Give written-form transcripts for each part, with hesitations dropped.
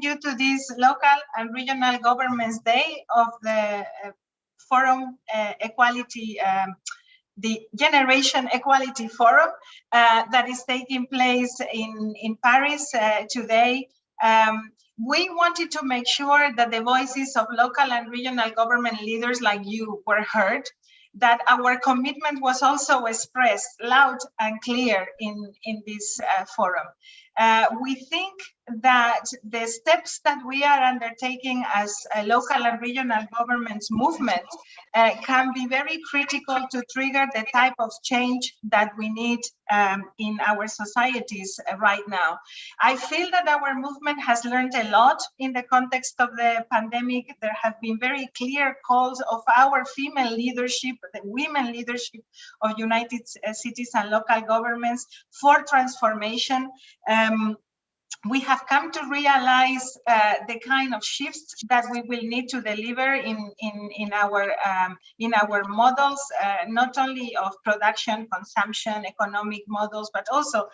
you to this local and regional governments day of the Forum Equality, the Generation Equality Forum that is taking place in Paris today. We wanted to make sure that the voices of local and regional government leaders like you were heard, that our commitment was also expressed loud and clear in this forum. We think that the steps that we are undertaking as a local and regional governments movement can be very critical to trigger the type of change that we need in our societies right now. I feel that our movement has learned a lot in the context of the pandemic. There have been very clear calls of our female leadership, the women leadership of United Cities and local governments for transformation. We have come to realize the kind of shifts that we will need to deliver in our models, not only of production, consumption, economic models, but also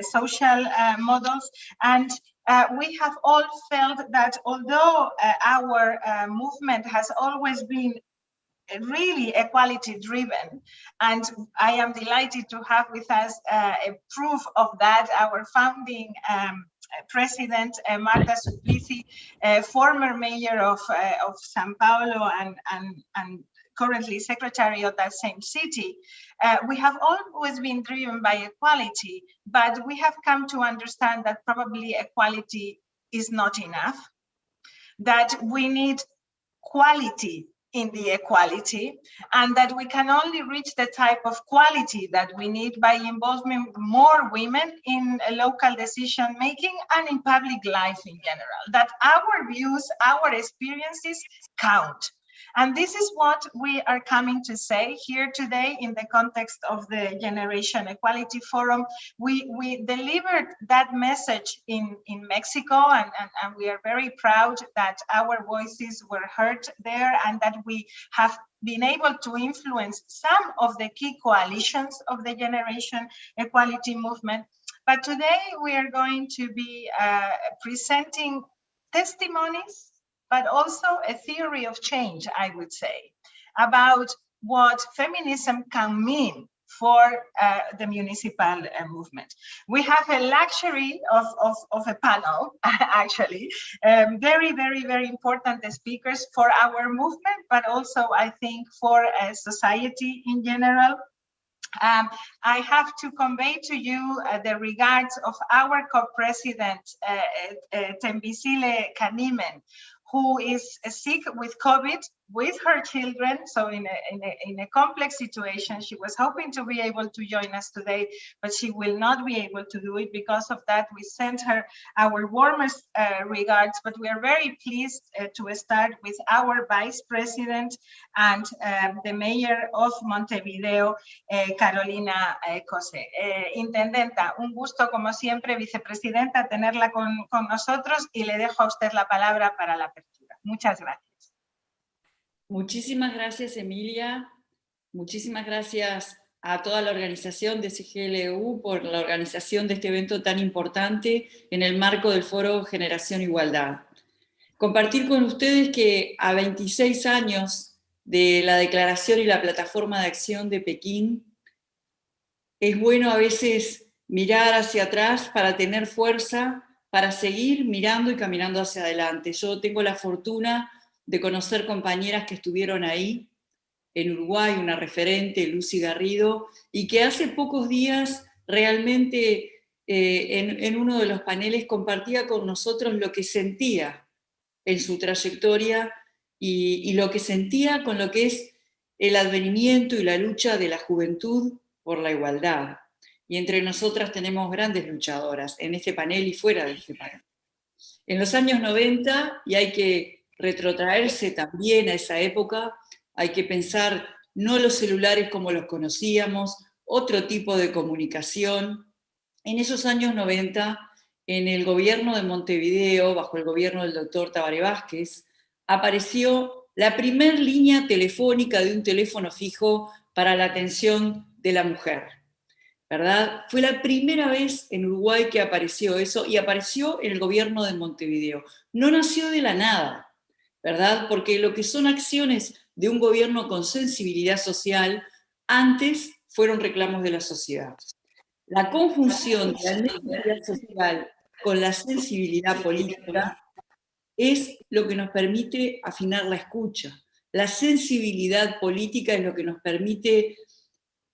social models. And we have all felt that although our movement has always been really equality driven, and I am delighted to have with us a proof of that, our founding President Marta Suplicy, former mayor of São Paulo and currently secretary of that same city. We have always been driven by equality, but we have come to understand that probably equality is not enough, that we need quality in the equality, and that we can only reach the type of quality that we need by involving more women in local decision making and in public life in general, that our views, our experiences count. And this is what we are coming to say here today in the context of the Generation Equality Forum. We delivered that message in Mexico, and we are very proud that our voices were heard there and that we have been able to influence some of the key coalitions of the Generation Equality movement. But today we are going to be presenting testimonies, but also a theory of change, I would say, about what feminism can mean for the municipal movement. We have a luxury of a panel, actually, very, very, very important speakers for our movement, but also I think for society in general. I have to convey to you the regards of our co-president, Tembisile Kanimen, who is sick with COVID with her children, so in a complex situation. She was hoping to be able to join us today, but she will not be able to do it. Because of that, we send her our warmest regards, but we are very pleased to start with our vice president and the mayor of Montevideo, Carolina Cose. Intendenta, un gusto como siempre, vicepresidenta, tenerla con nosotros, y le dejo a usted la palabra para la apertura. Muchas gracias. Muchísimas gracias, Emilia. Muchísimas gracias a toda la organización de CGLU por la organización de este evento tan importante en el marco del Foro Generación Igualdad. Compartir con ustedes que a 26 años de la Declaración y la Plataforma de Acción de Pekín, es bueno a veces mirar hacia atrás para tener fuerza, para seguir mirando y caminando hacia adelante. Yo tengo la fortuna de conocer compañeras que estuvieron ahí, en Uruguay, una referente, Lucy Garrido, y que hace pocos días realmente en uno de los paneles compartía con nosotros lo que sentía en su trayectoria y lo que sentía con lo que es el advenimiento y la lucha de la juventud por la igualdad. Y entre nosotras tenemos grandes luchadoras en este panel y fuera de este panel. En los años 90, y hay que retrotraerse también a esa época, hay que pensar no los celulares como los conocíamos, otro tipo de comunicación. En esos años 90, en el gobierno de Montevideo, bajo el gobierno del doctor Tabaré Vázquez, apareció la primer línea telefónica de un teléfono fijo para la atención de la mujer. ¿verdad? Fue la primera vez en Uruguay que apareció eso, y apareció en el gobierno de Montevideo. No nació de la nada, ¿verdad? Porque lo que son acciones de un gobierno con sensibilidad social, antes fueron reclamos de la sociedad. La conjunción de la necesidad social con la sensibilidad política es lo que nos permite afinar la escucha. La sensibilidad política es lo que nos permite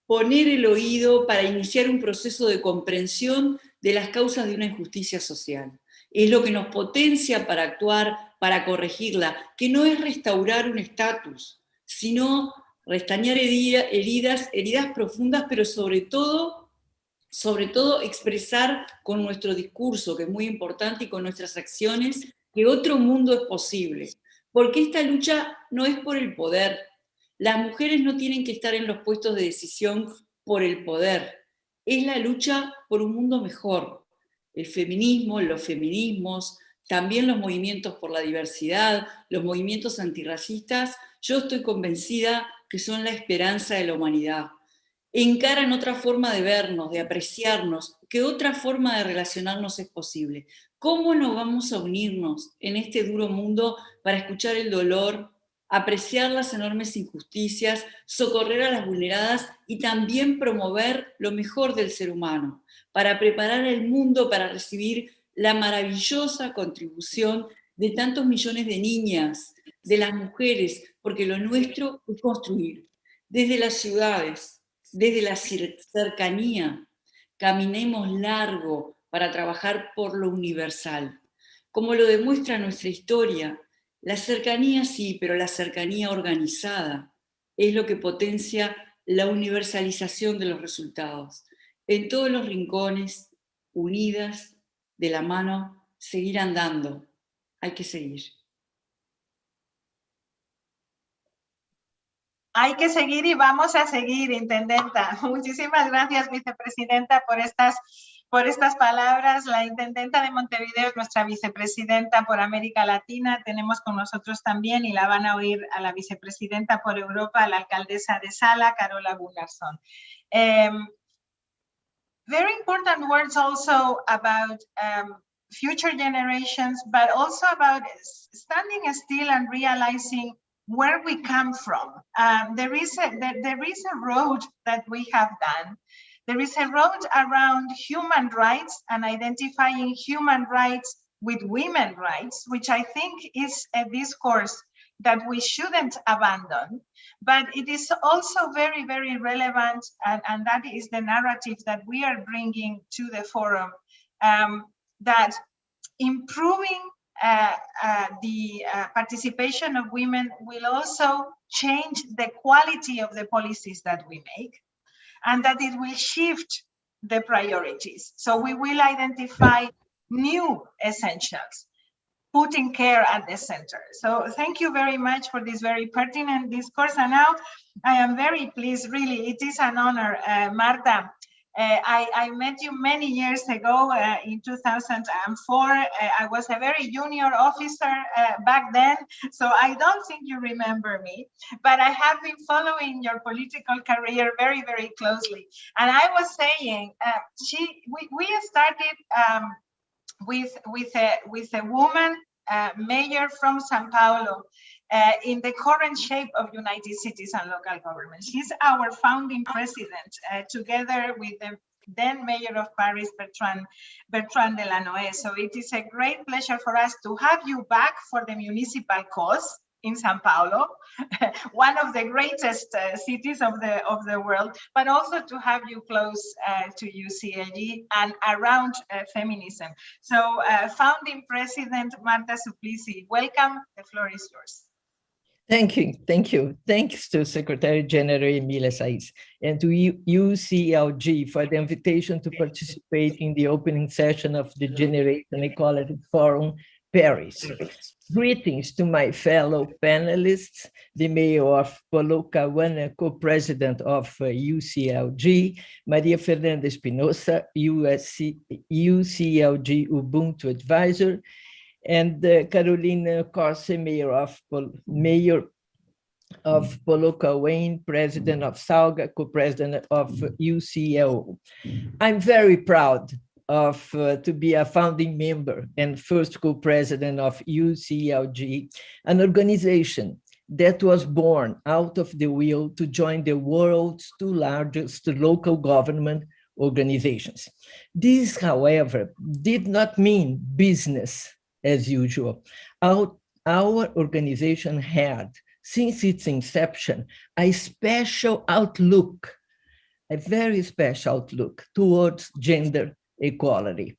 poner el oído para iniciar un proceso de comprensión de las causas de una injusticia social. Es lo que nos potencia para actuar, para corregirla, que no es restaurar un estatus, sino restañar heridas profundas, pero sobre todo expresar con nuestro discurso, que es muy importante, y con nuestras acciones, que otro mundo es posible. Porque esta lucha no es por el poder. Las mujeres no tienen que estar en los puestos de decisión por el poder. Es la lucha por un mundo mejor. El feminismo, los feminismos, también los movimientos por la diversidad, los movimientos antirracistas, yo estoy convencida que son la esperanza de la humanidad. Encaran otra forma de vernos, de apreciarnos, que otra forma de relacionarnos es posible. ¿Cómo nos vamos a unirnos en este duro mundo para escuchar el dolor, apreciar las enormes injusticias, socorrer a las vulneradas y también promover lo mejor del ser humano, para preparar el mundo para recibir la maravillosa contribución de tantos millones de niñas, de las mujeres, porque lo nuestro es construir desde las ciudades, desde la cercanía, caminemos largo para trabajar por lo universal. Como lo demuestra nuestra historia, la cercanía sí, pero la cercanía organizada es lo que potencia la universalización de los resultados. En todos los rincones, unidas, de la mano, seguir andando. Hay que seguir. Hay que seguir y vamos a seguir, Intendenta. Muchísimas gracias, Vicepresidenta, por estas palabras. La Intendenta de Montevideo es nuestra Vicepresidenta por América Latina. Tenemos con nosotros también, y la van a oír, a la Vicepresidenta por Europa, la Alcaldesa de Sala, Carola Gunnarsson. Very important words also about future generations, but also about standing still and realizing where we come from. There is a road that we have done. There is a road around human rights and identifying human rights with women's rights, which I think is a discourse that we shouldn't abandon. But it is also very, very relevant, and that is the narrative that we are bringing to the forum, that improving the participation of women will also change the quality of the policies that we make, and that it will shift the priorities. So we will identify new essentials, putting care at the center. So thank you very much for this very pertinent discourse. And now I am very pleased, really, it is an honor, Marta. I met you many years ago in 2004. I was a very junior officer back then, so I don't think you remember me, but I have been following your political career very, very closely. And I was saying, we started with a woman mayor from Sao Paulo in the current shape of United Cities and Local Governments. She's our founding president, together with the then mayor of Paris, Bertrand Delanoë. So it is a great pleasure for us to have you back for the municipal cause in Sao Paulo, one of the greatest cities of the world, but also to have you close to UCLG and around feminism. So founding president Marta Suplicy, welcome, the floor is yours. Thank you. Thanks to Secretary General Emília Saiz and to UCLG for the invitation to participate in the opening session of the Generation Equality Forum, Paris. Greetings to my fellow panelists, the Mayor of Polo-Cauana, co-president of UCLG, Maria Fernanda Espinosa, UCLG Ubuntu advisor, and Carolina Corse, Mayor of Poloka Wayne, president of SALGA, co-president of UCLO. I'm very proud of to be a founding member and first co-president of UCLG, an organization that was born out of the will to join the world's two largest local government organizations. This, however, did not mean business as usual. Our organization had, since its inception, a special outlook, a very special outlook towards gender equality.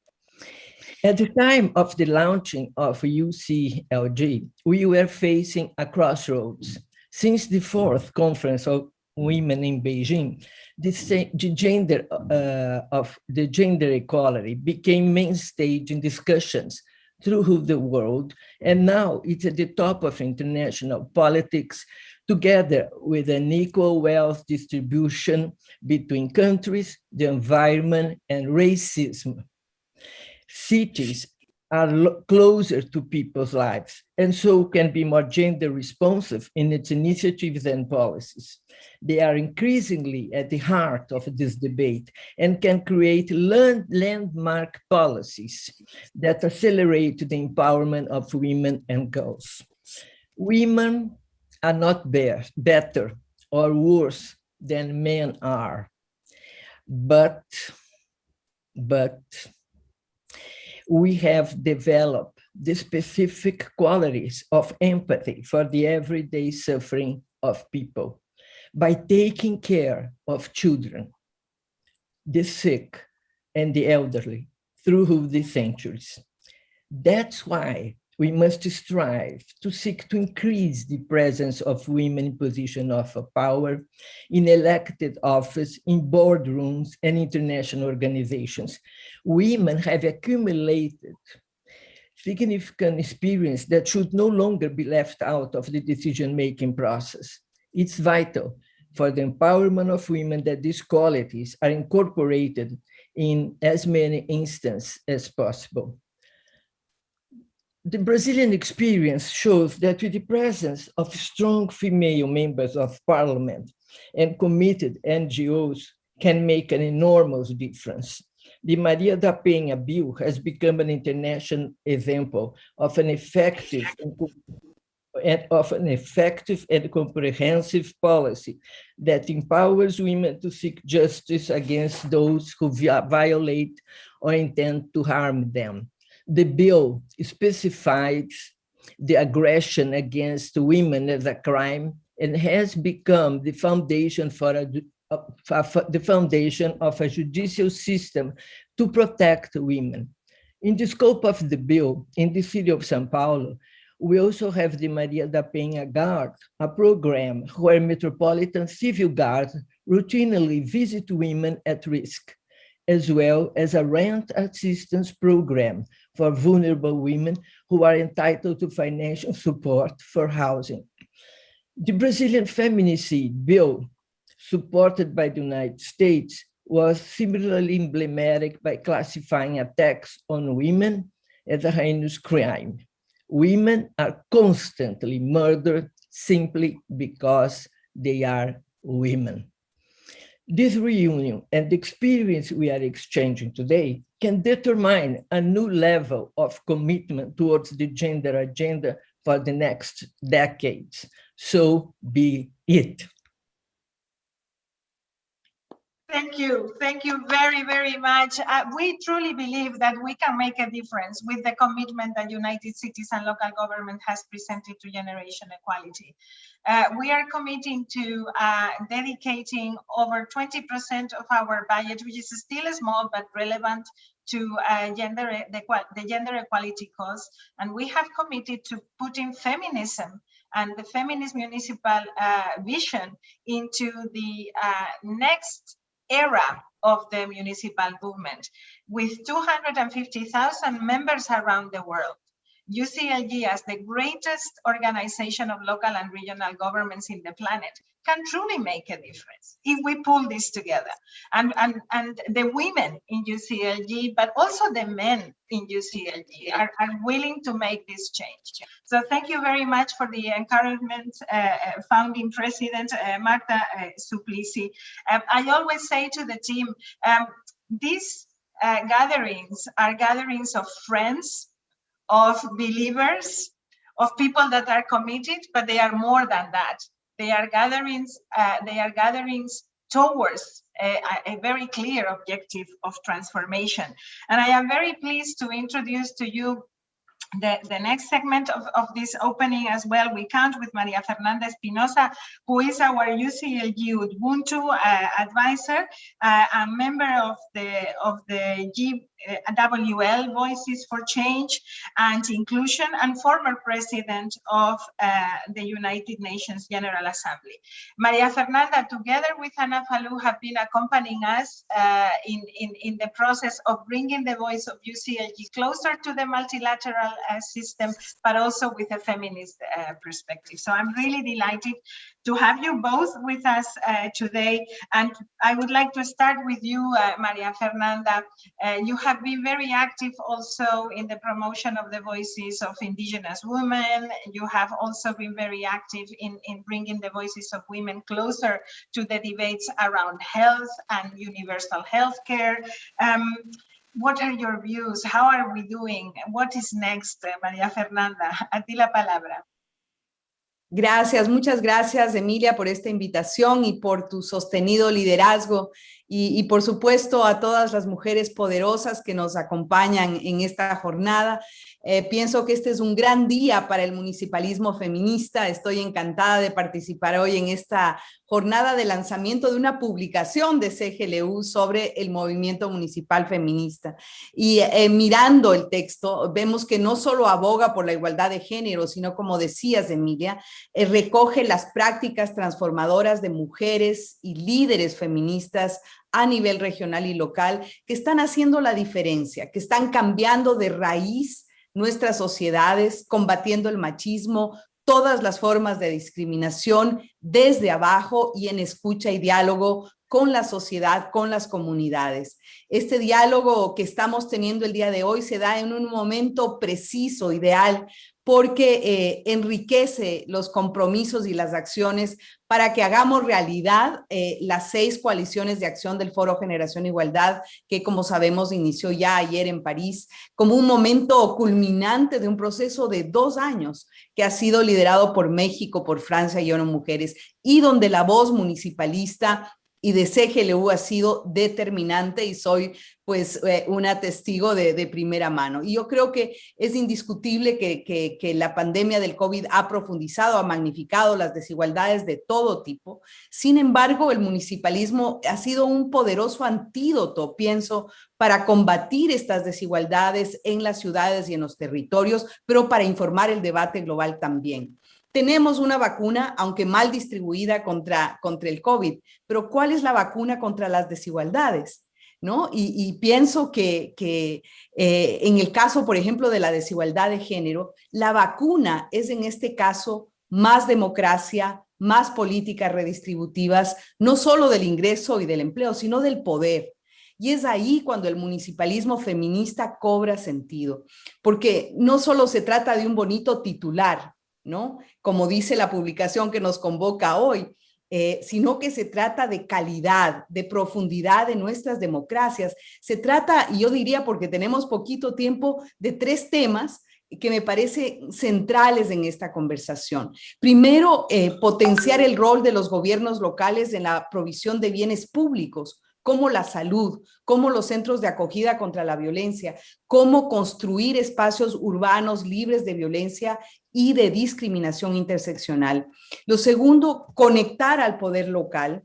At the time of the launching of UCLG, we were facing a crossroads. Since the fourth conference of women in Beijing, the gender equality became main stage in discussions through the world, and now it's at the top of international politics, together with an equal wealth distribution between countries, the environment, and racism. Cities are closer to people's lives, and so can be more gender responsive in its initiatives and policies. They are increasingly at the heart of this debate and can create landmark policies that accelerate the empowerment of women and girls. Women are not better or worse than men are, but we have developed the specific qualities of empathy for the everyday suffering of people by taking care of children, the sick, and the elderly through the centuries. That's why we must strive to seek to increase the presence of women in positions of power, in elected office, in boardrooms, and international organizations. Women have accumulated significant experience that should no longer be left out of the decision-making process. It's vital for the empowerment of women that these qualities are incorporated in as many instances as possible. The Brazilian experience shows that with the presence of strong female members of parliament and committed NGOs can make an enormous difference. The Maria da Penha bill has become an international example of an effective and comprehensive policy that empowers women to seek justice against those who violate or intend to harm them. The bill specifies the aggression against women as a crime and has become the foundation of a judicial system to protect women. In the scope of the bill, in the city of São Paulo, we also have the Maria da Penha Guard, a program where Metropolitan Civil Guards routinely visit women at risk, as well as a rent assistance program for vulnerable women who are entitled to financial support for housing. The Brazilian Feminist bill, supported by the United States, was similarly emblematic by classifying attacks on women as a heinous crime. Women are constantly murdered simply because they are women. This reunion and the experience we are exchanging today can determine a new level of commitment towards the gender agenda for the next decades. So be it. Thank you very, very much. We truly believe that we can make a difference with the commitment that United Cities and Local Government has presented to generation equality. We are committing to dedicating over 20% of our budget, which is still small but relevant, to the gender equality cause. And we have committed to putting feminism and the feminist municipal vision into the next era of the municipal movement, with 250,000 members around the world. UCLG as the greatest organization of local and regional governments in the planet can truly make a difference if we pull this together. And the women in UCLG, but also the men in UCLG are willing to make this change. So thank you very much for the encouragement, founding president, Marta Suplicy. I always say to the team, these gatherings are gatherings of friends, of believers, of people that are committed, but they are more than that. They are gatherings towards a very clear objective of transformation. And I am very pleased to introduce to you the next segment of this opening as well. We count with Maria Fernanda Espinosa, who is our UCLG Ubuntu advisor, a member of the GWL Voices for Change and Inclusion, and former president of the United Nations General Assembly. Maria Fernanda, together with Ana Falou, have been accompanying us in the process of bringing the voice of UCLG closer to the multilateral system, but also with a feminist perspective. So I'm really delighted to have you both with us today. And I would like to start with you, Maria Fernanda. You have been very active also in the promotion of the voices of indigenous women. You have also been very active in bringing the voices of women closer to the debates around health and universal health care. What are your views? How are we doing? What is next, María Fernanda? A ti la palabra. Gracias, muchas gracias, Emilia, por esta invitación y por tu sostenido liderazgo y por supuesto a todas las mujeres poderosas que nos acompañan en esta jornada. Pienso que este es un gran día para el municipalismo feminista. Estoy encantada de participar hoy en esta jornada de lanzamiento de una publicación de CGLU sobre el movimiento municipal feminista. Y mirando el texto, vemos que no solo aboga por la igualdad de género, sino, como decías, Emilia, recoge las prácticas transformadoras de mujeres y líderes feministas a nivel regional y local que están haciendo la diferencia, que están cambiando de raíz nuestras sociedades, combatiendo el machismo, todas las formas de discriminación desde abajo y en escucha y diálogo con la sociedad, con las comunidades. Este diálogo que estamos teniendo el día de hoy se da en un momento preciso, ideal, porque enriquece los compromisos y las acciones para que hagamos realidad las 6 coaliciones de acción del Foro Generación Igualdad, que como sabemos inició ya ayer en París, como un momento culminante de un proceso de 2 años que ha sido liderado por México, por Francia y ONU Mujeres, y donde la voz municipalista y de CGLU ha sido determinante y soy pues una testigo de primera mano. Y yo creo que es indiscutible que la pandemia del COVID ha profundizado, ha magnificado las desigualdades de todo tipo. Sin embargo, el municipalismo ha sido un poderoso antídoto, pienso, para combatir estas desigualdades en las ciudades y en los territorios, pero para informar el debate global también. Tenemos una vacuna, aunque mal distribuida, contra el COVID, pero ¿cuál es la vacuna contra las desigualdades? ¿No? Y pienso que en el caso, por ejemplo, de la desigualdad de género, la vacuna es en este caso más democracia, más políticas redistributivas, no solo del ingreso y del empleo, sino del poder. Y es ahí cuando el municipalismo feminista cobra sentido, porque no solo se trata de un bonito titular, ¿no? Como dice la publicación que nos convoca hoy, sino que se trata de calidad, de profundidad de nuestras democracias. Se trata, y yo diría, porque tenemos poquito tiempo, de 3 temas que me parecen centrales en esta conversación. Primero, potenciar el rol de los gobiernos locales en la provisión de bienes públicos, como la salud, como los centros de acogida contra la violencia, cómo construir espacios urbanos libres de violencia y de discriminación interseccional. Lo segundo, conectar al poder local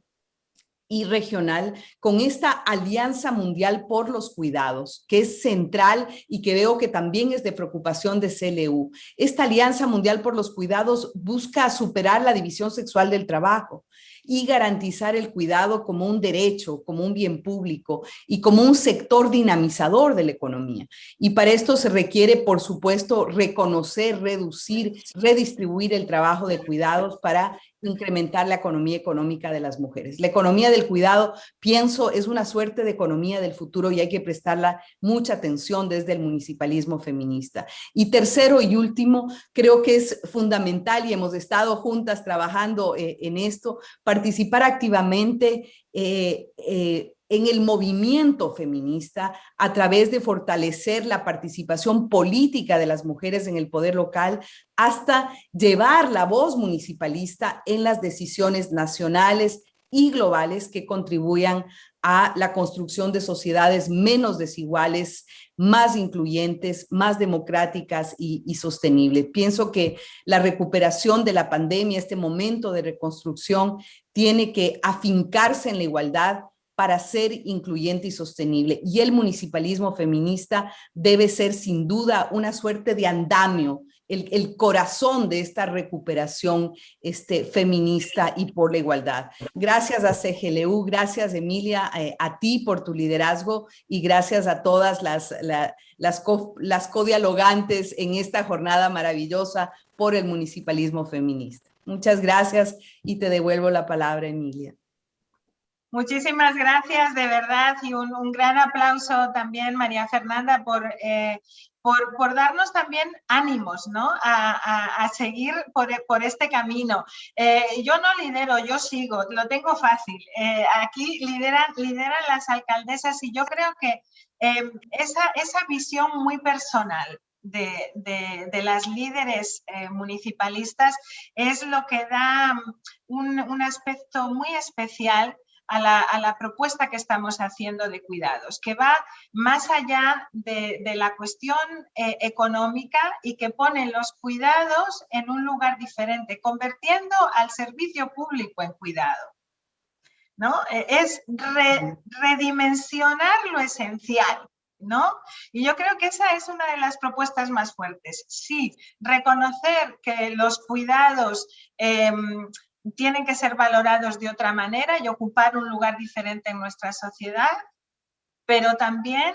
y regional con esta Alianza Mundial por los Cuidados, que es central y que veo que también es de preocupación de CLU. Esta Alianza Mundial por los Cuidados busca superar la división sexual del trabajo y garantizar el cuidado como un derecho, como un bien público y como un sector dinamizador de la economía. Y para esto se requiere, por supuesto, reconocer, reducir, redistribuir el trabajo de cuidados para incrementar la economía económica de las mujeres. La economía del cuidado, pienso, es una suerte de economía del futuro y hay que prestarla mucha atención desde el municipalismo feminista. Y tercero y último, creo que es fundamental, y hemos estado juntas trabajando en esto, participar activamente en el movimiento feminista a través de fortalecer la participación política de las mujeres en el poder local hasta llevar la voz municipalista en las decisiones nacionales y globales que contribuyan a la construcción de sociedades menos desiguales, más incluyentes, más democráticas y sostenibles. Pienso que la recuperación de la pandemia, este momento de reconstrucción, tiene que afincarse en la igualdad para ser incluyente y sostenible. Y el municipalismo feminista debe ser sin duda una suerte de andamio, el corazón de esta recuperación feminista y por la igualdad. Gracias a CGLU, gracias Emilia, a ti por tu liderazgo y gracias a todas las codialogantes en esta jornada maravillosa por el municipalismo feminista. Muchas gracias y te devuelvo la palabra, Emilia. Muchísimas gracias, de verdad, y un gran aplauso también, María Fernanda, por darnos también ánimos, ¿no? A seguir por este camino. Yo no lidero, yo sigo, lo tengo fácil. Aquí lideran las alcaldesas y yo creo que esa visión muy personal de las líderes municipalistas es lo que da un aspecto muy especial a la propuesta que estamos haciendo de cuidados, que va más allá de la cuestión económica y que pone los cuidados en un lugar diferente, convirtiendo al servicio público en cuidado, ¿no? Es redimensionar lo esencial, ¿no? Y yo creo que esa es una de las propuestas más fuertes. Sí, reconocer que los cuidados tienen que ser valorados de otra manera y ocupar un lugar diferente en nuestra sociedad, pero también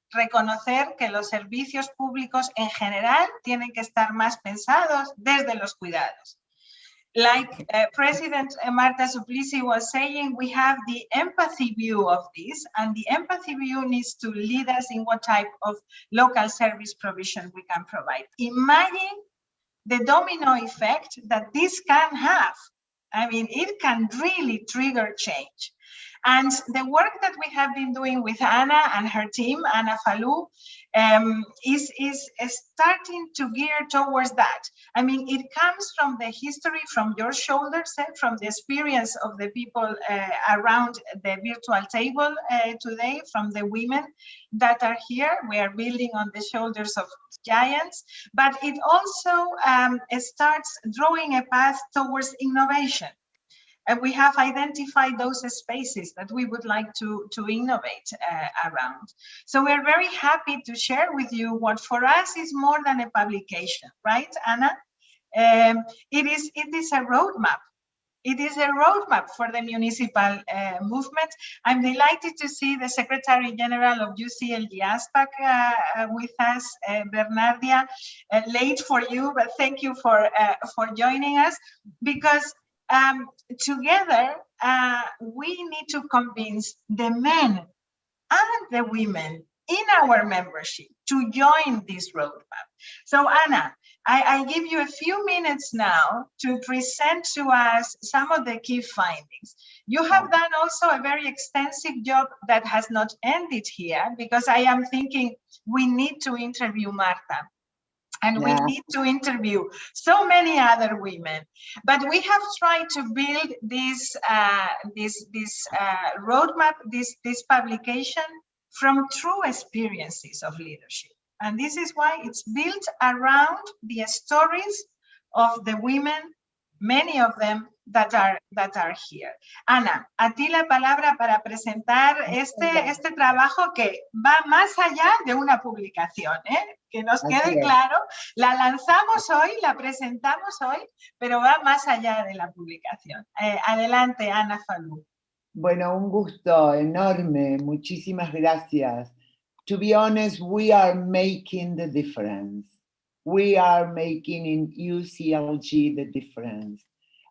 reconocer que los servicios públicos en general tienen que estar más pensados desde los cuidados. Like President Marta Suplicy was saying, we have the empathy view of this, and the empathy view needs to lead us in what type of local service provision we can provide. Imagine the domino effect that this can have. I mean, it can really trigger change. And the work that we have been doing with Anna and her team, Anna Falou, is starting to gear towards that. I mean, it comes from the history, from your shoulders, from the experience of the people around the virtual table today, from the women that are here. We are building on the shoulders of giants, but it also starts drawing a path towards innovation. And we have identified those spaces that we would like to innovate around. So we're very happy to share with you what for us is more than a publication, right, Anna? It is a roadmap. It is a roadmap for the municipal movement. I'm delighted to see the Secretary General of UCLG ASPAC with us, Bernardia. Late for you, but thank you for joining us, because together we need to convince the men and the women in our membership to join this roadmap. So Anna, I give you a few minutes now to present to us some of the key findings. You have done also a very extensive job that has not ended here, because I am thinking we need to interview Marta. And we need to interview so many other women. But we have tried to build this roadmap, this publication from true experiences of leadership. And this is why it's built around the stories of the women many of them that are here. Ana, a ti la palabra para presentar este trabajo que va más allá de una publicación, ¿eh? Que nos quede claro, la lanzamos hoy, la presentamos hoy, pero va más allá de la publicación. Adelante, Ana Falú. Bueno, un gusto enorme, muchísimas gracias. To be honest, we are making the difference. We are making in UCLG the difference.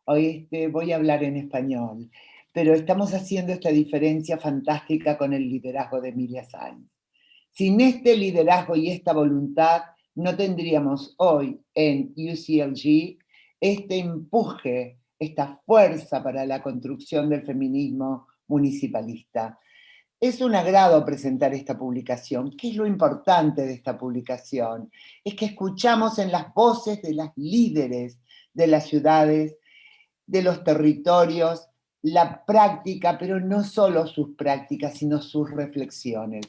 Hoy voy a hablar en español, pero estamos haciendo esta diferencia fantástica con el liderazgo de Emilia Sainz. Sin este liderazgo y esta voluntad, no tendríamos hoy en UCLG este empuje, esta fuerza para la construcción del feminismo municipalista. Es un agrado presentar esta publicación. ¿Qué es lo importante de esta publicación? Es que escuchamos en las voces de las líderes de las ciudades, de los territorios, la práctica, pero no solo sus prácticas, sino sus reflexiones.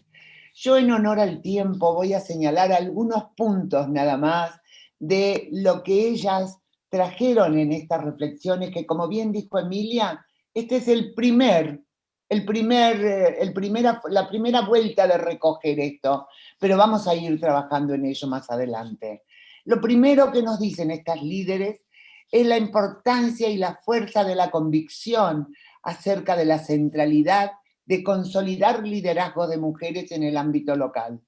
Yo, en honor al tiempo, voy a señalar algunos puntos nada más de lo que ellas trajeron en estas reflexiones, que, como bien dijo Emilia, este es la primera vuelta de recoger esto, pero vamos a ir trabajando en ello más adelante. Lo primero que nos dicen estas líderes es la importancia y la fuerza de la convicción acerca de la centralidad de consolidar liderazgo de mujeres en el ámbito local,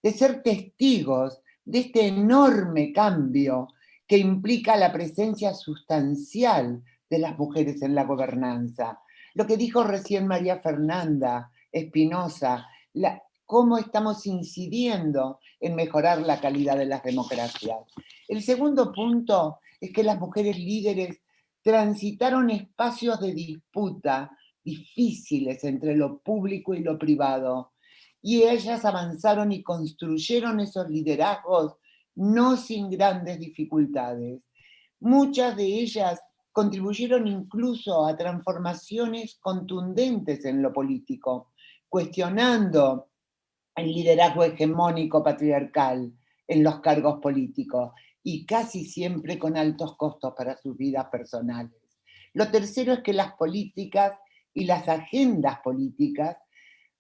de ser testigos de este enorme cambio que implica la presencia sustancial de las mujeres en la gobernanza. Lo que dijo recién María Fernanda Espinosa, cómo estamos incidiendo en mejorar la calidad de las democracias. El segundo punto es que las mujeres líderes transitaron espacios de disputa difíciles entre lo público y lo privado, y ellas avanzaron y construyeron esos liderazgos no sin grandes dificultades. Muchas de ellas contribuyeron incluso a transformaciones contundentes en lo político, cuestionando el liderazgo hegemónico patriarcal en los cargos políticos, y casi siempre con altos costos para sus vidas personales. Lo tercero es que las políticas y las agendas políticas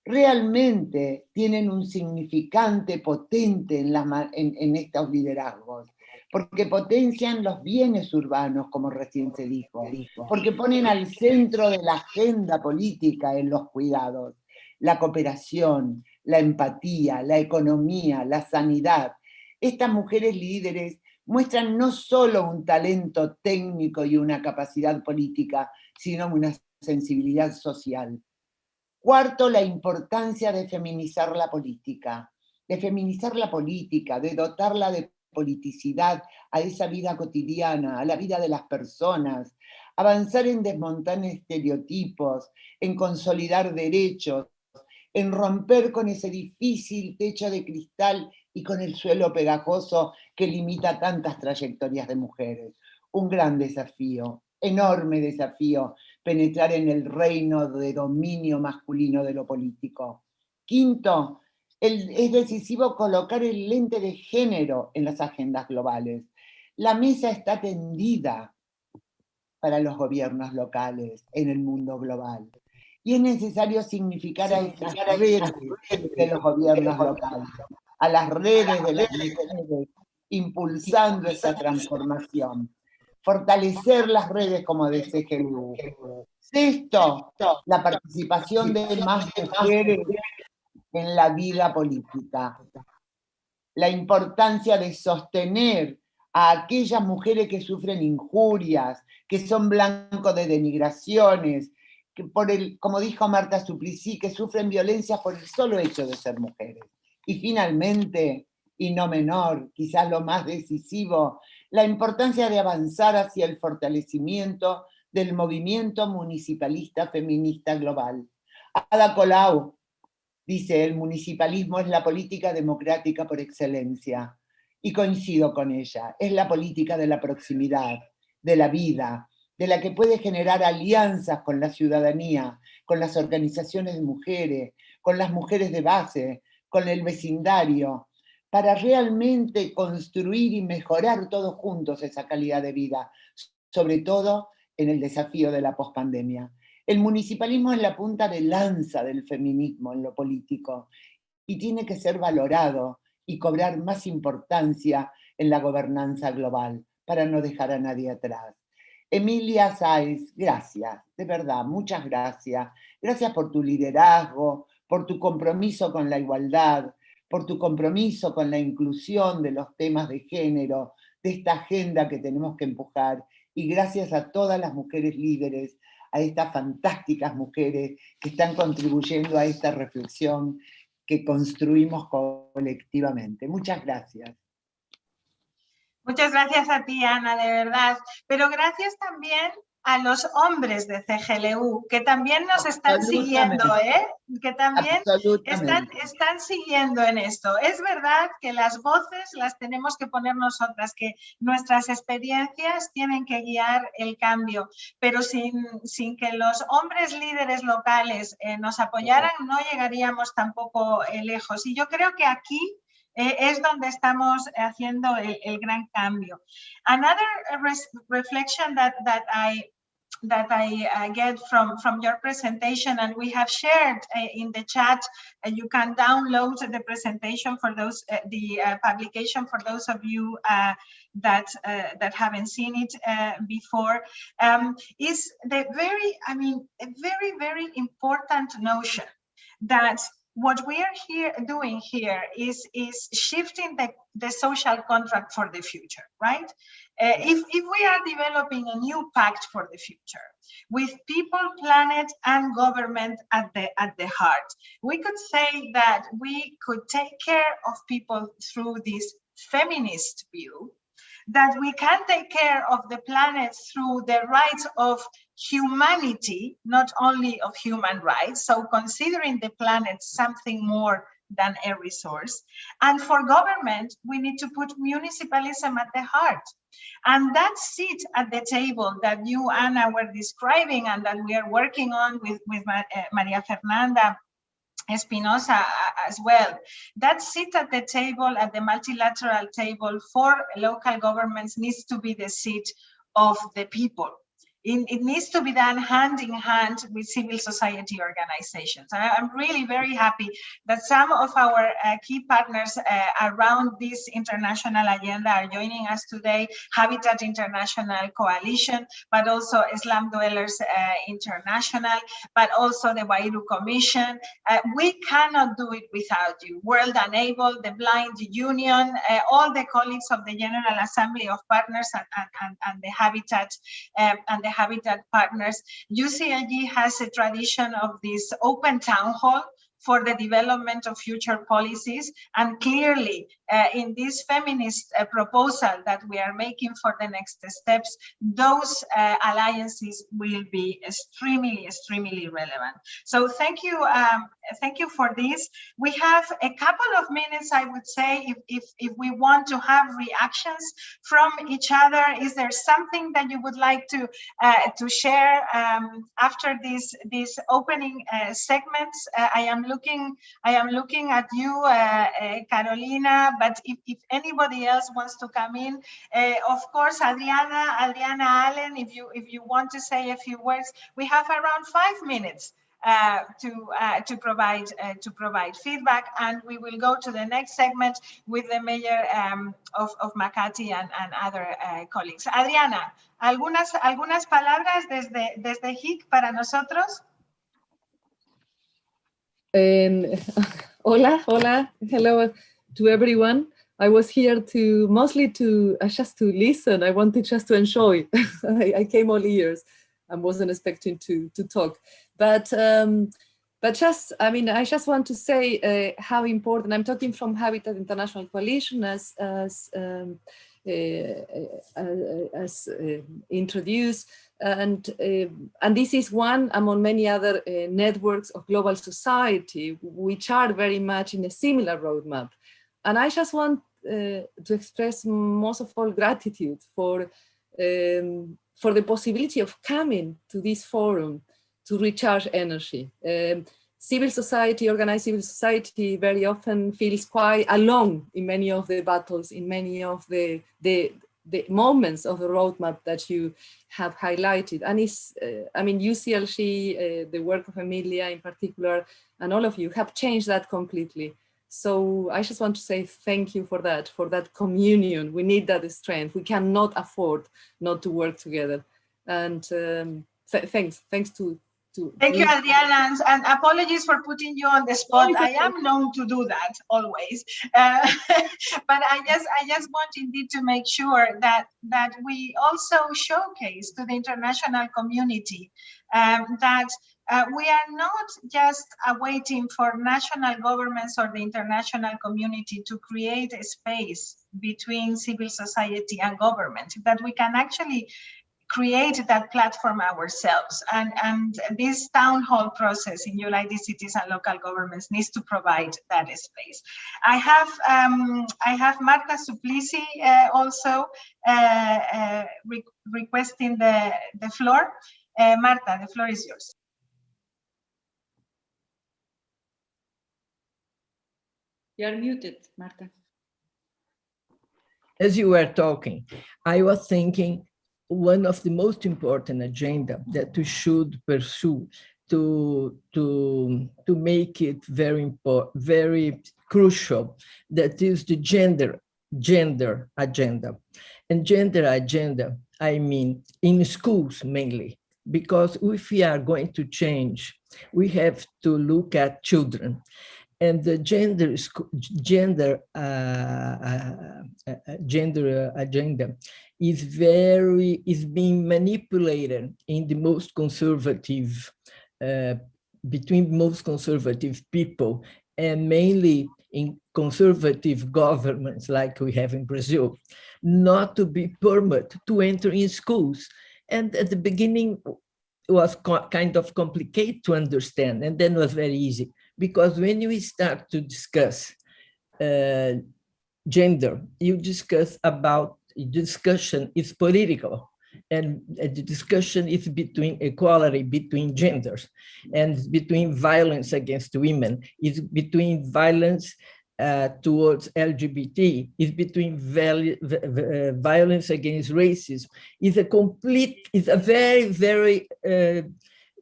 realmente tienen un significante potente en estos liderazgos, porque potencian los bienes urbanos, como recién se dijo, porque ponen al centro de la agenda política en los cuidados, la cooperación, la empatía, la economía, la sanidad. Estas mujeres líderes muestran no solo un talento técnico y una capacidad política, sino una sensibilidad social. Cuarto, la importancia de feminizar la política, de dotarla de politicidad a esa vida cotidiana, a la vida de las personas, avanzar en desmontar estereotipos, en consolidar derechos, en romper con ese difícil techo de cristal y con el suelo pegajoso que limita tantas trayectorias de mujeres. Un gran desafío, enorme desafío, penetrar en el reino de dominio masculino de lo político. Quinto, es decisivo colocar el lente de género en las agendas globales. La mesa está tendida para los gobiernos locales en el mundo global. Y es necesario significar a esas redes de los gobiernos locales, a las redes de las mujeres, impulsando esa transformación. Fortalecer las redes como de CGLU. Sexto, la participación de más mujeres en la vida política. La importancia de sostener a aquellas mujeres que sufren injurias, que son blanco de denigraciones, que como dijo Marta Suplicy, que sufren violencia por el solo hecho de ser mujeres. Y finalmente, y no menor, quizás lo más decisivo, la importancia de avanzar hacia el fortalecimiento del movimiento municipalista feminista global. Ada Colau dice: el municipalismo es la política democrática por excelencia, y coincido con ella. Es la política de la proximidad, de la vida, de la que puede generar alianzas con la ciudadanía, con las organizaciones de mujeres, con las mujeres de base, con el vecindario, para realmente construir y mejorar todos juntos esa calidad de vida, sobre todo en el desafío de la pospandemia. El municipalismo es la punta de lanza del feminismo en lo político y tiene que ser valorado y cobrar más importancia en la gobernanza global para no dejar a nadie atrás. Emilia Sáiz, gracias, de verdad, muchas gracias. Gracias por tu liderazgo, por tu compromiso con la igualdad, por tu compromiso con la inclusión de los temas de género, de esta agenda que tenemos que empujar. Y gracias a todas las mujeres líderes, a estas fantásticas mujeres que están contribuyendo a esta reflexión que construimos colectivamente. Muchas gracias. Muchas gracias a ti, Ana, de verdad. Pero gracias también a los hombres de CGLU, que también nos están siguiendo, que también están siguiendo en esto. Es verdad que las voces las tenemos que poner nosotras, que nuestras experiencias tienen que guiar el cambio, pero sin que los hombres líderes locales nos apoyaran, no llegaríamos tampoco lejos. Y yo creo que aquí es donde estamos haciendo el gran cambio. Another reflection that I get from your presentation, and we have shared in the chat, you can download the presentation for those, the publication for those of you that haven't seen it before, is the very important notion that what we are doing here is shifting the social contract for the future, right? If we are developing a new pact for the future with people, planet, and government at the heart, we could say that we could take care of people through this feminist view, that we can take care of the planet through the rights of humanity, not only of human rights, so considering the planet something more than a resource. And for government, we need to put municipalism at the heart. And that seat at the table that you, Ana, were describing and that we are working on with Maria Fernanda Espinosa as well, that seat at the table, at the multilateral table for local governments, needs to be the seat of the people. It needs to be done hand in hand with civil society organizations. I'm really very happy that some of our key partners around this international agenda are joining us today. Habitat International Coalition, but also Slum Dwellers International, but also the Wairu Commission. We cannot do it without you. World Unable, the Blind Union, all the colleagues of the General Assembly of Partners and the Habitat partners. UCLG has a tradition of this open town hall for the development of future policies, and clearly in this feminist proposal that we are making for the next steps, those alliances will be extremely relevant. So thank you for this. We have a couple of minutes, I would say, if we want to have reactions from each other. Is there something that you would like to share after these opening segments? I am looking at you, Carolina, but if anybody else wants to come in, of course, Adriana Allen, if you want to say a few words, we have around 5 minutes to provide feedback, and we will go to the next segment with the mayor of Makati and other colleagues. Adriana, algunas palabras desde HIC para nosotros. Hola, hello to everyone. I was here mostly just to listen. I wanted just to enjoy. I came all ears and wasn't expecting to talk. But just, I just want to say how important. I'm talking from Habitat International Coalition as introduced. And this is one among many other networks of global society, which are very much in a similar roadmap. And I just want to express most of all gratitude for the possibility of coming to this forum to recharge energy. Civil society, organized civil society, very often feels quite alone in many of the battles, in many of the the moments of the roadmap that you have highlighted. And it's, I mean, UCLG, the work of Emilia in particular, and all of you have changed that completely. So I just want to say thank you for that communion. We need that strength. We cannot afford not to work together. And thanks to Thank you, Adriana, and apologies for putting you on the spot. I am known to do that always, but I just want indeed to make sure that we also showcase to the international community that we are not just waiting for national governments or the international community to create a space between civil society and government, that we can actually create that platform ourselves, and this town hall process in United Cities and local governments needs to provide that space. I have Marta Suplicy also requesting the floor. Marta, the floor is yours. You are muted, Marta. As you were talking, I was thinking one of the most important agenda that we should pursue to make it very important, very crucial, that is the gender agenda. And gender agenda, I mean, in schools mainly, because if we are going to change, we have to look at children. And the gender agenda is being manipulated in the most conservative, between most conservative people, and mainly in conservative governments like we have in Brazil, not to be permitted to enter in schools. And at the beginning, it was kind of complicated to understand, and then it was very easy, because when you start to discuss gender, you discuss about, discussion is political, and the discussion is between equality between genders, and between violence against women, is between violence towards LGBT, is between violence against racism. Is a very, very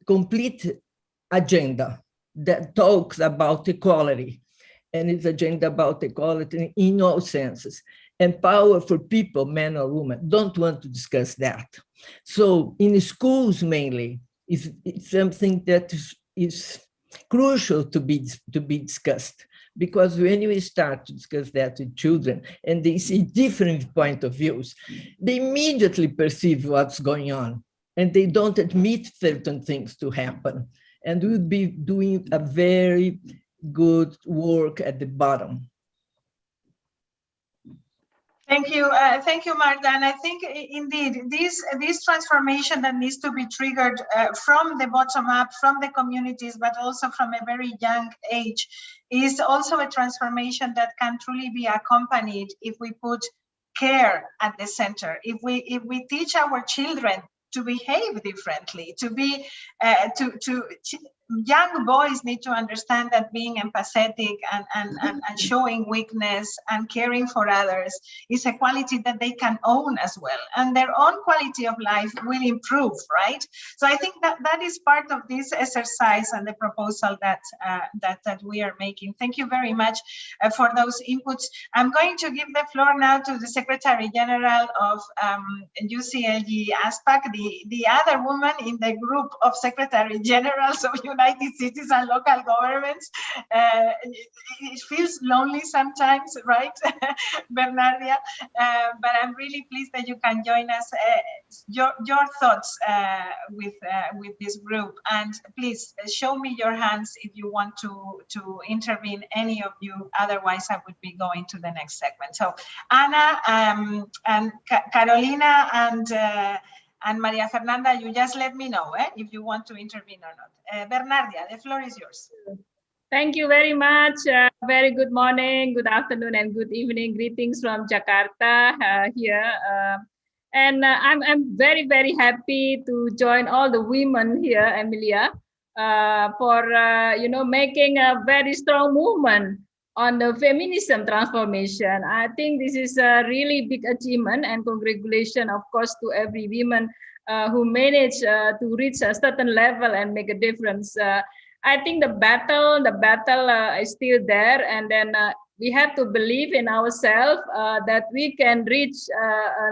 complete agenda that talks about equality, and it's agenda about equality in all senses. And power for people, men or women, don't want to discuss that. So in schools mainly, it's something that is crucial to be discussed, because when you start to discuss that with children and they see different point of views, they immediately perceive what's going on, and they don't admit certain things to happen. And we'll be doing a very good work at the bottom. Thank you, Marta. And I think indeed this transformation that needs to be triggered from the bottom up, from the communities, but also from a very young age, is also a transformation that can truly be accompanied if we put care at the center. If we teach our children to behave differently, to be young boys need to understand that being empathetic and showing weakness and caring for others is a quality that they can own as well, and their own quality of life will improve, right? So I think that is part of this exercise and the proposal that we are making. Thank you very much for those inputs. I'm going to give the floor now to the Secretary General of UCLG ASPAC, the other woman in the group of Secretary Generals of United Cities and local governments. It feels lonely sometimes, right, Bernardia? But I'm really pleased that you can join us. Your thoughts with this group, and please show me your hands if you want to intervene, any of you. Otherwise, I would be going to the next segment. So Ana and Carolina and Maria Fernanda, you just let me know if you want to intervene or not. Bernardia, the floor is yours. Thank you very much. Very good morning, good afternoon, and good evening. Greetings from Jakarta here. And I'm very, very happy to join all the women here, Emilia, for making a very strong movement on the feminism transformation. I think this is a really big achievement, and congratulations, of course, to every woman who managed to reach a certain level and make a difference. I think the battle is still there, and then we have to believe in ourselves that we can reach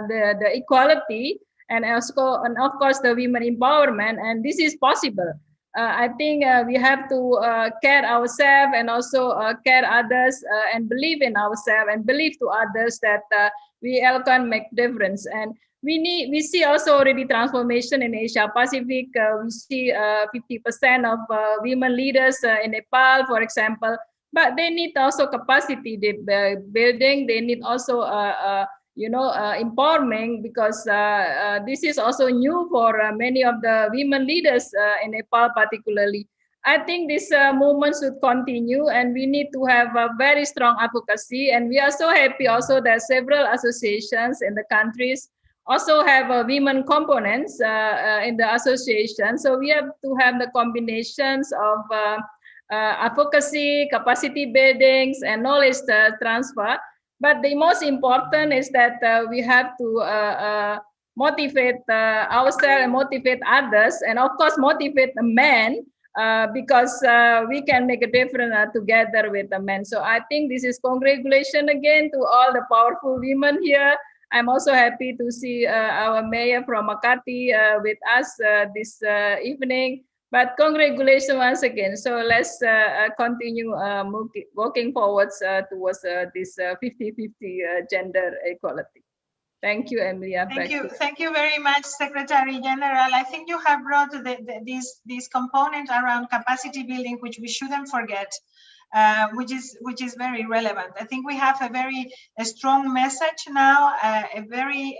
the equality, and also, and of course, the women empowerment, and this is possible. I think we have to care ourselves and also care others, and believe in ourselves and believe to others that we all can make difference. And we see also already transformation in Asia Pacific. We see 50% of women leaders in Nepal, for example, but they need also capacity building. They need also empowerment, because this is also new for many of the women leaders in Nepal particularly. I think this movement should continue, and we need to have a very strong advocacy. And we are so happy also that several associations in the countries also have women components in the association. So we have to have the combinations of advocacy, capacity buildings, and knowledge transfer. But the most important is that we have to motivate ourselves and motivate others, and of course motivate the men, because we can make a difference together with the men. So I think this is congratulations again to all the powerful women here. I'm also happy to see our mayor from Makati with us this evening. But congratulations once again. So let's continue working forwards towards this 50-50 gender equality. Thank you, Emilia. Thank you very much, Secretary General. I think you have brought this component around capacity building, which we shouldn't forget, which is very relevant. I think we have a very strong message now, a very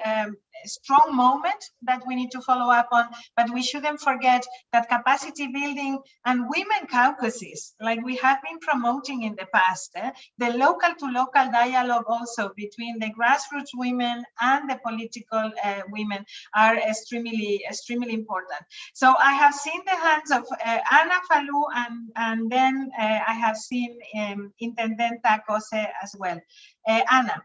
strong moment that we need to follow up on, but we shouldn't forget that capacity building and women caucuses, like we have been promoting in the past, the local to local dialogue also between the grassroots women and the political women are extremely important. So I have seen the hands of Ana Falú, and then I have seen Intendenta Cose as well. Ana.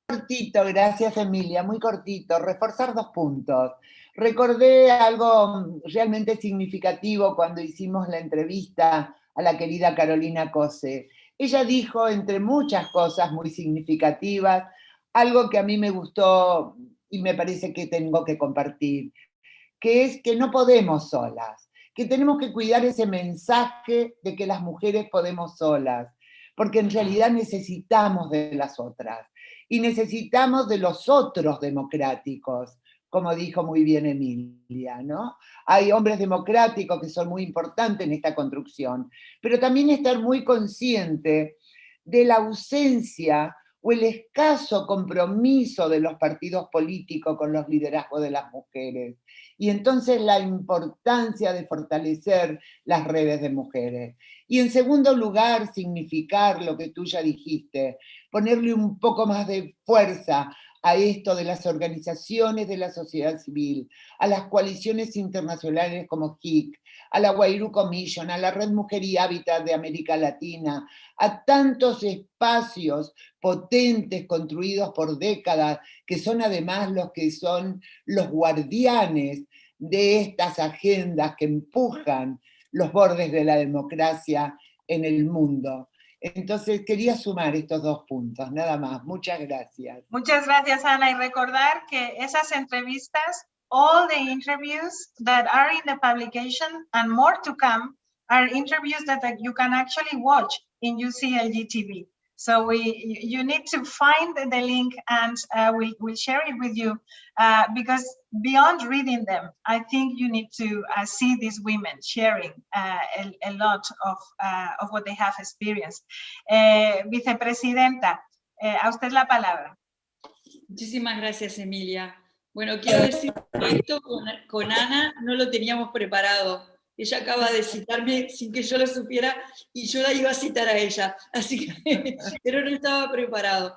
Cortito, gracias Emilia, muy cortito. Reforzar 2 puntos. Recordé algo realmente significativo cuando hicimos la entrevista a la querida Carolina Cose. Ella dijo, entre muchas cosas muy significativas, algo que a mí me gustó y me parece que tengo que compartir, que es que no podemos solas, que tenemos que cuidar ese mensaje de que las mujeres podemos solas, porque en realidad necesitamos de las otras. Y necesitamos de los otros democráticos, como dijo muy bien Emilia, ¿no? Hay hombres democráticos que son muy importantes en esta construcción, pero también estar muy consciente de la ausencia o el escaso compromiso de los partidos políticos con los liderazgos de las mujeres. Y entonces la importancia de fortalecer las redes de mujeres. Y en segundo lugar, significar lo que tú ya dijiste, ponerle un poco más de fuerza a esto de las organizaciones de la sociedad civil, a las coaliciones internacionales como HIC, a la Guairú Commission, a la Red Mujer y Hábitat de América Latina, a tantos espacios potentes construidos por décadas, que son además los que son los guardianes de estas agendas que empujan los bordes de la democracia en el mundo. Entonces quería sumar estos 2 puntos, nada más. Muchas gracias. Muchas gracias, Ana. Y recordar que esas entrevistas, all the interviews that are in the publication and more to come are interviews that you can actually watch in UCLG TV. So you need to find the link, and we'll share it with you, because beyond reading them, I think you need to see these women sharing a lot of what they have experienced. Vicepresidenta, a usted la palabra. Muchísimas gracias, Emilia. Bueno, quiero decir que esto con Ana no lo teníamos preparado. Ella acaba de citarme sin que yo lo supiera y yo la iba a citar a ella, así que, pero no estaba preparado.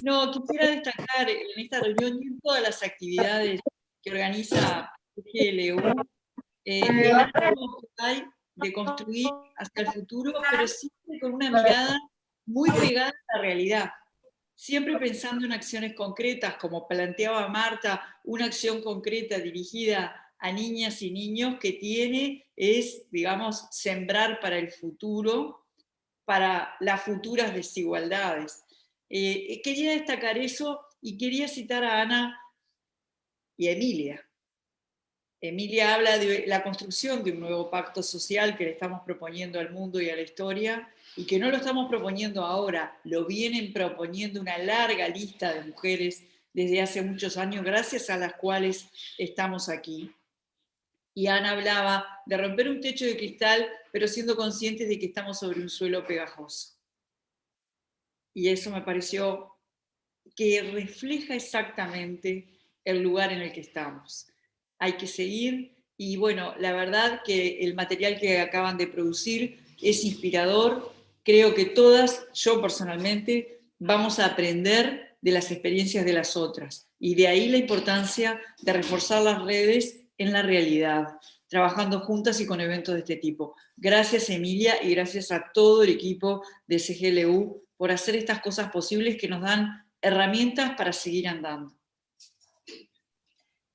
No, quisiera destacar en esta reunión y en todas las actividades que organiza GLU, el ánimo que hay de construir hacia el futuro, pero siempre con una mirada muy pegada a la realidad. Siempre pensando en acciones concretas, como planteaba Marta, una acción concreta dirigida a niñas y niños que es, digamos, sembrar para el futuro, para las futuras desigualdades. Quería destacar eso y quería citar a Ana y a Emilia. Emilia habla de la construcción de un nuevo pacto social que le estamos proponiendo al mundo y a la historia, y que no lo estamos proponiendo ahora, lo vienen proponiendo una larga lista de mujeres desde hace muchos años, gracias a las cuales estamos aquí. Y Ana hablaba de romper un techo de cristal, pero siendo conscientes de que estamos sobre un suelo pegajoso. Y eso me pareció que refleja exactamente el lugar en el que estamos. Hay que seguir, y bueno, la verdad que el material que acaban de producir es inspirador. Creo que todas, yo personalmente, vamos a aprender de las experiencias de las otras, y de ahí la importancia de reforzar las redes en la realidad, trabajando juntas y con eventos de este tipo. Gracias, Emilia, y gracias a todo el equipo de CGLU por hacer estas cosas posibles que nos dan herramientas para seguir andando.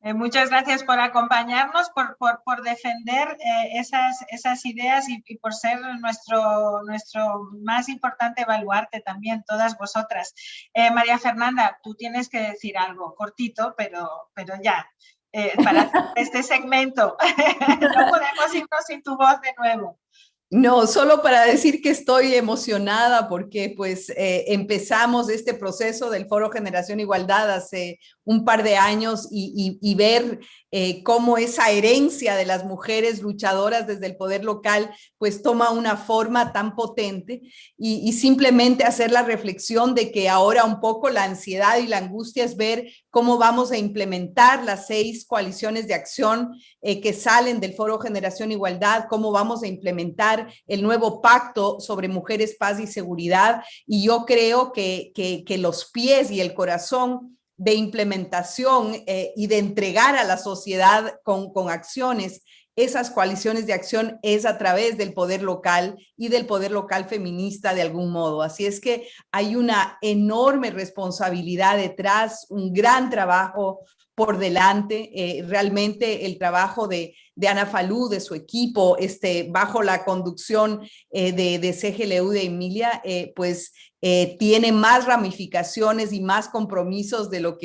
Muchas gracias por acompañarnos, por defender esas ideas y por ser nuestro más importante baluarte también, todas vosotras. María Fernanda, tú tienes que decir algo cortito, pero ya, para este segmento. No podemos irnos sin tu voz de nuevo. No, solo para decir que estoy emocionada porque pues empezamos este proceso del Foro Generación Igualdad hace un par de años y ver cómo esa herencia de las mujeres luchadoras desde el poder local pues toma una forma tan potente y simplemente hacer la reflexión de que ahora un poco la ansiedad y la angustia es ver cómo vamos a implementar las 6 coaliciones de acción que salen del Foro Generación Igualdad, cómo vamos a implementar el nuevo pacto sobre mujeres, paz y seguridad, y yo creo que los pies y el corazón de implementación y de entregar a la sociedad con acciones, esas coaliciones de acción es a través del poder local y del poder local feminista de algún modo. Así es que hay una enorme responsabilidad detrás, un gran trabajo por delante, realmente el trabajo de Ana Falú, de su equipo, bajo la conducción de CGLU de Emilia, tiene más ramificaciones y más compromisos de lo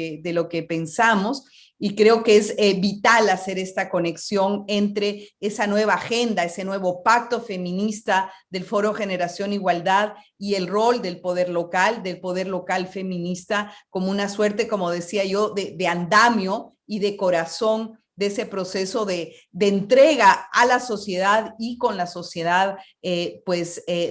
que pensamos. Y creo que es vital hacer esta conexión entre esa nueva agenda, ese nuevo pacto feminista del Foro Generación Igualdad y el rol del poder local feminista, como una suerte, como decía yo, de andamio y de corazón de ese proceso de entrega a la sociedad y con la sociedad, de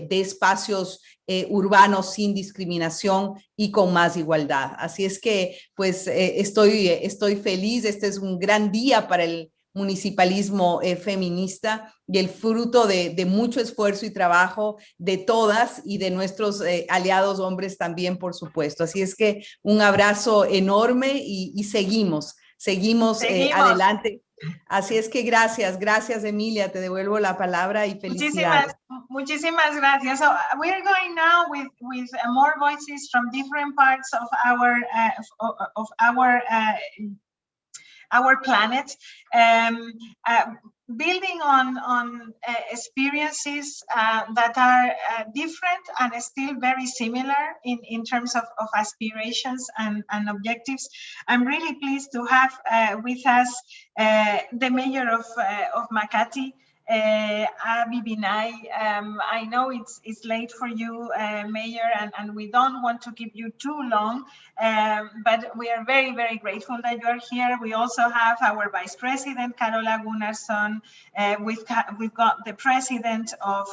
espacios urbanos sin discriminación y con más igualdad. Así es que, pues, estoy feliz. Este es un gran día para el municipalismo feminista y el fruto de mucho esfuerzo y trabajo de todas y de nuestros aliados hombres también, por supuesto. Así es que un abrazo enorme y seguimos adelante. Así es que gracias Emilia, te devuelvo la palabra y felicidades. Muchísimas gracias. So we are going now with more voices from different parts of our planet, building on experiences that are different and still very similar in terms of aspirations and objectives. I'm really pleased to have with us the mayor of Makati, Abby Binay. I know it's late for you, Mayor, and we don't want to keep you too long, but we are very, very grateful that you are here. We also have our Vice President, Carola Gunnarsson. We've got the President of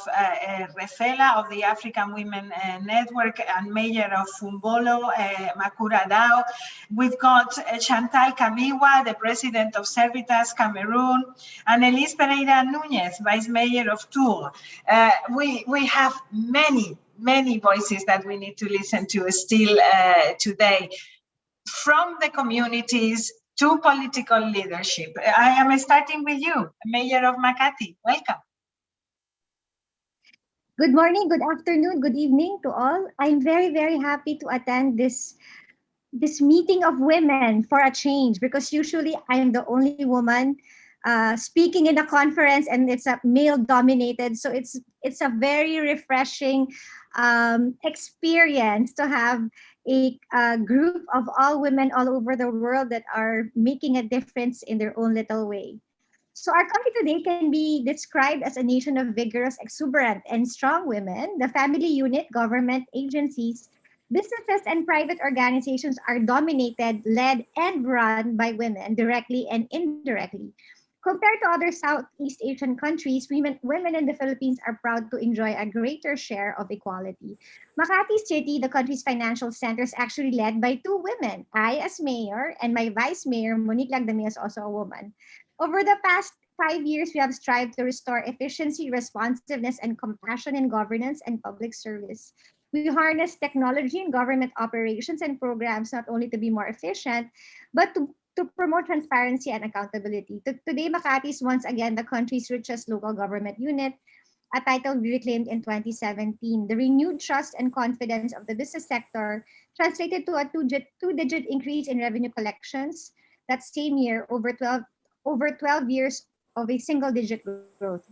Refela, of the African Women Network, and Mayor of Fumbolo, Makura Dao. We've got Chantal Kabiwa, the President of Servitas Cameroon, and Elise Pereira Núñez, Vice Mayor of Tours. We have many voices that we need to listen to still today, from the communities to political leadership. I am starting with you, Mayor of Makati. Welcome. Good morning, good afternoon, good evening to all. I'm very, very happy to attend this meeting of women for a change, because usually I'm the only woman speaking in a conference, and it's a male dominated. So it's a very refreshing experience to have a group of all women all over the world that are making a difference in their own little way. So our country today can be described as a nation of vigorous, exuberant, and strong women. The family unit, government agencies, businesses, and private organizations are dominated, led, and run by women directly and indirectly. Compared to other Southeast Asian countries, women in the Philippines are proud to enjoy a greater share of equality. Makati City, the country's financial center, is actually led by two women. I as mayor, and my vice mayor, Monique Lagdamia, is also a woman. Over the past 5 years, we have strived to restore efficiency, responsiveness, and compassion in governance and public service. We harness technology in government operations and programs not only to be more efficient, but to promote transparency and accountability. Today, Makati is once again the country's richest local government unit, a title we reclaimed in 2017. The renewed trust and confidence of the business sector translated to a two-digit increase in revenue collections that same year, over 12 years of a single-digit growth.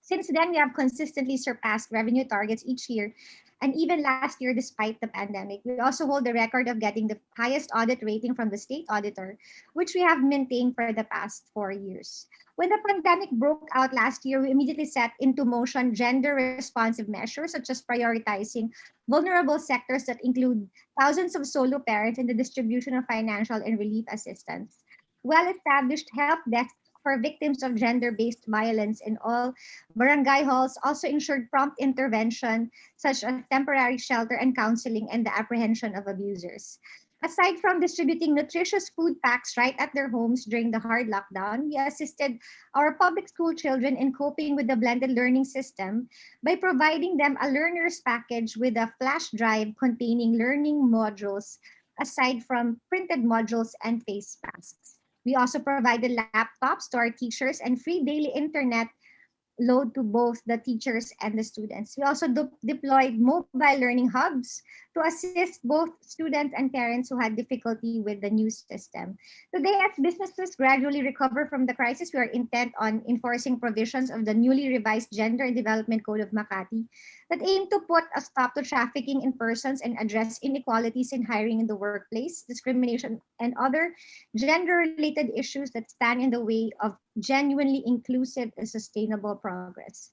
Since then, we have consistently surpassed revenue targets each year, and even last year, despite the pandemic. We also hold the record of getting the highest audit rating from the state auditor, which we have maintained for the past 4 years. When the pandemic broke out last year, we immediately set into motion gender-responsive measures, such as prioritizing vulnerable sectors that include thousands of solo parents in the distribution of financial and relief assistance. Well-established help desks for victims of gender-based violence in all barangay halls also ensured prompt intervention, such as temporary shelter and counseling, and the apprehension of abusers. Aside from distributing nutritious food packs right at their homes during the hard lockdown, we assisted our public school children in coping with the blended learning system by providing them a learner's package with a flash drive containing learning modules, aside from printed modules and face masks. We also provided laptops to our teachers and free daily internet load to both the teachers and the students. We also deployed mobile learning hubs to assist both students and parents who had difficulty with the new system. Today, as businesses gradually recover from the crisis, we are intent on enforcing provisions of the newly revised Gender and Development Code of Makati that aim to put a stop to trafficking in persons and address inequalities in hiring in the workplace, discrimination, and other gender-related issues that stand in the way of genuinely inclusive and sustainable progress.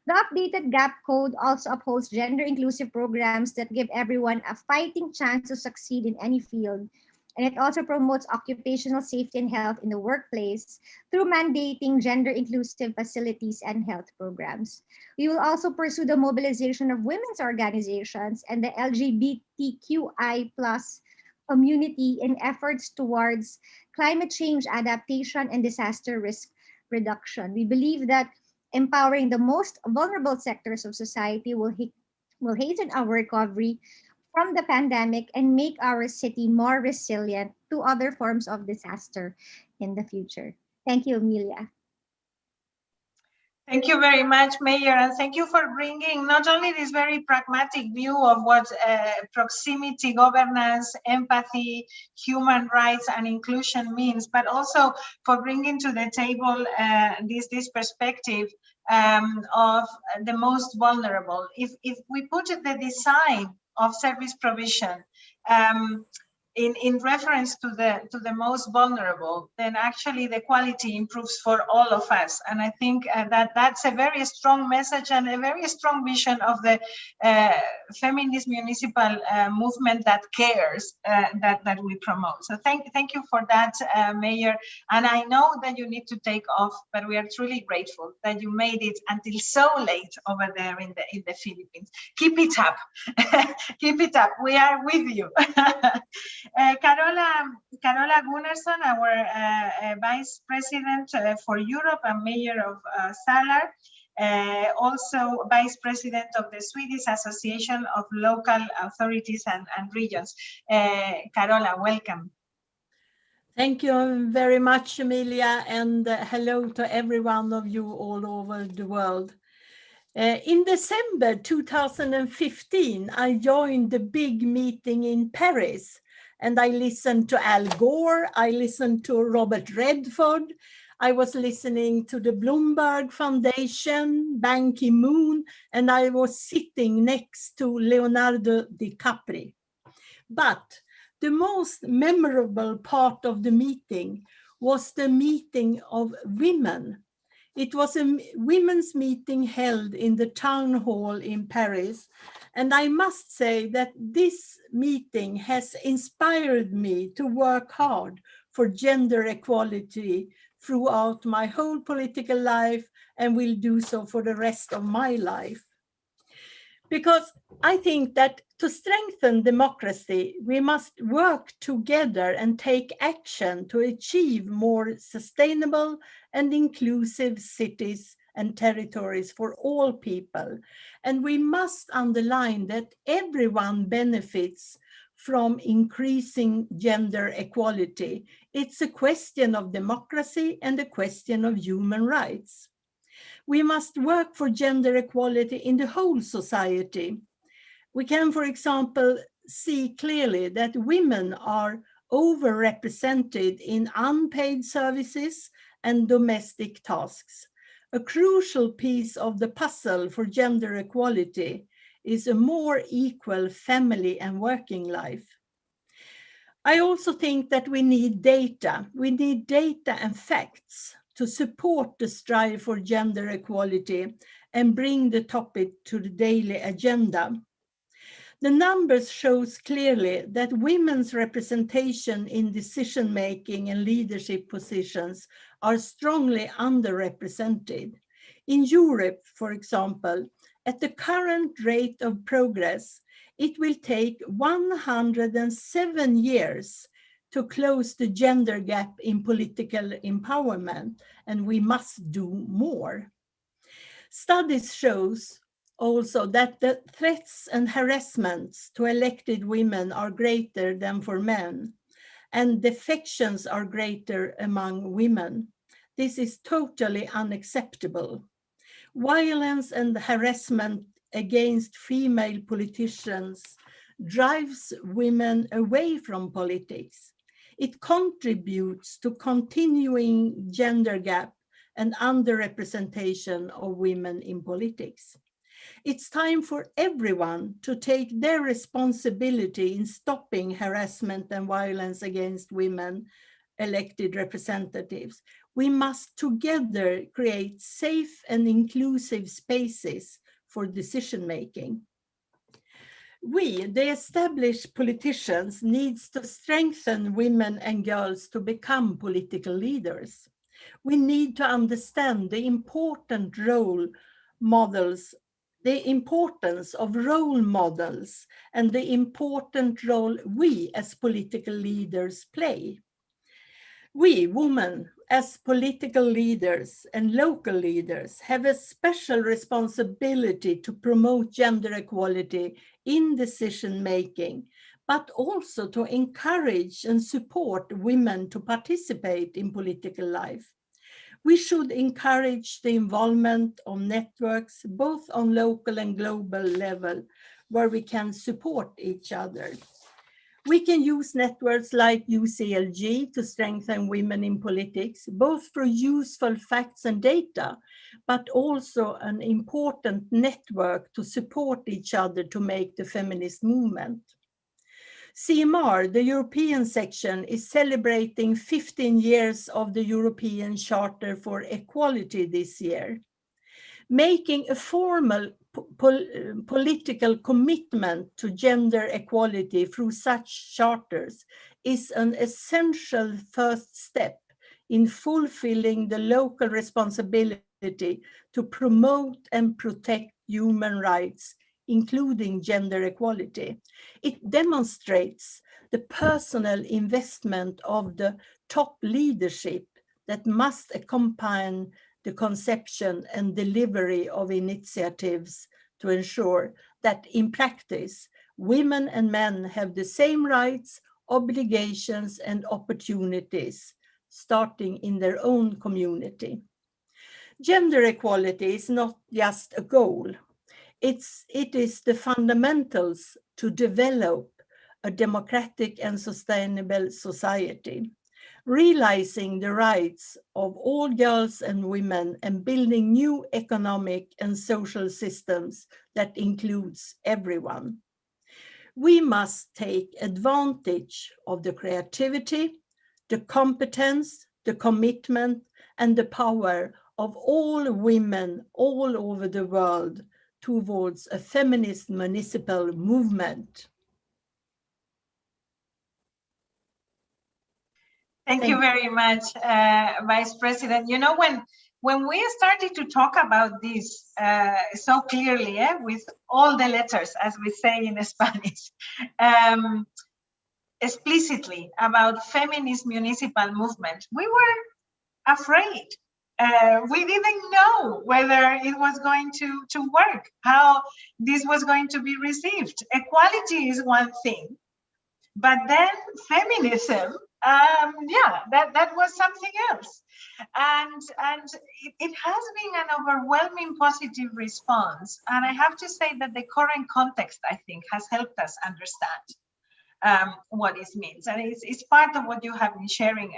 The updated GAP code also upholds gender-inclusive programs that give everyone a fighting chance to succeed in any field. And it also promotes occupational safety and health in the workplace through mandating gender-inclusive facilities and health programs. We will also pursue the mobilization of women's organizations and the LGBTQI+ community in efforts towards climate change adaptation and disaster risk reduction. We believe that empowering the most vulnerable sectors of society will hasten our recovery from the pandemic and make our city more resilient to other forms of disaster in the future. Thank you, Amelia. Thank you very much, Mayor, and thank you for bringing not only this very pragmatic view of what proximity governance, empathy, human rights, and inclusion means, but also for bringing to the table this perspective of the most vulnerable. If we put the design of service provision in reference to the most vulnerable, then actually the quality improves for all of us. And I think that's a very strong message and a very strong vision of the feminist municipal movement that cares, that we promote. So thank you for that, Mayor. And I know that you need to take off, but we are truly grateful that you made it until so late over there in the Philippines. Keep it up. Keep it up. We are with you. Carola Gunnarsson, our Vice President for Europe and Mayor of Salar, also Vice President of the Swedish Association of Local Authorities and Regions. Carola, welcome. Thank you very much, Emilia, and hello to every one of you all over the world. In December 2015, I joined the big meeting in Paris, and I listened to Al Gore, I listened to Robert Redford, I was listening to the Bloomberg Foundation, Ban Ki-moon, and I was sitting next to Leonardo DiCaprio. But the most memorable part of the meeting was the meeting of women. It was a women's meeting held in the town hall in Paris. And I must say that this meeting has inspired me to work hard for gender equality throughout my whole political life and will do so for the rest of my life. Because I think that to strengthen democracy, we must work together and take action to achieve more sustainable and inclusive cities and territories for all people. And we must underline that everyone benefits from increasing gender equality. It's a question of democracy and a question of human rights. We must work for gender equality in the whole society. We can, for example, see clearly that women are overrepresented in unpaid services and domestic tasks. A crucial piece of the puzzle for gender equality is a more equal family and working life. I also think that we need data. We need data and facts to support the strive for gender equality and bring the topic to the daily agenda. The numbers shows clearly that women's representation in decision-making and leadership positions are strongly underrepresented. In Europe, for example, at the current rate of progress, it will take 107 years to close the gender gap in political empowerment, and we must do more. Studies shows also that the threats and harassments to elected women are greater than for men, and defections are greater among women. This is totally unacceptable. Violence and harassment against female politicians drives women away from politics. It contributes to continuing gender gap and underrepresentation of women in politics. It's time for everyone to take their responsibility in stopping harassment and violence against women elected representatives. We must together create safe and inclusive spaces for decision-making. We, the established politicians, needs to strengthen women and girls to become political leaders. We need to understand the importance of role models and the important role we as political leaders play. We, women, as political leaders and local leaders, have a special responsibility to promote gender equality in decision-making, but also to encourage and support women to participate in political life. We should encourage the involvement of networks, both on local and global level, where we can support each other. We can use networks like UCLG to strengthen women in politics, both for useful facts and data, but also an important network to support each other to make the feminist movement. CMR, the European section, is celebrating 15 years of the European Charter for Equality this year. Making a formal political commitment to gender equality through such charters is an essential first step in fulfilling the local responsibility to promote and protect human rights, including gender equality. It demonstrates the personal investment of the top leadership that must accompany the conception and delivery of initiatives to ensure that in practice, women and men have the same rights, obligations, and opportunities, starting in their own community. Gender equality is not just a goal. It is the fundamentals to develop a democratic and sustainable society, realizing the rights of all girls and women and building new economic and social systems that includes everyone. We must take advantage of the creativity, the competence, the commitment, and the power of all women all over the world towards a feminist municipal movement. Thank you very much, Vice President. You know, when we started to talk about this so clearly, with all the letters, as we say in Spanish, explicitly about feminist municipal movement, we were afraid. We didn't know whether it was going to work, how this was going to be received. Equality is one thing, but then feminism, that was something else. And it has been an overwhelming positive response. And I have to say that the current context, I think, has helped us understand what it means. And it's part of what you have been sharing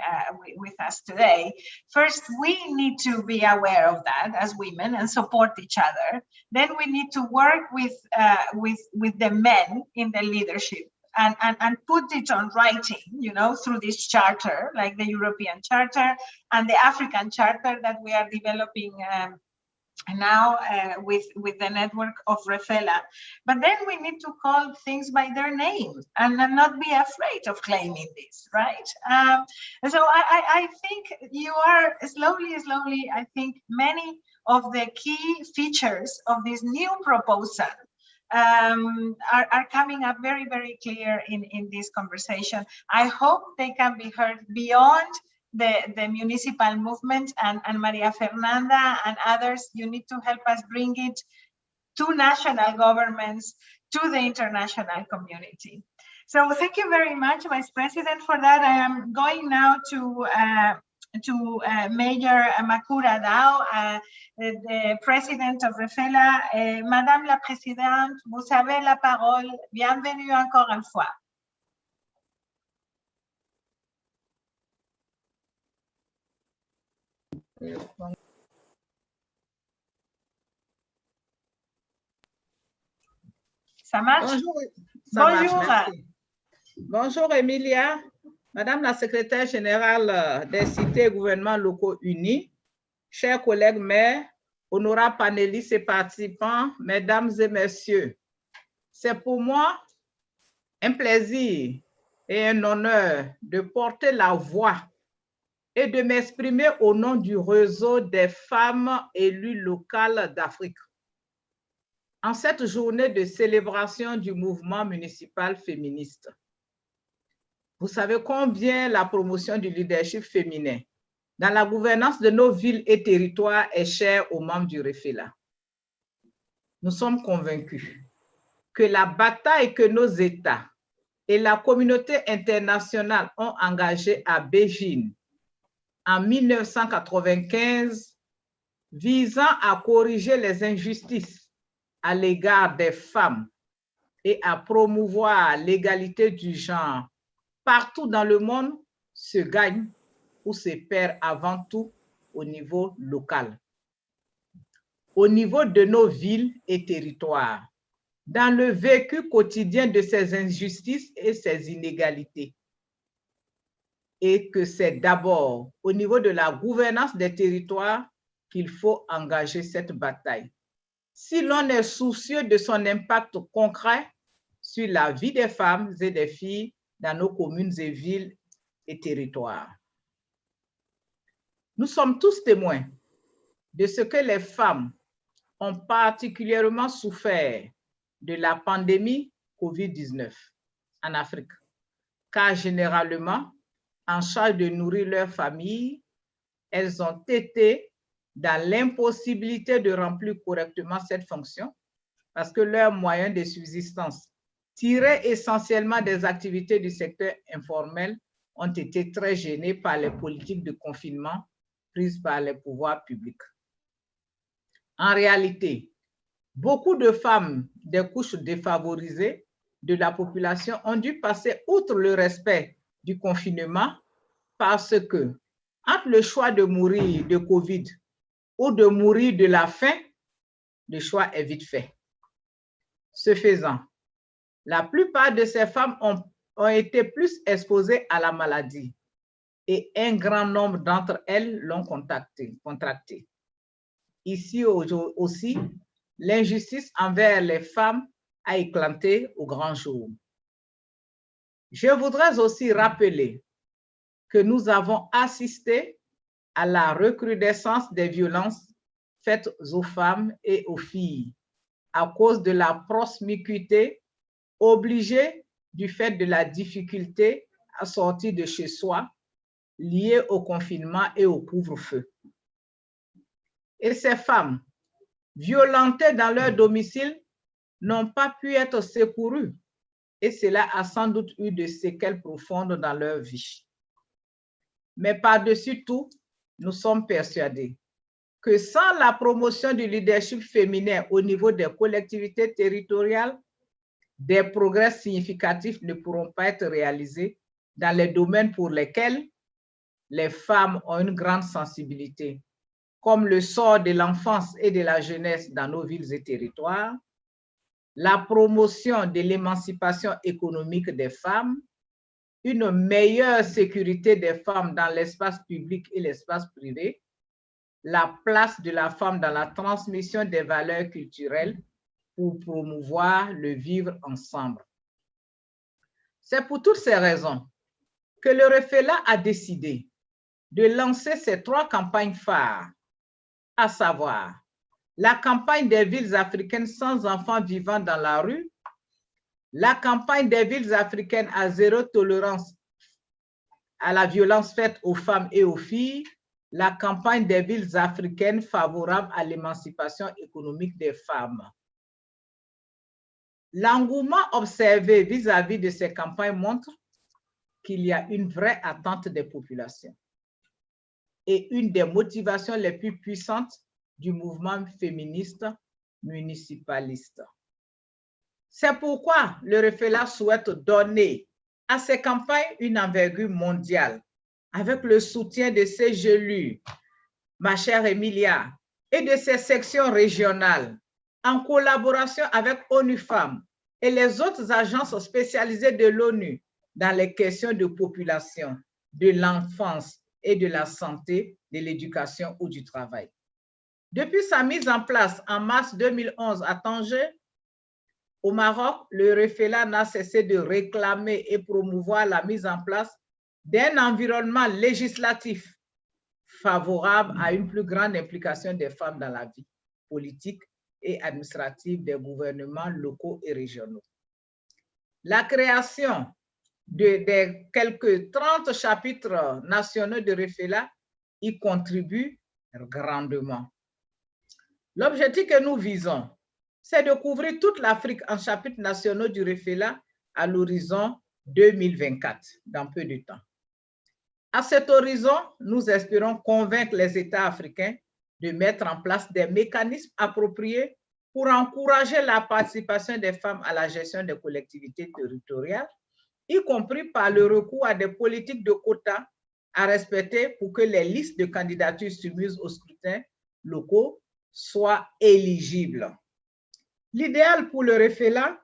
with us today. First, we need to be aware of that as women and support each other. Then we need to work with the men in the leadership and put it on writing, you know, through this charter, like the European Charter and the African Charter that we are developing now with the network of Refela. But then we need to call things by their name and not be afraid of claiming this, right? So I think you are slowly, I think many of the key features of this new proposal are coming up very, very clear in this conversation. I hope they can be heard beyond the municipal movement, and Maria Fernanda and others. You need to help us bring it to national governments, to the international community. So thank you very much, Vice President, for that. I am going now to Major Makura Dao, the President of Refela. Madame la Présidente, vous avez la parole. Bienvenue encore une fois. Ça marche? Bonjour. Bonjour. Merci. Bonjour, Emilia. Madame la secrétaire générale des cités et gouvernements locaux unis, chers collègues maires, honorables panélistes et participants, mesdames et messieurs, c'est pour moi un plaisir et un honneur de porter la voix et de m'exprimer au nom du réseau des femmes élues locales d'Afrique. En cette journée de célébration du mouvement municipal féministe, vous savez combien la promotion du leadership féminin dans la gouvernance de nos villes et territoires est chère aux membres du Refela. Nous sommes convaincus que la bataille que nos États et la communauté internationale ont engagée à Beijing en 1995 visant à corriger les injustices à l'égard des femmes et à promouvoir l'égalité du genre partout dans le monde se gagne ou se perd avant tout au niveau local, au niveau de nos villes et territoires, dans le vécu quotidien de ces injustices et ces inégalités. Et que c'est d'abord au niveau de la gouvernance des territoires qu'il faut engager cette bataille. Si l'on est soucieux de son impact concret sur la vie des femmes et des filles dans nos communes et villes et territoires. Nous sommes tous témoins de ce que les femmes ont particulièrement souffert de la pandémie COVID-19 en Afrique, car généralement, en charge de nourrir leur famille, elles ont été dans l'impossibilité de remplir correctement cette fonction parce que leurs moyens de subsistance, tirés essentiellement des activités du secteur informel, ont été très gênés par les politiques de confinement prises par les pouvoirs publics. En réalité, beaucoup de femmes des couches défavorisées de la population ont dû passer outre le respect du confinement parce que, entre le choix de mourir de Covid ou de mourir de la faim, le choix est vite fait. Ce faisant, la plupart de ces femmes ont été plus exposées à la maladie et un grand nombre d'entre elles l'ont contracté. Ici aussi, l'injustice envers les femmes a éclaté au grand jour. Je voudrais aussi rappeler que nous avons assisté à la recrudescence des violences faites aux femmes et aux filles à cause de la promiscuité obligée du fait de la difficulté à sortir de chez soi liée au confinement et au couvre-feu. Et ces femmes, violentées dans leur domicile, n'ont pas pu être secourues et cela a sans doute eu des séquelles profondes dans leur vie. Mais par-dessus tout, nous sommes persuadés que sans la promotion du leadership féminin au niveau des collectivités territoriales, des progrès significatifs ne pourront pas être réalisés dans les domaines pour lesquels les femmes ont une grande sensibilité, comme le sort de l'enfance et de la jeunesse dans nos villes et territoires, la promotion de l'émancipation économique des femmes, une meilleure sécurité des femmes dans l'espace public et l'espace privé, la place de la femme dans la transmission des valeurs culturelles pour promouvoir le vivre ensemble. C'est pour toutes ces raisons que le REFELA a décidé de lancer ces 3 campagnes phares, à savoir la campagne des villes africaines sans enfants vivant dans la rue, la campagne des villes africaines à zéro tolérance à la violence faite aux femmes et aux filles, la campagne des villes africaines favorables à l'émancipation économique des femmes. L'engouement observé vis-à-vis de ces campagnes montre qu'il y a une vraie attente des populations et une des motivations les plus puissantes du mouvement féministe municipaliste. C'est pourquoi le REFELA souhaite donner à ces campagnes une envergure mondiale avec le soutien de ses gelus, ma chère Emilia, et de ses sections régionales, en collaboration avec ONU Femmes et les autres agences spécialisées de l'ONU dans les questions de population, de l'enfance et de la santé, de l'éducation ou du travail. Depuis sa mise en place en mars 2011 à Tanger, au Maroc, le REFELA n'a cessé de réclamer et promouvoir la mise en place d'un environnement législatif favorable à une plus grande implication des femmes dans la vie politique et administrative des gouvernements locaux et régionaux. La création des quelques 30 chapitres nationaux de REFELA y contribue grandement. L'objectif que nous visons, c'est de couvrir toute l'Afrique en chapitres nationaux du REFELA à l'horizon 2024, dans peu de temps. À cet horizon, nous espérons convaincre les États africains de mettre en place des mécanismes appropriés pour encourager la participation des femmes à la gestion des collectivités territoriales, y compris par le recours à des politiques de quotas à respecter pour que les listes de candidatures soumises au scrutin locaux soient éligibles. L'idéal pour le REFELA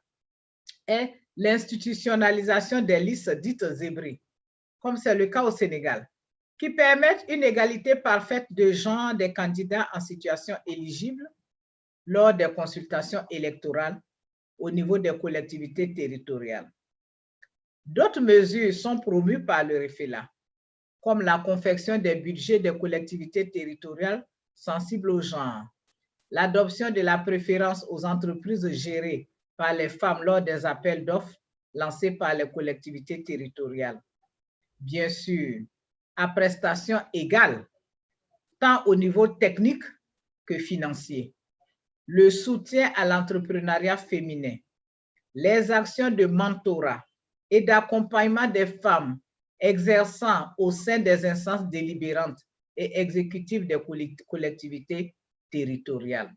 est l'institutionnalisation des listes dites zébrées, comme c'est le cas au Sénégal, qui permettent une égalité parfaite de genre des candidats en situation éligible lors des consultations électorales au niveau des collectivités territoriales. D'autres mesures sont promues par le REFELA, comme la confection des budgets des collectivités territoriales sensibles au genre, l'adoption de la préférence aux entreprises gérées par les femmes lors des appels d'offres lancés par les collectivités territoriales. Bien sûr, à prestations égales, tant au niveau technique que financier. Le soutien à l'entrepreneuriat féminin, les actions de mentorat et d'accompagnement des femmes exerçant au sein des instances délibérantes et exécutives des collectivités territoriales.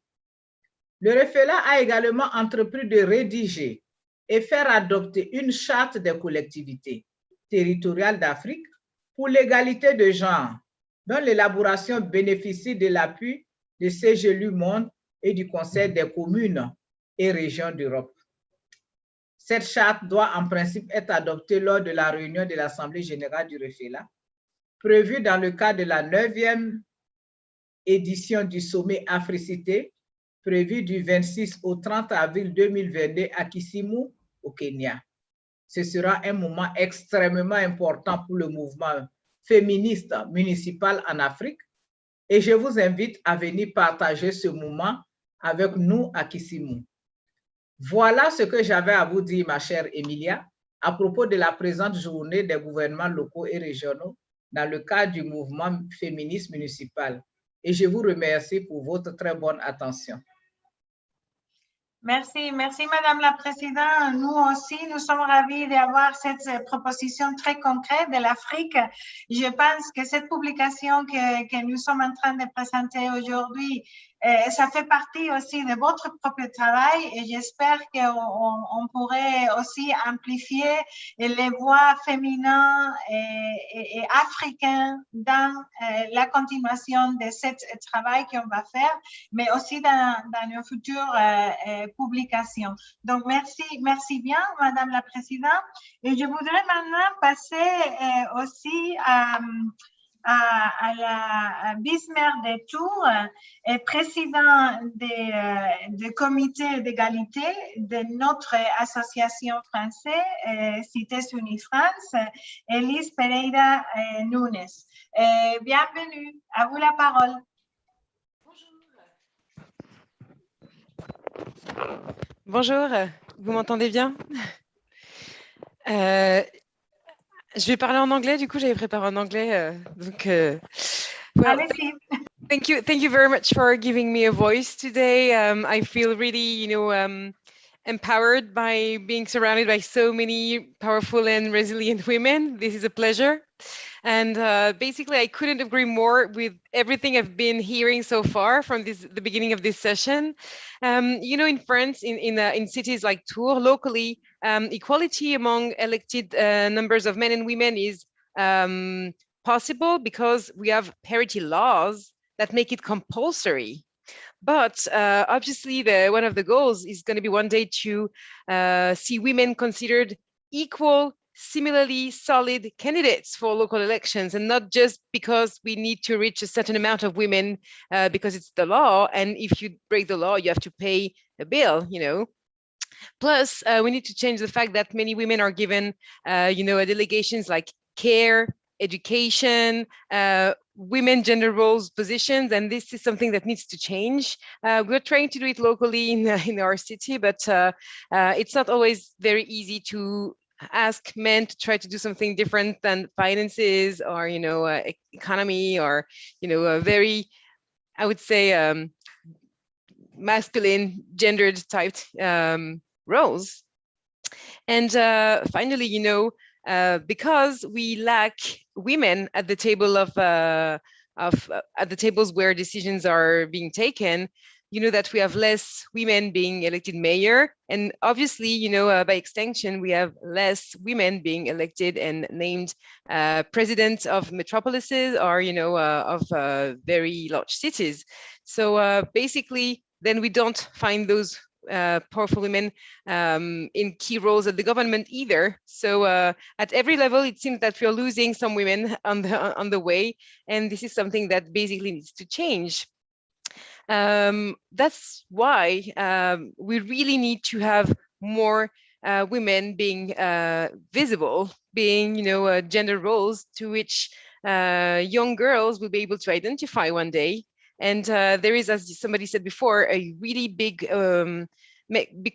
Le REFELA a également entrepris de rédiger et faire adopter une charte des collectivités territoriales d'Afrique pour l'égalité de genre, dont l'élaboration bénéficie de l'appui de CGLU Monde et du Conseil des communes et régions d'Europe. Cette charte doit en principe être adoptée lors de la réunion de l'Assemblée générale du REFELA, prévue dans le cadre de la 9e édition du sommet Africité, prévu du 26 au 30 avril 2022 à Kisumu, au Kenya. Ce sera un moment extrêmement important pour le mouvement féministe municipal en Afrique et je vous invite à venir partager ce moment avec nous à Kisumu. Voilà ce que j'avais à vous dire, ma chère Emilia, à propos de la présente journée des gouvernements locaux et régionaux dans le cadre du mouvement féministe municipal. Et je vous remercie pour votre très bonne attention. Merci, merci Madame la Présidente. Nous aussi, nous sommes ravis d'avoir cette proposition très concrète de l'Afrique. Je pense que cette publication que nous sommes en train de présenter aujourd'hui, ça fait partie aussi de votre propre travail et j'espère qu'on pourrait aussi amplifier les voix féminines et africaines dans la continuation de ce travail qu'on va faire, mais aussi dans nos futures publications. Donc, merci bien, Madame la Présidente. Et je voudrais maintenant passer aussi à la vice-maire de Tours, président du comité d'égalité de notre association française, Cités Unis France, Elise Pereira Nunes. Bienvenue, à vous la parole. Bonjour, vous m'entendez bien? Je vais parler en anglais, du coup j'avais préparé en anglais. Well, thank you very much for giving me a voice today. I feel really, empowered by being surrounded by so many powerful and resilient women. This is a pleasure. And basically, I couldn't agree more with everything I've been hearing so far from the beginning of this session. In France, in cities like Tours, locally, equality among elected numbers of men and women is possible because we have parity laws that make it compulsory. But obviously, one of the goals is going to be one day to see women considered equal, similarly solid candidates for local elections, and not just because we need to reach a certain amount of women because it's the law, and if you break the law, you have to pay a bill, Plus, we need to change the fact that many women are given, delegations like care, education, women gender roles positions, and this is something that needs to change. We're trying to do it locally in our city, but it's not always very easy to ask men to try to do something different than finances or economy or a very, I would say, masculine gendered typed roles. And finally, because we lack women at the table at the tables where decisions are being taken, that we have less women being elected mayor, and obviously, by extension, we have less women being elected and named president of metropolises or of very large cities. So basically, then we don't find those powerful women in key roles at the government either. So at every level, it seems that we're losing some women on the way, and this is something that basically needs to change. That's why we really need to have more women being visible, being gender roles to which young girls will be able to identify one day. And there is, as somebody said before, a really big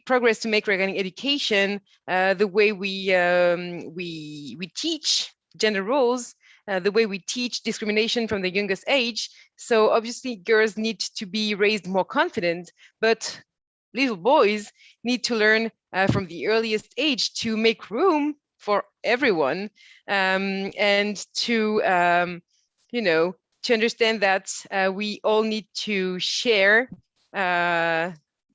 progress to make regarding education, the way we teach gender roles, the way we teach discrimination from the youngest age. So obviously girls need to be raised more confident, but little boys need to learn from the earliest age to make room for everyone, and to to understand that we all need to share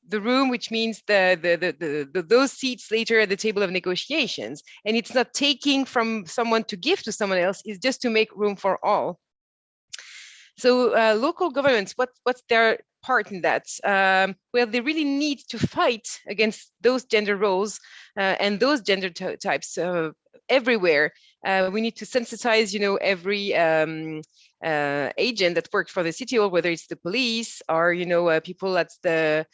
the room, which means those seats later at the table of negotiations. And it's not taking from someone to give to someone else, it's just to make room for all. So local governments, what's their part in that? Well, they really need to fight against those gender roles and those gender types everywhere. We need to sensitize, every agent that worked for the city hall, whether it's the police or people at the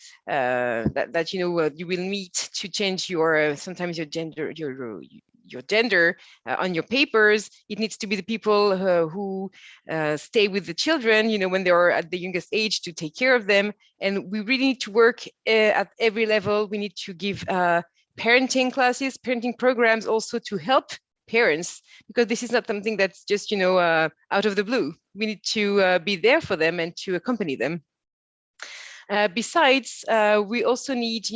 you will meet to change your sometimes your gender on your papers. It needs to be the people who stay with the children, when they are at the youngest age, to take care of them. And we really need to work at every level. We need to give parenting classes, parenting programs also to help parents, because this is not something that's just out of the blue. We need to be there for them and to accompany them. Besides, we also need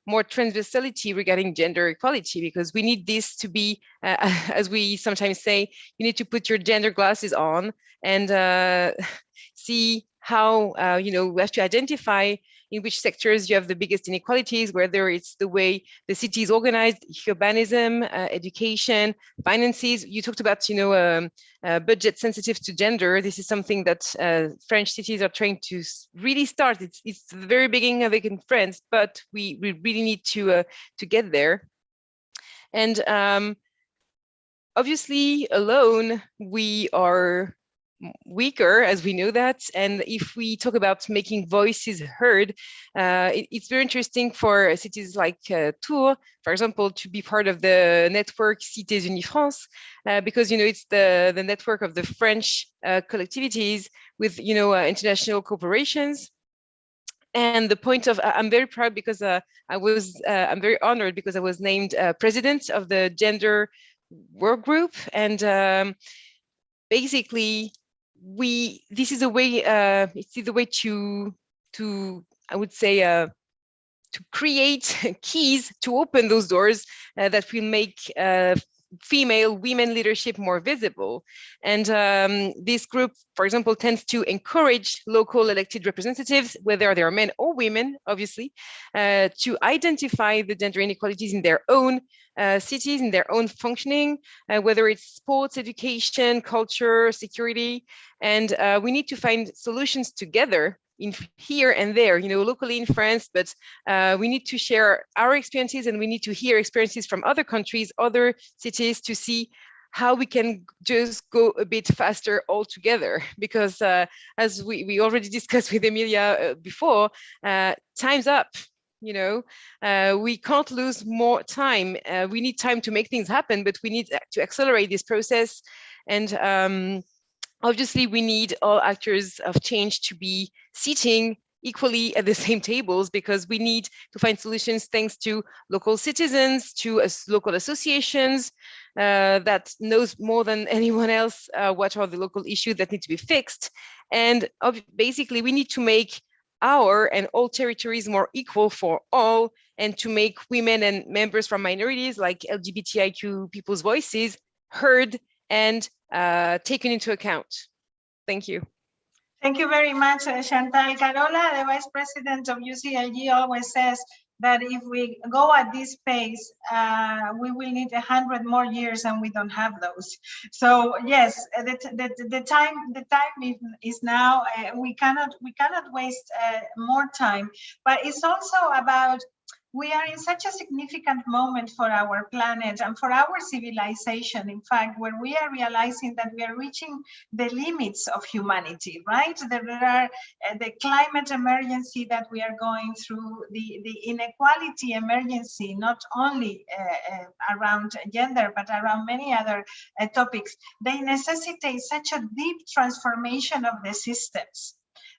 more transversality regarding gender equality, because we need this to be, as we sometimes say, you need to put your gender glasses on and see how we have to identify in which sectors you have the biggest inequalities, whether it's the way the city is organized, urbanism, education, finances. You talked about budget sensitive to gender. This is something that French cities are trying to really start. It's the very beginning of it in France, but we really need to get there. And obviously, alone we are weaker, as we know that. And if we talk about making voices heard, it's very interesting for cities like Tours, for example, to be part of the network Cités Unies France, because it's the network of the French collectivities with international corporations. And the point of, I'm very proud because I'm very honored because I was named president of the gender work group. And basically, this is a way, it's the way to I would say to create keys to open those doors that will make female women leadership more visible. And this group, for example, tends to encourage local elected representatives, whether they are men or women, obviously, to identify the gender inequalities in their own cities, in their own functioning, whether it's sports, education, culture, security. And we need to find solutions together in here and there, locally in France, but we need to share our experiences, and we need to hear experiences from other countries, other cities, to see how we can just go a bit faster all together. Because as we already discussed with Emilia before, time's up. We can't lose more time. We need time to make things happen, but we need to accelerate this process. And obviously, we need all actors of change to be sitting equally at the same tables, because we need to find solutions thanks to local citizens, to local associations that knows more than anyone else what are the local issues that need to be fixed. And basically, we need to make our and all territories more equal for all, and to make women and members from minorities like LGBTIQ people's voices heard and taken into account. Thank you. Thank you very much, Chantal. Carola, the Vice President of UCLG, always says that if we go at this pace, we will need 100 more years, and we don't have those. So yes, the time is now. We cannot waste more time. But it's also about, we are in such a significant moment for our planet and for our civilization, in fact, where we are realizing that we are reaching the limits of humanity, right? There are the climate emergency that we are going through, the inequality emergency, not only around gender, but around many other topics. They necessitate such a deep transformation of the systems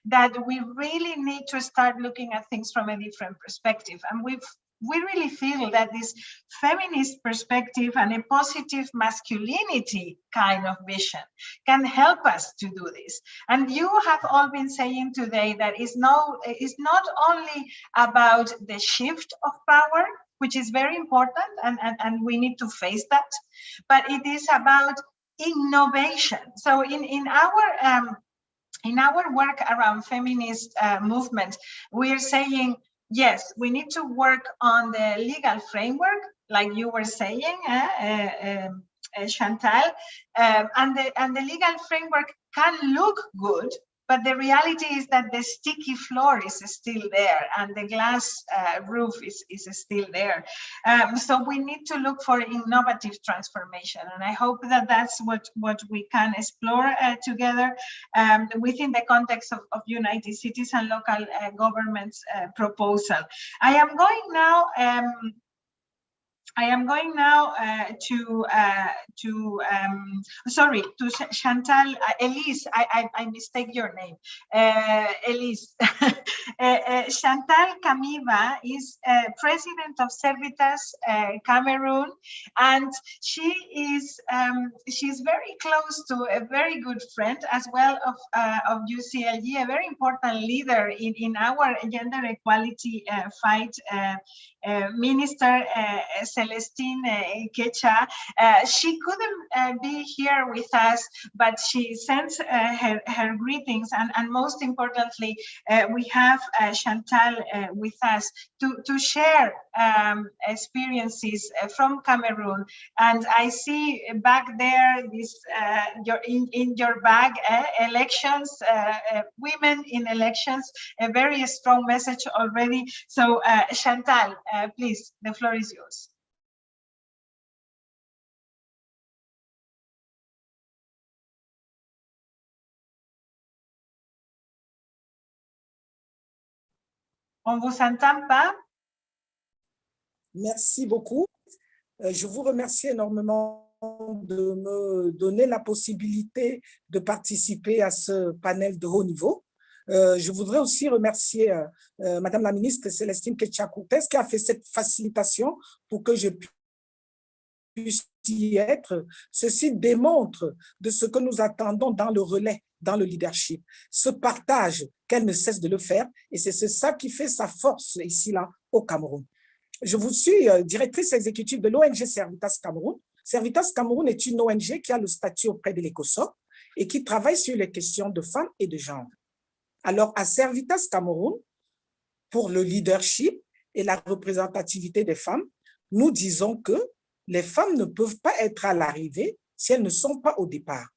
that we really need to start looking at things from a different perspective. And we really feel that this feminist perspective and a positive masculinity kind of vision can help us to do this. And you have all been saying today that it's not only about the shift of power, which is very important, and we need to face that, but it is about innovation. So in our work around feminist movement, we are saying yes, we need to work on the legal framework, like you were saying, Chantal, and the legal framework can look good, but the reality is that the sticky floor is still there and the glass roof is still there. So we need to look for innovative transformation. And I hope that that's what we can explore together within the context of United Cities and local governments proposal. I am going now to Chantal, Elise, I mistake your name, Elise. Chantal Kamiva is president of Servitas Cameroon, and she's very close to a very good friend as well of UCLG, a very important leader in our gender equality fight. Minister Celestine Kecha. She couldn't be here with us, but she sends her greetings, and most importantly, we have Chantal with us to share experiences from Cameroon. And I see back there this in your bag, elections, women in elections, a very strong message already. So Chantal, please, the floor is yours. On vous entend pas? Merci beaucoup. Je vous remercie énormément de me donner la possibilité de participer à ce panel de haut niveau. Je voudrais aussi remercier Madame la ministre Célestine Kecha-Cortez qui a fait cette facilitation pour que je puisse y être. Ceci démontre de ce que nous attendons dans le relais, dans le leadership. Ce partage, qu'elle ne cesse de le faire, et c'est ça qui fait sa force ici, là, au Cameroun. Je vous suis directrice exécutive de l'ONG Servitas Cameroun. Servitas Cameroun est une ONG qui a le statut auprès de l'ECOSOC et qui travaille sur les questions de femmes et de genre. Alors, à Servitas Cameroun, pour le leadership et la représentativité des femmes, nous disons que les femmes ne peuvent pas être à l'arrivée si elles ne sont pas au départ.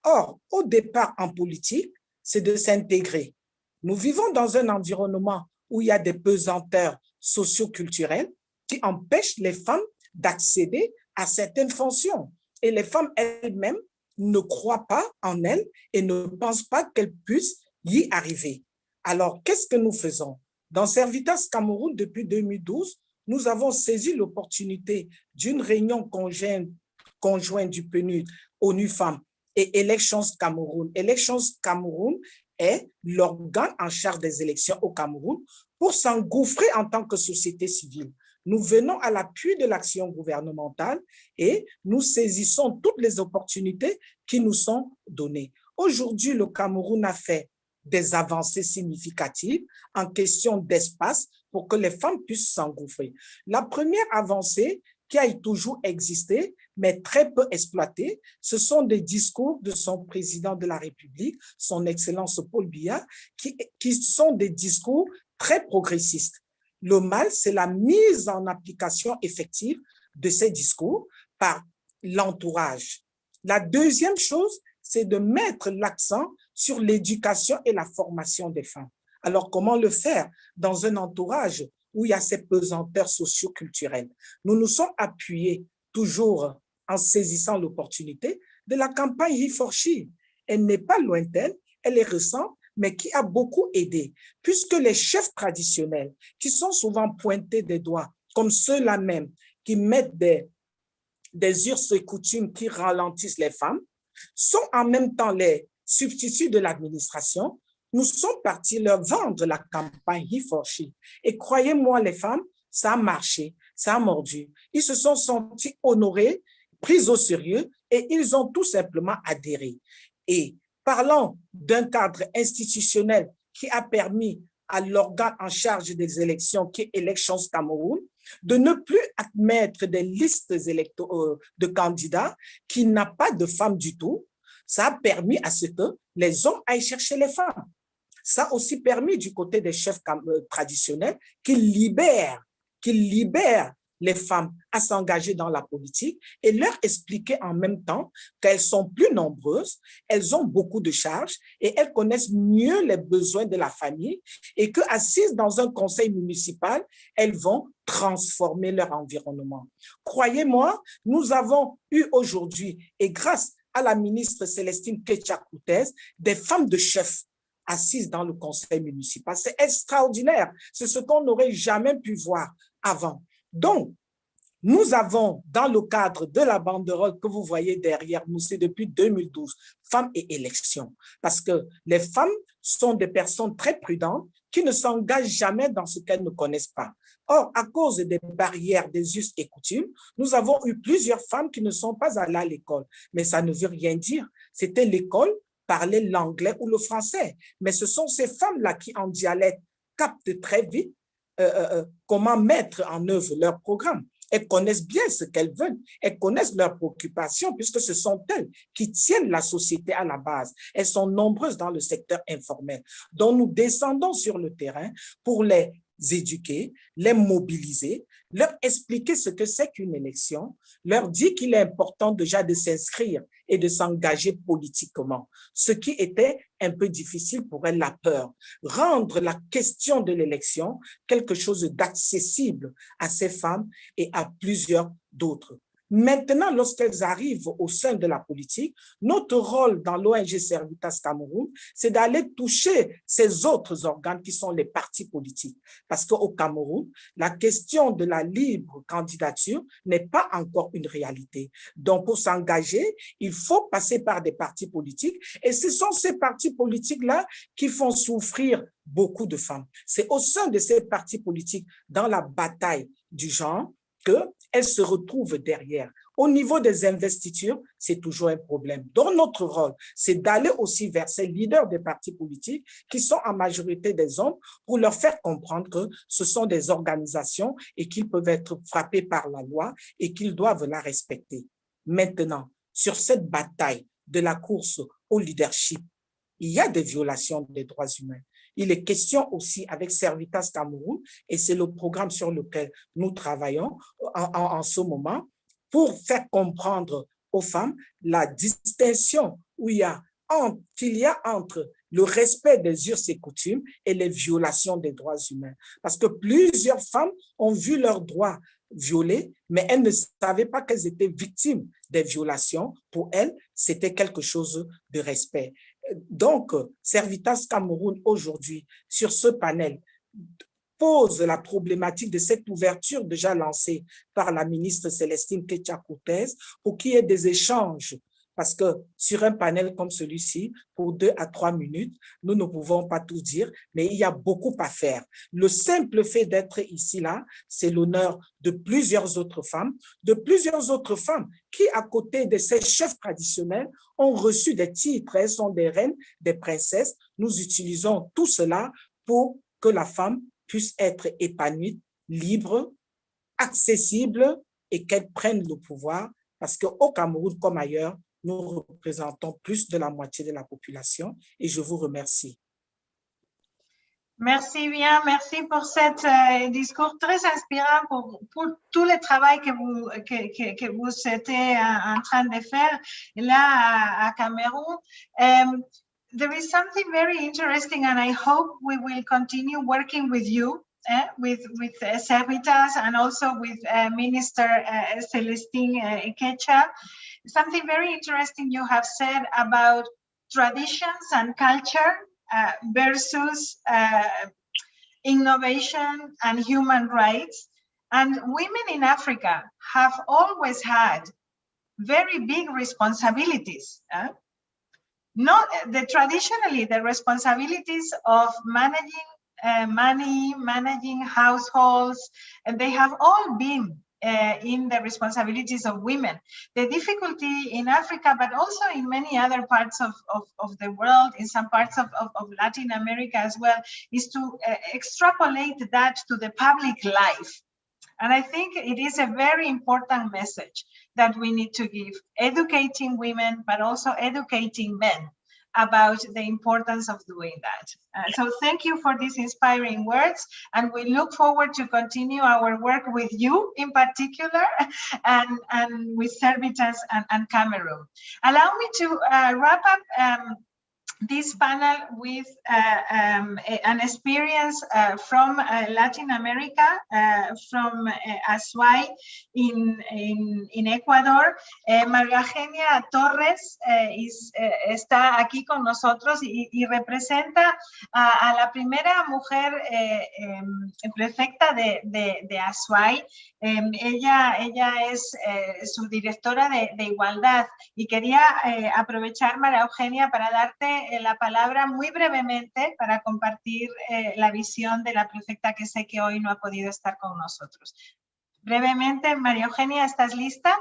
Or, au départ en politique, c'est de s'intégrer. Nous vivons dans un environnement où il y a des pesanteurs socio-culturelles qui empêchent les femmes d'accéder à certaines fonctions. Et les femmes elles-mêmes ne croient pas en elles et ne pensent pas qu'elles puissent y arriver. Alors, qu'est-ce que nous faisons? Dans Servitas Cameroun, depuis 2012, nous avons saisi l'opportunité d'une réunion conjointe du PNUD, ONU Femmes et Elections Cameroun. Elections Cameroun est l'organe en charge des élections au Cameroun pour s'engouffrer en tant que société civile. Nous venons à l'appui de l'action gouvernementale et nous saisissons toutes les opportunités qui nous sont données. Aujourd'hui, le Cameroun a fait des avancées significatives en question d'espace pour que les femmes puissent s'engouffrer. La première avancée qui a toujours existé, mais très peu exploitée, ce sont des discours de son président de la République, son Excellence Paul Biya, qui sont des discours très progressistes. Le mal, c'est la mise en application effective de ces discours par l'entourage. La deuxième chose, c'est de mettre l'accent sur l'éducation et la formation des femmes. Alors, comment le faire dans un entourage où il y a ces pesanteurs socio-culturelles? Nous nous sommes appuyés toujours en saisissant l'opportunité de la campagne He for She. Elle n'est pas lointaine, elle est récente, mais qui a beaucoup aidé, puisque les chefs traditionnels, qui sont souvent pointés des doigts, comme ceux-là même, qui mettent des us et coutumes qui ralentissent les femmes, sont en même temps les substituts de l'administration. Nous sommes partis leur vendre la campagne He for She. Et croyez-moi, les femmes, ça a marché, ça a mordu. Ils se sont sentis honorés, pris au sérieux et ils ont tout simplement adhéré. Et parlant d'un cadre institutionnel qui a permis à l'organe en charge des élections, qui est Elections Cameroun, de ne plus admettre des listes de candidats qui n'ont pas de femmes du tout, ça a permis à ce que les hommes aillent chercher les femmes. Ça a aussi permis du côté des chefs traditionnels qu'ils libèrent les femmes à s'engager dans la politique et leur expliquer en même temps qu'elles sont plus nombreuses, elles ont beaucoup de charges et elles connaissent mieux les besoins de la famille et qu'assises dans un conseil municipal, elles vont transformer leur environnement. Croyez-moi, nous avons eu aujourd'hui, et grâce à la ministre Célestine Ketcha-Koutez, des femmes de chefs assises dans le conseil municipal. C'est extraordinaire. C'est ce qu'on n'aurait jamais pu voir avant. Donc, nous avons, dans le cadre de la banderole que vous voyez derrière nous, c'est depuis 2012, Femmes et élections. Parce que les femmes sont des personnes très prudentes qui ne s'engagent jamais dans ce qu'elles ne connaissent pas. Or, à cause des barrières des us et coutumes, nous avons eu plusieurs femmes qui ne sont pas allées à l'école. Mais ça ne veut rien dire. C'était l'école, parler l'anglais ou le français. Mais ce sont ces femmes-là qui, en dialecte, captent très vite comment mettre en œuvre leur programme. Elles connaissent bien ce qu'elles veulent, elles connaissent leurs préoccupations puisque ce sont elles qui tiennent la société à la base. Elles sont nombreuses dans le secteur informel. Donc nous descendons sur le terrain pour les éduquer, les mobiliser, leur expliquer ce que c'est qu'une élection, leur dire qu'il est important déjà de s'inscrire et de s'engager politiquement, ce qui était un peu difficile pour elles, la peur. Rendre la question de l'élection quelque chose d'accessible à ces femmes et à plusieurs d'autres. Maintenant, lorsqu'elles arrivent au sein de la politique, notre rôle dans l'ONG Servitas Cameroun, c'est d'aller toucher ces autres organes qui sont les partis politiques. Parce qu'au Cameroun, la question de la libre candidature n'est pas encore une réalité. Donc, pour s'engager, il faut passer par des partis politiques et ce sont ces partis politiques-là qui font souffrir beaucoup de femmes. C'est au sein de ces partis politiques, dans la bataille du genre, qu'elles se retrouvent derrière. Au niveau des investitures, c'est toujours un problème. Donc, notre rôle, c'est d'aller aussi vers ces leaders des partis politiques qui sont en majorité des hommes pour leur faire comprendre que ce sont des organisations et qu'ils peuvent être frappés par la loi et qu'ils doivent la respecter. Maintenant, sur cette bataille de la course au leadership, il y a des violations des droits humains. Il est question aussi avec Servitas Cameroun, et c'est le programme sur lequel nous travaillons en ce moment, pour faire comprendre aux femmes la distinction qu'il y a entre le respect des us et coutumes et les violations des droits humains. Parce que plusieurs femmes ont vu leurs droits violés, mais elles ne savaient pas qu'elles étaient victimes des violations. Pour elles, c'était quelque chose de respect. Donc, Servitas Cameroun aujourd'hui, sur ce panel, pose la problématique de cette ouverture déjà lancée par la ministre Célestine Ketcha-Koutez pour qu'il y ait des échanges. Parce que sur un panel comme celui-ci, pour 2 à 3 minutes, nous ne pouvons pas tout dire, mais il y a beaucoup à faire. Le simple fait d'être ici, là, c'est l'honneur de plusieurs autres femmes qui, à côté de ces chefs traditionnels, ont reçu des titres. Elles sont des reines, des princesses. Nous utilisons tout cela pour que la femme puisse être épanouie, libre, accessible et qu'elle prenne le pouvoir. Parce qu'au Cameroun, comme ailleurs, nous représentons plus de la moitié de la population et je vous remercie. Merci bien, merci pour cet discours très inspirant pour tout le travail que vous êtes en train de faire là à Cameroun. There is something very interesting and I hope we will continue working with you, with Servitas and also with Minister Celestine Ketcha. Something very interesting you have said about traditions and culture versus innovation and human rights. And women in Africa have always had very big responsibilities. Traditionally, the responsibilities of managing money, managing households, and they have all been in the responsibilities of women. The difficulty in Africa, but also in many other parts of the world, in some parts of Latin America as well, is to extrapolate that to the public life. And I think it is a very important message that we need to give, educating women, but also educating men about the importance of doing that. So thank you for these inspiring words, and we look forward to continue our work with you in particular, and with Servitas and Cameroon. Allow me to wrap up this panel with an experience from Latin America, from Azuay in Ecuador. María Eugenia Torres está aquí con nosotros y representa a la primera mujer prefecta de Azuay. Ella es su directora de igualdad, y quería aprovechar, María Eugenia, para darte la palabra muy brevemente para compartir la visión de la prefecta, que sé que hoy no ha podido estar con nosotros. Brevemente, María Eugenia, ¿estás lista?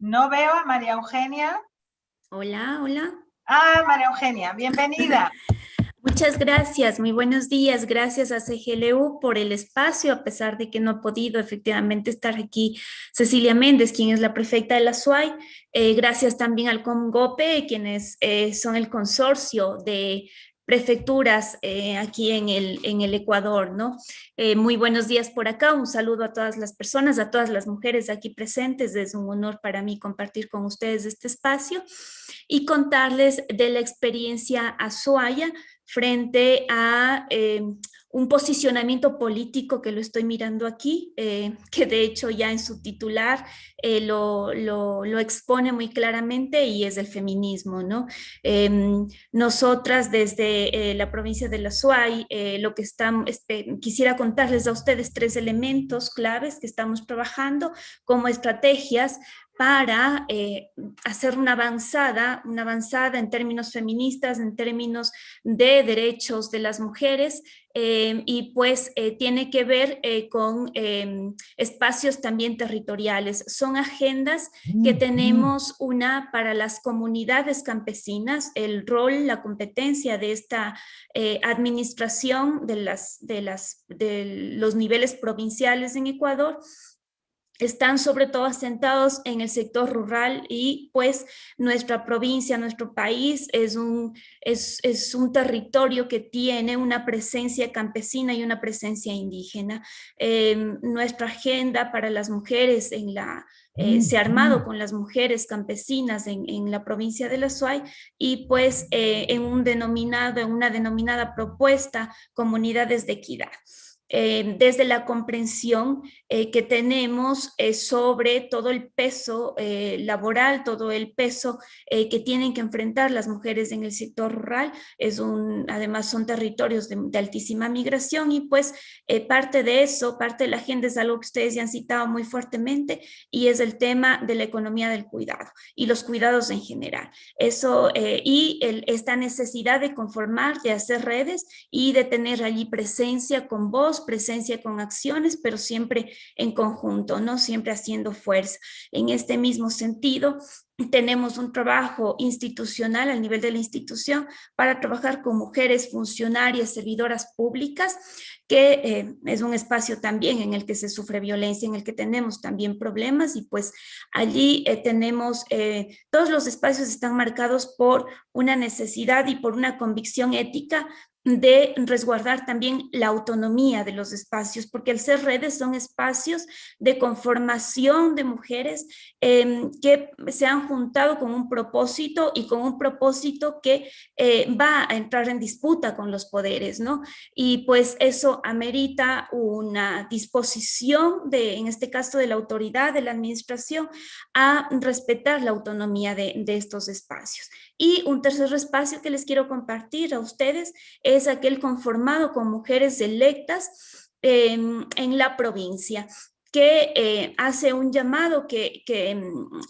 No veo a María Eugenia. Hola, hola. Ah, María Eugenia, bienvenida. Muchas gracias, muy buenos días. Gracias a CGLU por el espacio, a pesar de que no ha podido efectivamente estar aquí Cecilia Méndez, quien es la prefecta de la Azuay. Gracias también al COMGOPE, quienes son el consorcio de prefecturas aquí en el Ecuador, ¿no? Muy buenos días por acá, un saludo a todas las personas, a todas las mujeres aquí presentes. Es un honor para mí compartir con ustedes este espacio y contarles de la experiencia azuaya frente a un posicionamiento político que lo estoy mirando aquí, que de hecho ya en su titular lo expone muy claramente, y es el feminismo, ¿no? Nosotras desde la provincia de la Azuay, lo que estamos, quisiera contarles a ustedes 3 elementos claves que estamos trabajando como estrategias para hacer una avanzada en términos feministas, en términos de derechos de las mujeres, y pues tiene que ver con espacios también territoriales. Son agendas que tenemos, una para las comunidades campesinas, el rol, la competencia de esta administración de los niveles provinciales en Ecuador. Están sobre todo asentados en el sector rural, y pues nuestra provincia, nuestro país es un territorio que tiene una presencia campesina y una presencia indígena. Nuestra agenda para las mujeres se ha armado con las mujeres campesinas en la provincia de la Azuay, y pues en una denominada propuesta Comunidades de Equidad. Desde la comprensión que tenemos sobre todo el peso laboral, todo el peso que tienen que enfrentar las mujeres en el sector rural. Además son territorios de altísima migración, y pues parte de eso, parte de la agenda es algo que ustedes ya han citado muy fuertemente, y es el tema de la economía del cuidado y los cuidados en general. Eso esta necesidad de conformar, de hacer redes y de tener allí presencia con voz, presencia con acciones, pero siempre en conjunto, ¿no? Siempre haciendo fuerza. En este mismo sentido, tenemos un trabajo institucional al nivel de la institución para trabajar con mujeres funcionarias, servidoras públicas, que es un espacio también en el que se sufre violencia, en el que tenemos también problemas, y pues allí tenemos, todos los espacios están marcados por una necesidad y por una convicción ética de resguardar también la autonomía de los espacios, porque al ser redes son espacios de conformación de mujeres que se han juntado con un propósito, y con un propósito que va a entrar en disputa con los poderes, ¿no? Y pues eso amerita una disposición en este caso de la autoridad, de la administración, a respetar la autonomía de estos espacios. Y un tercer espacio que les quiero compartir a ustedes es aquel conformado con mujeres electas en la provincia, que hace un llamado que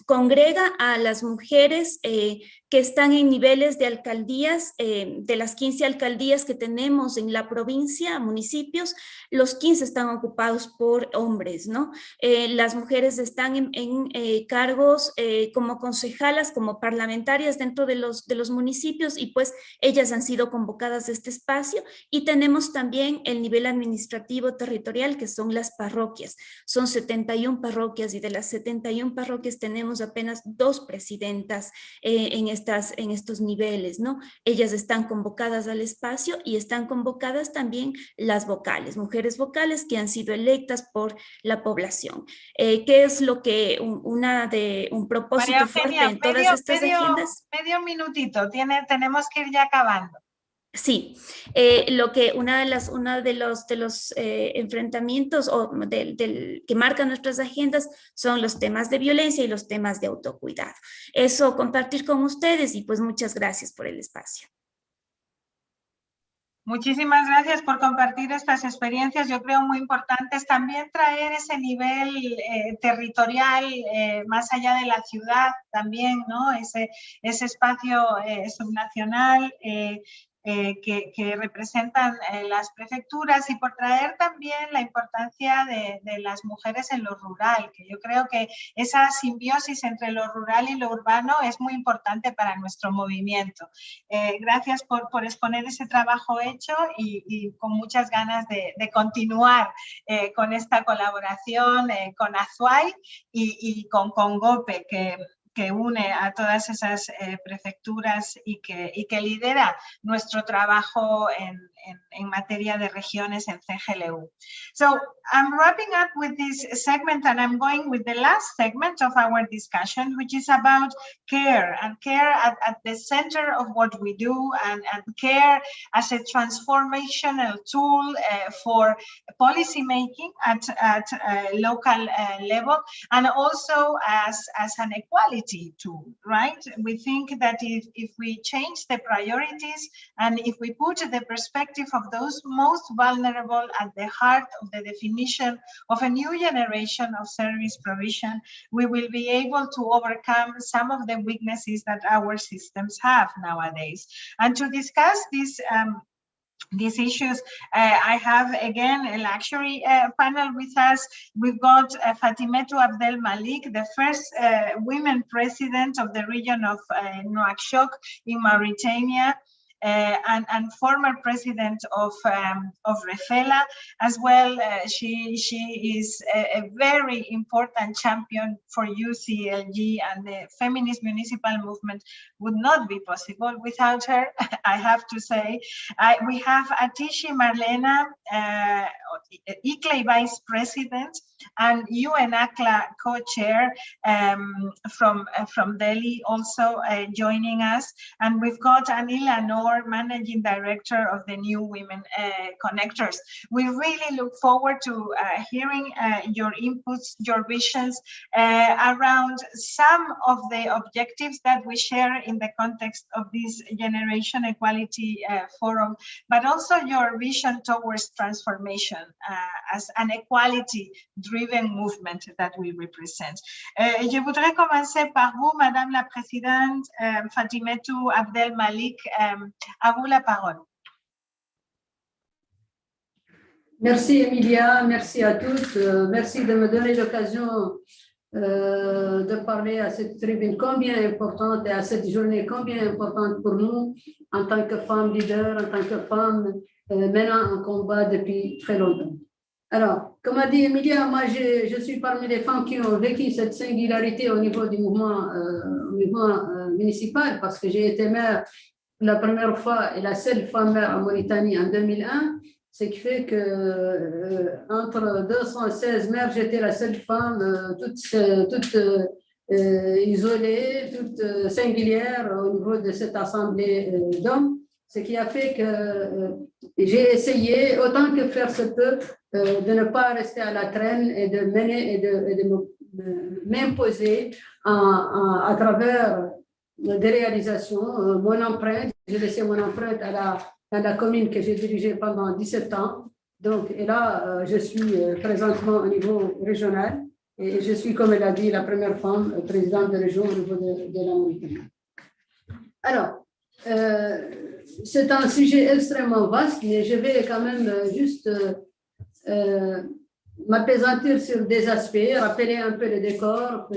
congrega a las mujeres que que están en niveles de alcaldías, de las 15 alcaldías que tenemos en la provincia, municipios, los 15 están ocupados por hombres, ¿no? Las mujeres están en cargos como concejalas, como parlamentarias dentro de los municipios, y pues ellas han sido convocadas a este espacio. Y tenemos también el nivel administrativo territorial, que son las parroquias. Son 71 parroquias, y de las 71 parroquias tenemos apenas 2 presidentas en estos niveles, ¿no? Ellas están convocadas al espacio, y están convocadas también las vocales, mujeres vocales que han sido electas por la población. ¿Qué es lo que un propósito María fuerte Eugenia, en todas estas agendas? Medio minutito, tenemos que ir ya acabando. Sí, uno de los enfrentamientos que marcan nuestras agendas son los temas de violencia y los temas de autocuidado. Eso compartir con ustedes, y pues muchas gracias por el espacio. Muchísimas gracias por compartir estas experiencias. Yo creo muy importantes también traer ese nivel territorial más allá de la ciudad también, ¿no? Ese espacio subnacional que representan las prefecturas, y por traer también la importancia de las mujeres en lo rural, que yo creo que esa simbiosis entre lo rural y lo urbano es muy importante para nuestro movimiento. Gracias por exponer ese trabajo hecho, y con muchas ganas de continuar con esta colaboración con Azuay y con Congope, que une a todas esas prefecturas y que lidera nuestro trabajo en materia de regiones en CGLU. So I'm wrapping up with this segment, and I'm going with the last segment of our discussion, which is about care, and care at the center of what we do, and care as a transformational tool for policy making at local level, and also as an equality tool, right? We think that if we change the priorities, and if we put the perspective of those most vulnerable at the heart of the definition of a new generation of service provision, we will be able to overcome some of the weaknesses that our systems have nowadays. And to discuss these issues, I have again a luxury panel with us. We've got Fatimetou Abdel Malik, the first women president of the region of Nouakchott in Mauritania, and former president of Refela as well. She is a very important champion for UCLG, and the feminist municipal movement would not be possible without her, I have to say. We have Atishi Marlena, ICLEI vice president, and UNACLA co-chair from Delhi also joining us. And we've got Anila Noor, managing director of the New Women Connectors. We really look forward to hearing your inputs, your visions around some of the objectives that we share in the context of this Generation Equality Forum, but also your vision towards transformation as an equality-driven movement that we represent. Je voudrais commencer par vous, Madame la Présidente, Fatimetou Abdel Malik. À vous la parole. Merci Emilia, merci à toutes. Merci de me donner l'occasion de parler à cette tribune combien importante et à cette journée combien importante pour nous en tant que femmes leaders, en tant que femmes menant un combat depuis très longtemps. Alors, comme a dit Emilia, moi je suis parmi les femmes qui ont vécu cette singularité au niveau du mouvement municipal, parce que j'ai été maire la première fois et la seule femme maire en Mauritanie en 2001, ce qui fait que entre 216 maires, j'étais la seule femme, toute isolée, toute singulière au niveau de cette assemblée d'hommes, ce qui a fait que j'ai essayé, autant que faire se peut, de ne pas rester à la traîne et de mener et de m'imposer à travers des réalisations, mon empreinte. J'ai laissé mon empreinte à la commune que j'ai dirigée pendant 17 ans. Donc, et là, je suis présentement au niveau régional et je suis, comme elle a dit, la première femme présidente de région au niveau de la Mauritanie. Alors, c'est un sujet extrêmement vaste, mais je vais quand même juste m'appesantir sur des aspects, rappeler un peu le décor,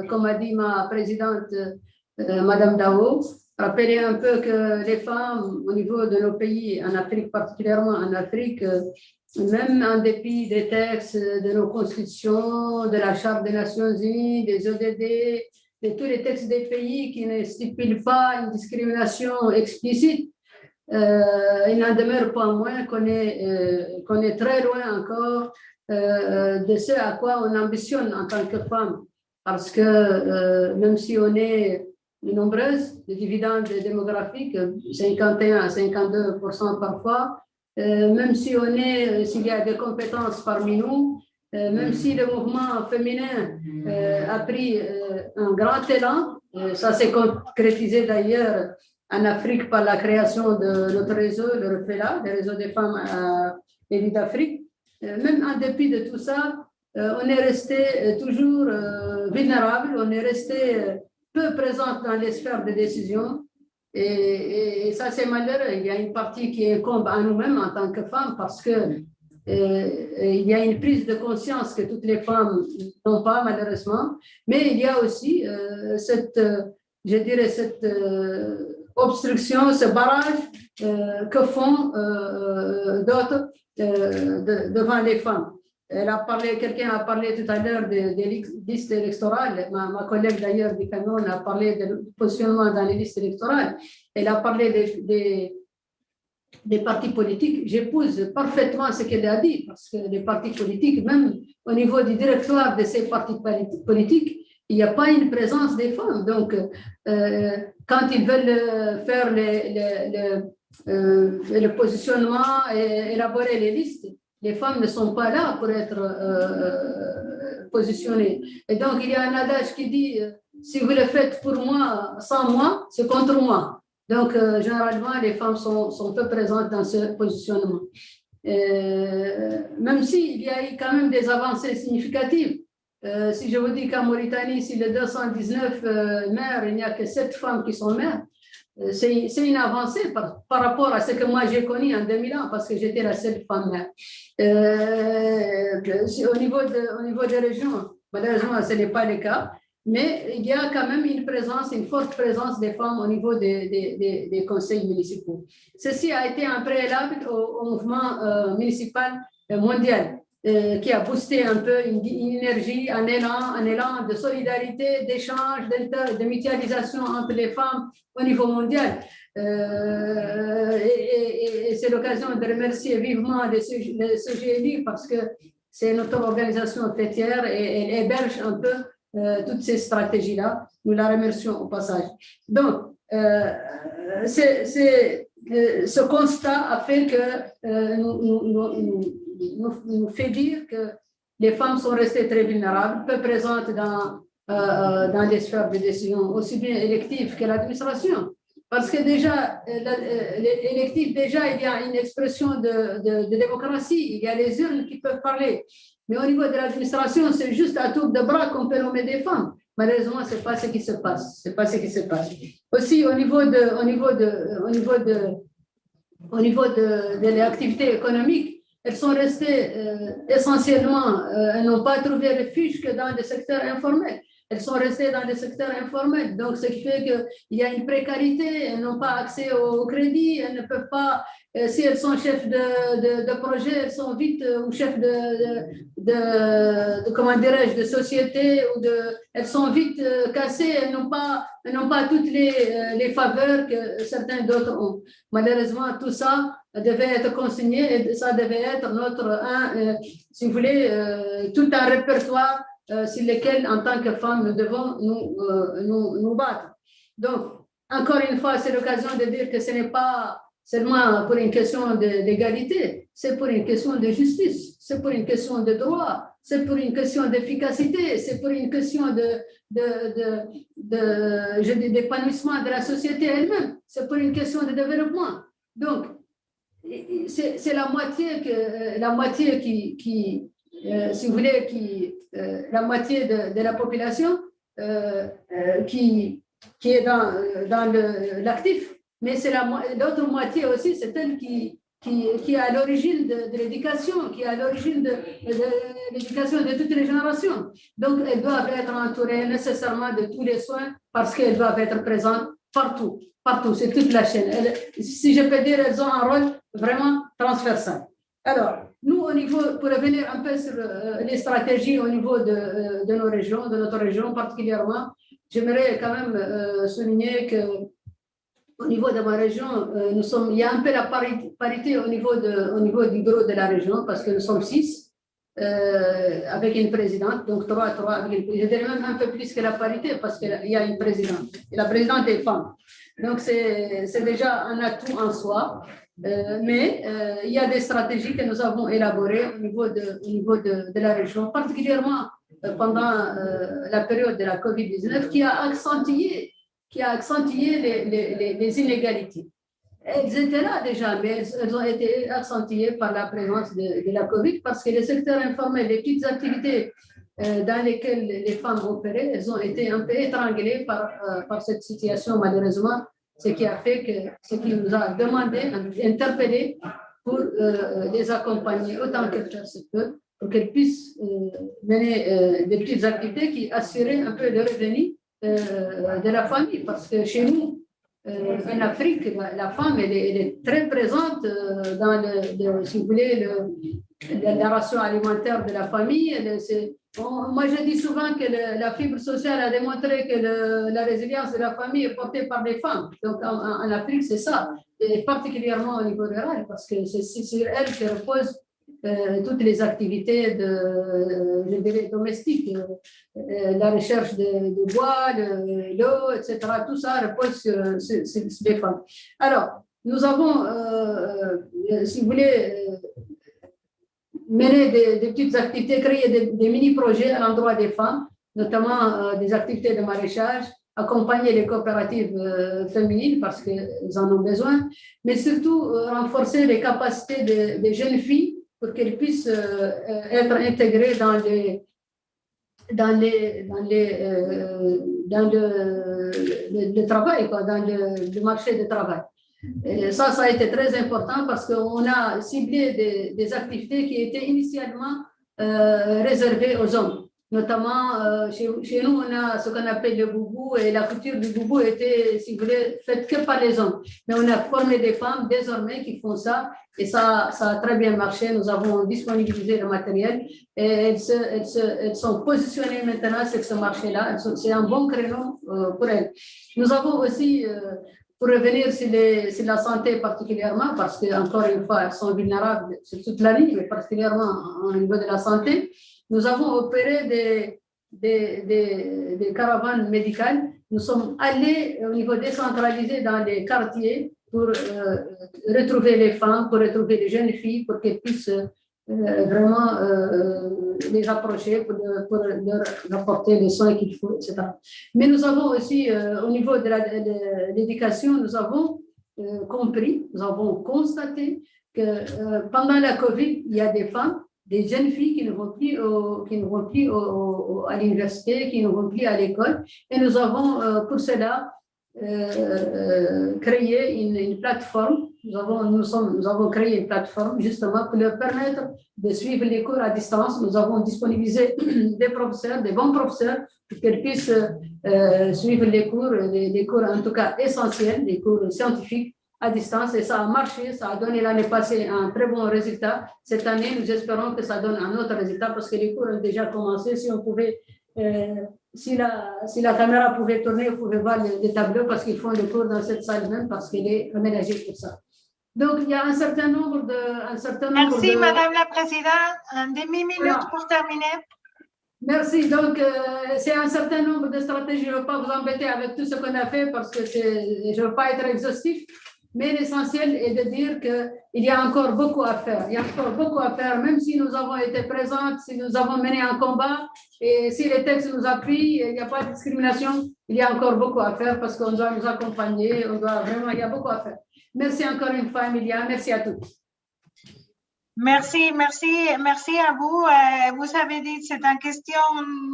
comme a dit ma présidente, Madame Dao, rappeler un peu que les femmes, au niveau de nos pays, en Afrique, particulièrement en Afrique, même en dépit des textes de nos constitutions, de la Charte des Nations Unies, des ODD, de tous les textes des pays qui ne stipulent pas une discrimination explicite, il n'en demeure pas moins qu'on est très loin encore de ce à quoi on ambitionne en tant que femme. Parce que même si on est nombreuses, les dividendes démographiques, 51 à 52% parfois, même si s'il y a des compétences parmi nous, même si le mouvement féminin a pris un grand élan, ça s'est concrétisé d'ailleurs en Afrique par la création de notre réseau, le REFELA, le réseau des femmes élites d'Afrique. Même en dépit de tout ça, on est resté toujours vulnérable, on est resté peu présente dans les sphères de décision. Et ça, c'est malheureux. Il y a une partie qui incombe à nous-mêmes en tant que femmes parce que il y a une prise de conscience que toutes les femmes n'ont pas, malheureusement. Mais il y a aussi cette obstruction, ce barrage que font d'autres devant les femmes. Quelqu'un a parlé tout à l'heure des listes électorales. Ma collègue d'ailleurs du Cameroun a parlé du positionnement dans les listes électorales. Elle a parlé des partis politiques. J'épouse parfaitement ce qu'elle a dit, parce que les partis politiques, même au niveau du directoire de ces partis politiques, il n'y a pas une présence des femmes. Donc, quand ils veulent faire le positionnement et élaborer les listes, les femmes ne sont pas là pour être positionnées. Et donc, il y a un adage qui dit, si vous le faites pour moi, sans moi, c'est contre moi. Donc, généralement, les femmes sont peu présentes dans ce positionnement. Même s'il y a eu quand même des avancées significatives. Si je vous dis qu'en Mauritanie, sur les 219 maires, il n'y a que 7 femmes qui sont maires, c'est une avancée par rapport à ce que moi j'ai connu en 2001, parce que j'étais la seule femme maire. Au niveau des régions, malheureusement, ce n'est pas le cas, mais il y a quand même une forte présence des femmes au niveau des conseils municipaux. Ceci a été un préalable au mouvement municipal mondial, qui a boosté un peu une énergie, un élan de solidarité, d'échange, de mutualisation entre les femmes au niveau mondial. Et c'est l'occasion de remercier vivement le CGLI parce que c'est notre organisation fêtière et elle héberge un peu toutes ces stratégies-là. Nous la remercions au passage. Donc, ce constat a fait que nous fait dire que les femmes sont restées très vulnérables, peu présentes dans les sphères de décision, aussi bien électives que l'administration. Parce que déjà, l'électif, déjà, il y a une expression de démocratie, il y a les urnes qui peuvent parler. Mais au niveau de l'administration, c'est juste à tour de bras qu'on peut nommer des femmes. Malheureusement, ce n'est pas ce qui se passe. C'est pas ce qui se passe. Aussi, au niveau de l'activité économique, elles sont restées essentiellement, elles n'ont pas trouvé refuge que dans le secteur informel. Elles sont restées dans le secteur informel. Donc, ce qui fait qu'il y a une précarité, elles n'ont pas accès au crédit, elles ne peuvent pas, si elles sont chefs de projet, elles sont vite, ou chefs comment dirais-je, de société, elles sont vite cassées, elles n'ont pas toutes les faveurs que certains d'autres ont. Malheureusement, tout ça devait être consigné et ça devait être si vous voulez, tout un répertoire sur lesquels, en tant que femmes, nous devons nous battre. Donc, encore une fois, c'est l'occasion de dire que ce n'est pas seulement pour une question d'égalité, c'est pour une question de justice, c'est pour une question de droit, c'est pour une question d'efficacité, c'est pour une question d'épanouissement de la société elle-même, c'est pour une question de développement. Donc, c'est la moitié qui si vous voulez, la moitié de la population qui qui est dans l'actif, mais c'est l'autre moitié aussi, c'est elle qui est à l'origine de l'éducation, qui est à l'origine de l'éducation de toutes les générations. Donc, elles doivent être entourées nécessairement de tous les soins parce qu'elles doivent être présentes partout, partout, c'est toute la chaîne. Si je peux dire, elles ont un rôle vraiment transversal. Alors, nous, au niveau, pour revenir un peu sur les stratégies au niveau de nos régions, de notre région particulièrement, j'aimerais quand même souligner que au niveau de ma région, il y a un peu la parité au niveau du bureau de la région parce que nous sommes 6 avec une présidente, donc 3 avec une présidente. Je dirais même un peu plus que la parité parce qu'il y a une présidente. Et la présidente est femme. Donc, c'est déjà un atout en soi. Mais il y a des stratégies que nous avons élaborées au niveau de la région, particulièrement pendant la période de la COVID-19 qui a accentué les inégalités. Elles étaient là déjà, mais elles ont été accentuées par la présence de la COVID parce que les secteurs informels, les petites activités dans lesquelles les femmes opéraient, elles ont été un peu étranglées par cette situation, malheureusement, ce qui a fait que ce qui nous a demandé, interpellé pour les accompagner autant que faire se peut, pour qu'elles puissent mener des petites activités qui assuraient un peu le revenu de la famille, parce que chez nous, en Afrique, la femme, elle est très présente dans si vous voulez, la ration alimentaire de la famille. Moi, je dis souvent que la fibre sociale a démontré que la résilience de la famille est portée par les femmes. Donc, en Afrique, c'est ça, et particulièrement au niveau rural, parce que c'est sur elles que reposent toutes les activités je dirais, domestiques, la recherche de bois, l'eau, etc. Tout ça repose sur les femmes. Alors, nous avons, si vous voulez, mené des petites activités, créer des mini-projets à l'endroit des femmes, notamment des activités de maraîchage, accompagner les coopératives féminines parce qu'elles en ont besoin, mais surtout renforcer les capacités des jeunes filles pour qu'elles puissent être intégrées dans le travail, quoi, dans le marché du travail. Et ça a été très important parce qu'on a ciblé des activités qui étaient initialement réservées aux hommes. Notamment, chez nous, on a ce qu'on appelle le boubou, et la couture du boubou était, si vous voulez, faite que par les hommes. Mais on a formé des femmes désormais qui font ça, et ça a très bien marché. Nous avons disponibilisé le matériel, et elles sont positionnées maintenant sur ce marché-là. C'est un bon créneau pour elles. Nous avons aussi, pour revenir sur la santé particulièrement, parce qu'encore une fois, elles sont vulnérables sur toute la ligne, mais particulièrement au niveau de la santé, nous avons opéré des caravanes médicales. Nous sommes allés au niveau décentralisé dans les quartiers pour retrouver les femmes, pour retrouver les jeunes filles, pour qu'elles puissent vraiment les approcher pour leur apporter les soins qu'il faut, etc. Mais nous avons aussi, au niveau de l'éducation, nous avons compris, nous avons constaté que pendant la COVID, il y a des femmes, des jeunes filles qui ne vont plus à l'université, qui ne vont plus à l'école. Et nous avons pour cela créé une plateforme. Nous avons créé une plateforme justement pour leur permettre de suivre les cours à distance. Nous avons disponibilisé des professeurs, des bons professeurs, pour qu'ils puissent suivre les cours en tout cas essentiels, des cours scientifiques à distance, et ça a marché, ça a donné l'année passée un très bon résultat. Cette année, nous espérons que ça donne un autre résultat parce que les cours ont déjà commencé. Si on pouvait, si la caméra pouvait tourner, vous pouvez voir les tableaux parce qu'ils font les cours dans cette salle même parce qu'elle est aménagée pour ça. Donc, il y a un certain nombre de... Merci, Madame la Présidente. Un demi-minute pour terminer. Merci. Donc, c'est un certain nombre de stratégies. Je ne veux pas vous embêter avec tout ce qu'on a fait parce que je ne veux pas être exhaustif. Mais l'essentiel est de dire qu'il y a encore beaucoup à faire. Il y a encore beaucoup à faire, même si nous avons été présentes, si nous avons mené un combat, et si les textes nous appuient, il n'y a pas de discrimination, il y a encore beaucoup à faire parce qu'on doit nous accompagner, il y a beaucoup à faire. Merci encore une fois, Emilia. Merci à tous. Merci à vous. Vous avez dit que c'est une question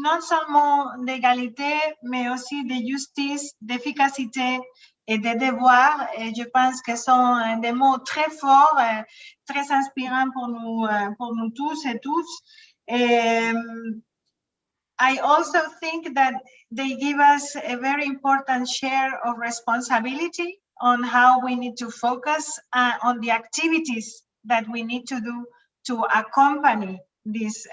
non seulement d'égalité, mais aussi de justice, d'efficacité et de devoir. Et je pense que ce sont des mots très forts, très inspirants pour nous tous et tous. Et I also think that they give us a very important share of responsibility on how we need to focus on the activities that we need to do to accompany this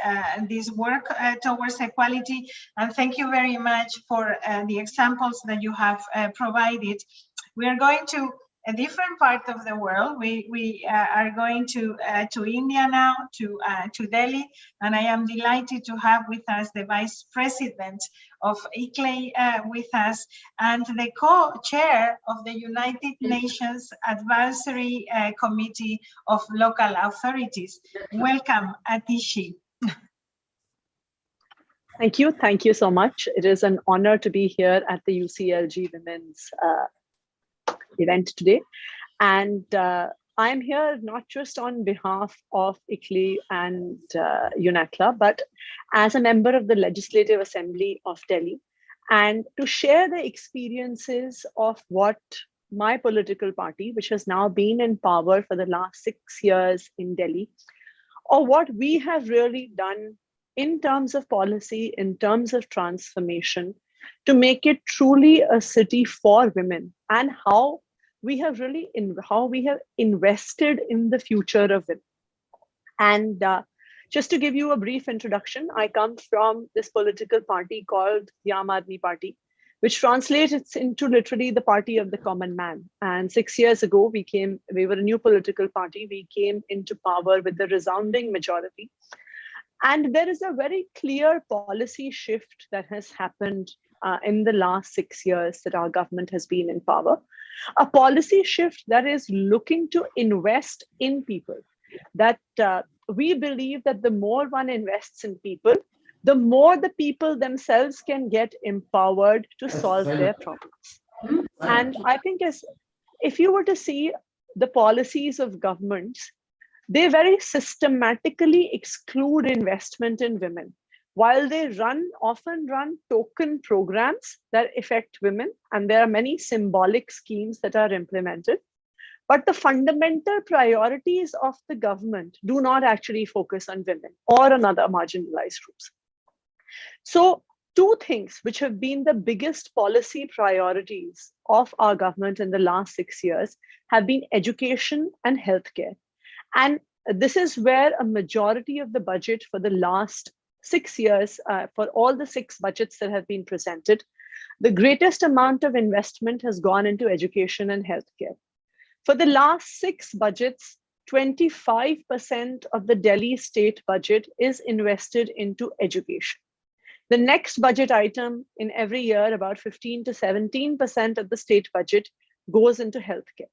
work towards equality. And thank you very much for the examples that you have provided. We are going to a different part of the world. We are going to India now, to Delhi, and I am delighted to have with us the Vice President of ICLEI with us, and the co-chair of the United Nations Advisory Committee of Local Authorities. Welcome, Atishi. Thank you so much. It is an honor to be here at the UCLG Women's event today. And I'm here not just on behalf of ICLEI and UNACLA, but as a member of the Legislative Assembly of Delhi, and to share the experiences of what my political party, which has now been in power for the last 6 years in Delhi, or what we have really done in terms of policy, in terms of transformation, to make it truly a city for women, and how we have invested in the future of women. And just to give you a brief introduction, I come from this political party called the Aam Aadmi Party, which translates into literally the party of the common man. And 6 years ago, we were a new political party. We came into power with a resounding majority. And there is a very clear policy shift that has happened in the last 6 years that our government has been in power. A policy shift that is looking to invest in people. That we believe that the more one invests in people, the more the people themselves can get empowered to solve their problems. And I think if you were to see the policies of governments, they very systematically exclude investment in women, while they often run token programs that affect women, and there are many symbolic schemes that are implemented. But the fundamental priorities of the government do not actually focus on women or on other marginalized groups. So 2 things which have been the biggest policy priorities of our government in the last 6 years have been education and healthcare. And this is where a majority of the budget for the last 6 years, for all the 6 budgets that have been presented, the greatest amount of investment has gone into education and healthcare. For the last 6 budgets, 25% of the Delhi state budget is invested into education. The next budget item in every year, about 15 to 17% of the state budget goes into healthcare.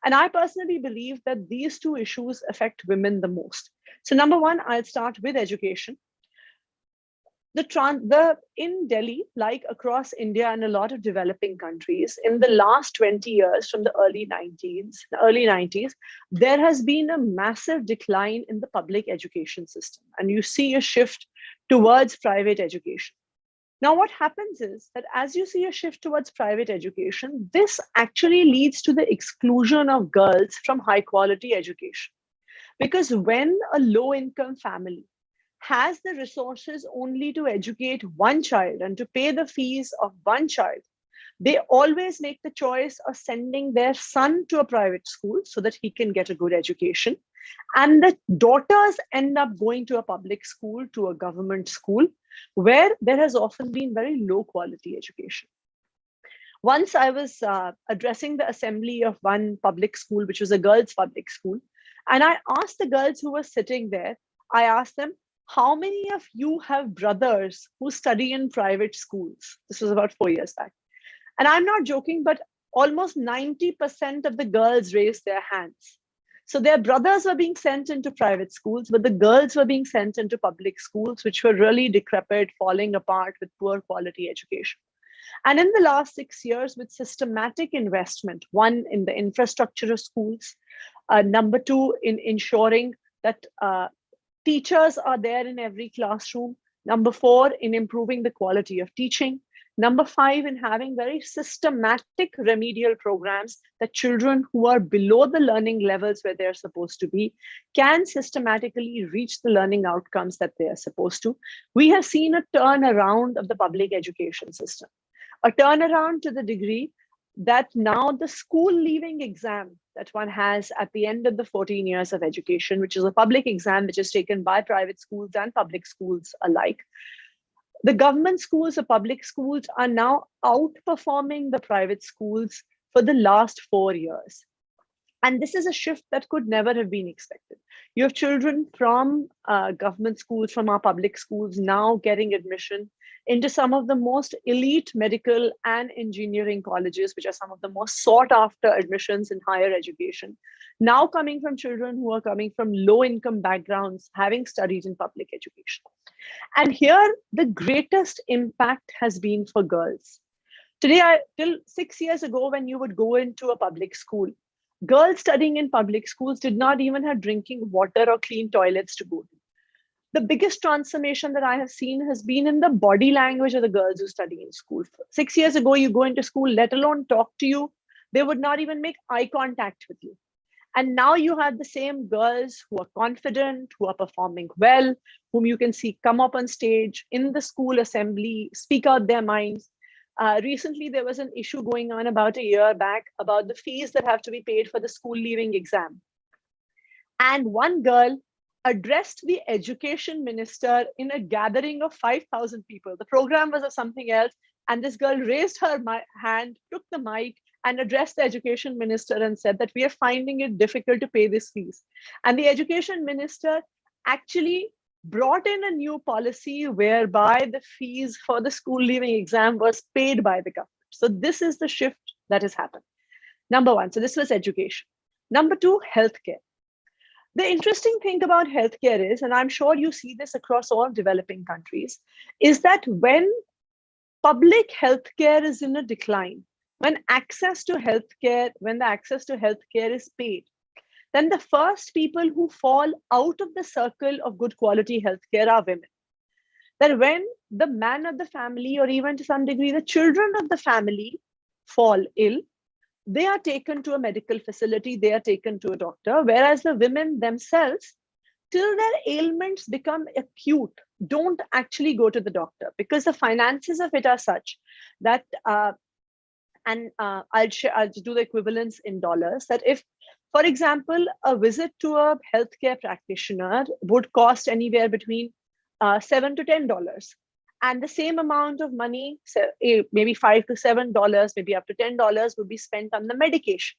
And I personally believe that these 2 issues affect women the most. So number 1, I'll start with education. In Delhi, like across India and a lot of developing countries, in the last 20 years, from the early 90s, there has been a massive decline in the public education system. And you see a shift towards private education. Now, what happens is that as you see a shift towards private education, this actually leads to the exclusion of girls from high quality education. Because when a low income family has the resources only to educate one child and to pay the fees of one child, they always make the choice of sending their son to a private school so that he can get a good education. And the daughters end up going to a public school, to a government school, where there has often been very low quality education. Once I was addressing the assembly of one public school, which was a girls' public school, and I asked the girls who were sitting there, I asked them, how many of you have brothers who study in private schools? This was about 4 years back. And I'm not joking, but almost 90% of the girls raised their hands. So their brothers were being sent into private schools, but the girls were being sent into public schools, which were really decrepit, falling apart with poor quality education. And in the last 6 years, with systematic investment, 1, in the infrastructure of schools, number 2, in ensuring that teachers are there in every classroom. Number 4, in improving the quality of teaching. Number 5, in having very systematic remedial programs that children who are below the learning levels where they're supposed to be can systematically reach the learning outcomes that they are supposed to. We have seen a turnaround of the public education system, a turnaround to the degree that now the school leaving exam that one has at the end of the 14 years of education, which is a public exam which is taken by private schools and public schools alike, the government schools or public schools are now outperforming the private schools for the last 4 years. And this is a shift that could never have been expected. You have children from government schools, from our public schools now getting admission into some of the most elite medical and engineering colleges, which are some of the most sought after admissions in higher education, now coming from children who are coming from low income backgrounds, having studied in public education. And here, the greatest impact has been for girls. Today, till 6 years ago, when you would go into a public school, girls studying in public schools did not even have drinking water or clean toilets to go to. The biggest transformation that I have seen has been in the body language of the girls who study in school. 6 years ago, you go into school, let alone talk to you, they would not even make eye contact with you. And now you have the same girls who are confident, who are performing well, whom you can see come up on stage in the school assembly, speak out their minds. Recently, there was an issue going on about a year back about the fees that have to be paid for the school leaving exam. And one girl addressed the education minister in a gathering of 5,000 people. The program was of something else. And this girl raised her hand, took the mic, and addressed the education minister and said that we are finding it difficult to pay these fees. And the education minister actually brought in a new policy whereby the fees for the school leaving exam was paid by the government. So this is the shift that has happened. Number 1, so this was education. Number 2, healthcare. The interesting thing about healthcare is, and I'm sure you see this across all developing countries, is that when public healthcare is in a decline, when the access to healthcare is paid, then the first people who fall out of the circle of good quality healthcare are women. That when the man of the family, or even to some degree the children of the family, fall ill, they are taken to a medical facility, they are taken to a doctor, whereas the women themselves, till their ailments become acute, don't actually go to the doctor because the finances of it are such that, I'll do the equivalence in dollars, that if, for example, a visit to a healthcare practitioner would cost anywhere between $7 to $10, and the same amount of money, maybe $5 to $7, maybe up to $10 would be spent on the medication.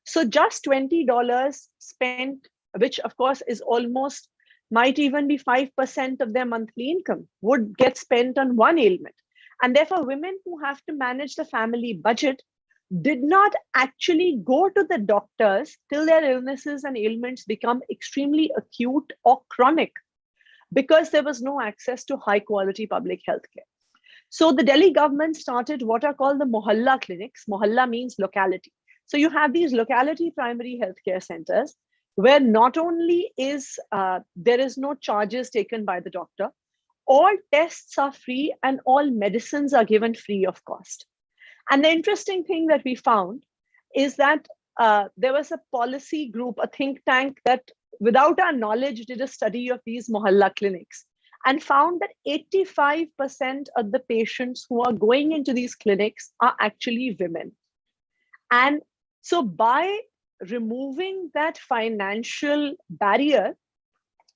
So just $20 spent, which of course is almost, might even be 5% of their monthly income, would get spent on one ailment. And therefore, women who have to manage the family budget did not actually go to the doctors till their illnesses and ailments become extremely acute or chronic, because there was no access to high quality public health care. So the Delhi government started what are called the Mohalla clinics. Mohalla means locality. So you have these locality primary healthcare centers where not only is there is no charges taken by the doctor, all tests are free and all medicines are given free of cost. And the interesting thing that we found is that there was a policy group, a think tank that without our knowledge did a study of these Mohalla clinics and found that 85% of the patients who are going into these clinics are actually women. And so by removing that financial barrier,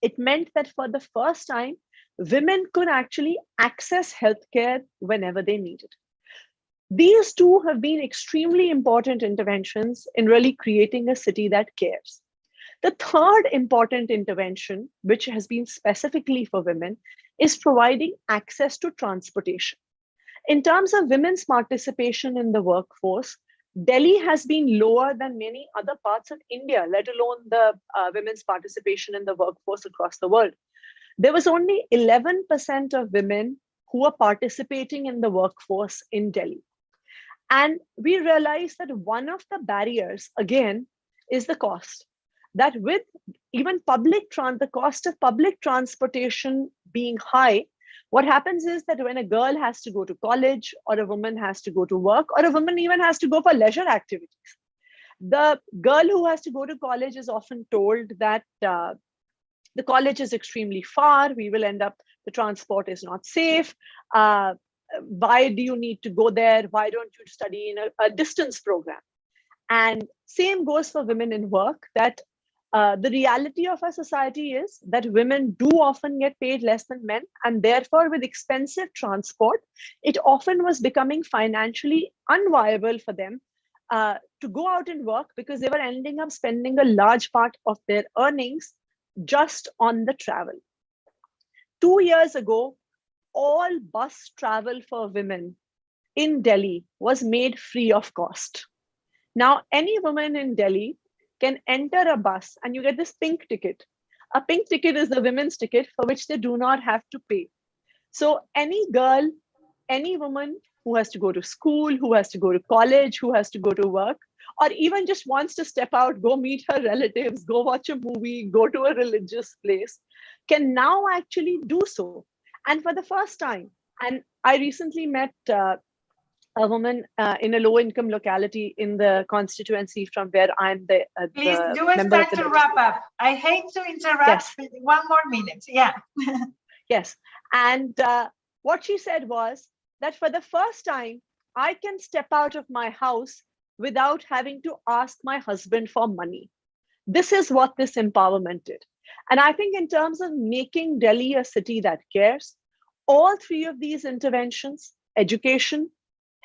it meant that for the first time, women could actually access healthcare whenever they needed. These two have been extremely important interventions in really creating a city that cares. The third important intervention, which has been specifically for women, is providing access to transportation. In terms of women's participation in the workforce, Delhi has been lower than many other parts of India, let alone the women's participation in the workforce across the world. There was only 11% of women who were participating in the workforce in Delhi. And we realized that one of the barriers, again, is the cost. that with even the cost of public transportation being high, what happens is that when a girl has to go to college, or a woman has to go to work, or a woman even has to go for leisure activities, the girl who has to go to college is often told that the college is extremely far, we will end up, the transport is not safe. Why do you need to go there? Why don't you study in a distance program? And same goes for women in work, that the reality of our society is that women do often get paid less than men, and therefore with expensive transport, it often was becoming financially unviable for them to go out and work, because they were ending up spending a large part of their earnings just on the travel. 2 years ago, all bus travel for women in Delhi was made free of cost. Now, any woman in Delhi can enter a bus and you get this pink ticket. A pink ticket is the women's ticket for which they do not have to pay. So any girl, any woman who has to go to school, who has to go to college, who has to go to work, or even just wants to step out, go meet her relatives, go watch a movie, go to a religious place, can now actually do so. And for the first time, and I recently met a woman in a low-income locality in the constituency from where I'm the Please do member of start the to wrap up. I hate to interrupt. Yes. But 1 more minute. Yeah. Yes. And what she said was that for the first time, I can step out of my house without having to ask my husband for money. This is what this empowerment did. And I think in terms of making Delhi a city that cares, all 3 of these interventions, education,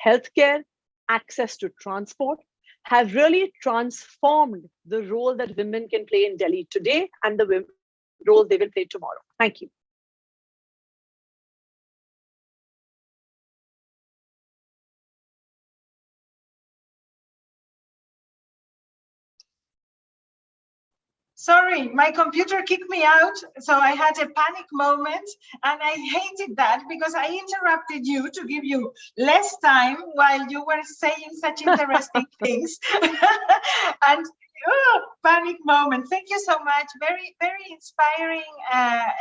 healthcare, access to transport, have really transformed the role that women can play in Delhi today and the role they will play tomorrow. Thank you. Sorry, my computer kicked me out, so I had a panic moment, and I hated that because I interrupted you to give you less time while you were saying such interesting things. And panic moment. Thank you so much. Very, very inspiring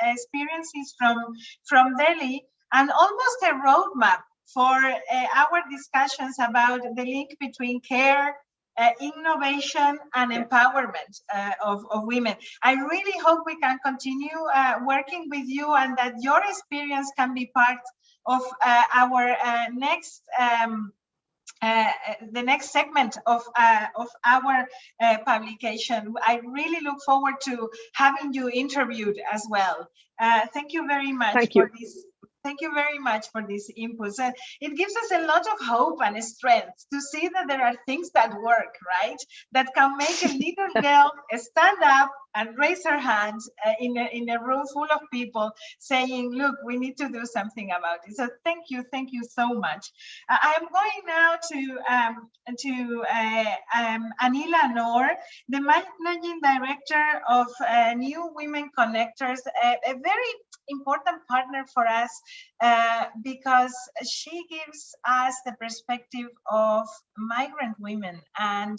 experiences from Delhi, and almost a roadmap for our discussions about the link between care, innovation and empowerment of women. I really hope we can continue working with you, and that your experience can be part of our next the next segment of our publication. I really look forward to having you interviewed as well. Thank you very much for this. Thank you very much for this input. It gives us a lot of hope and strength to see that there are things that work, right? That can make a little girl stand up and raise her hand in a room full of people saying, look, we need to do something about it. So thank you so much. I'm going now to Anila Noor, the Managing Director of New Women Connectors, a very important partner for us because she gives us the perspective of migrant women, and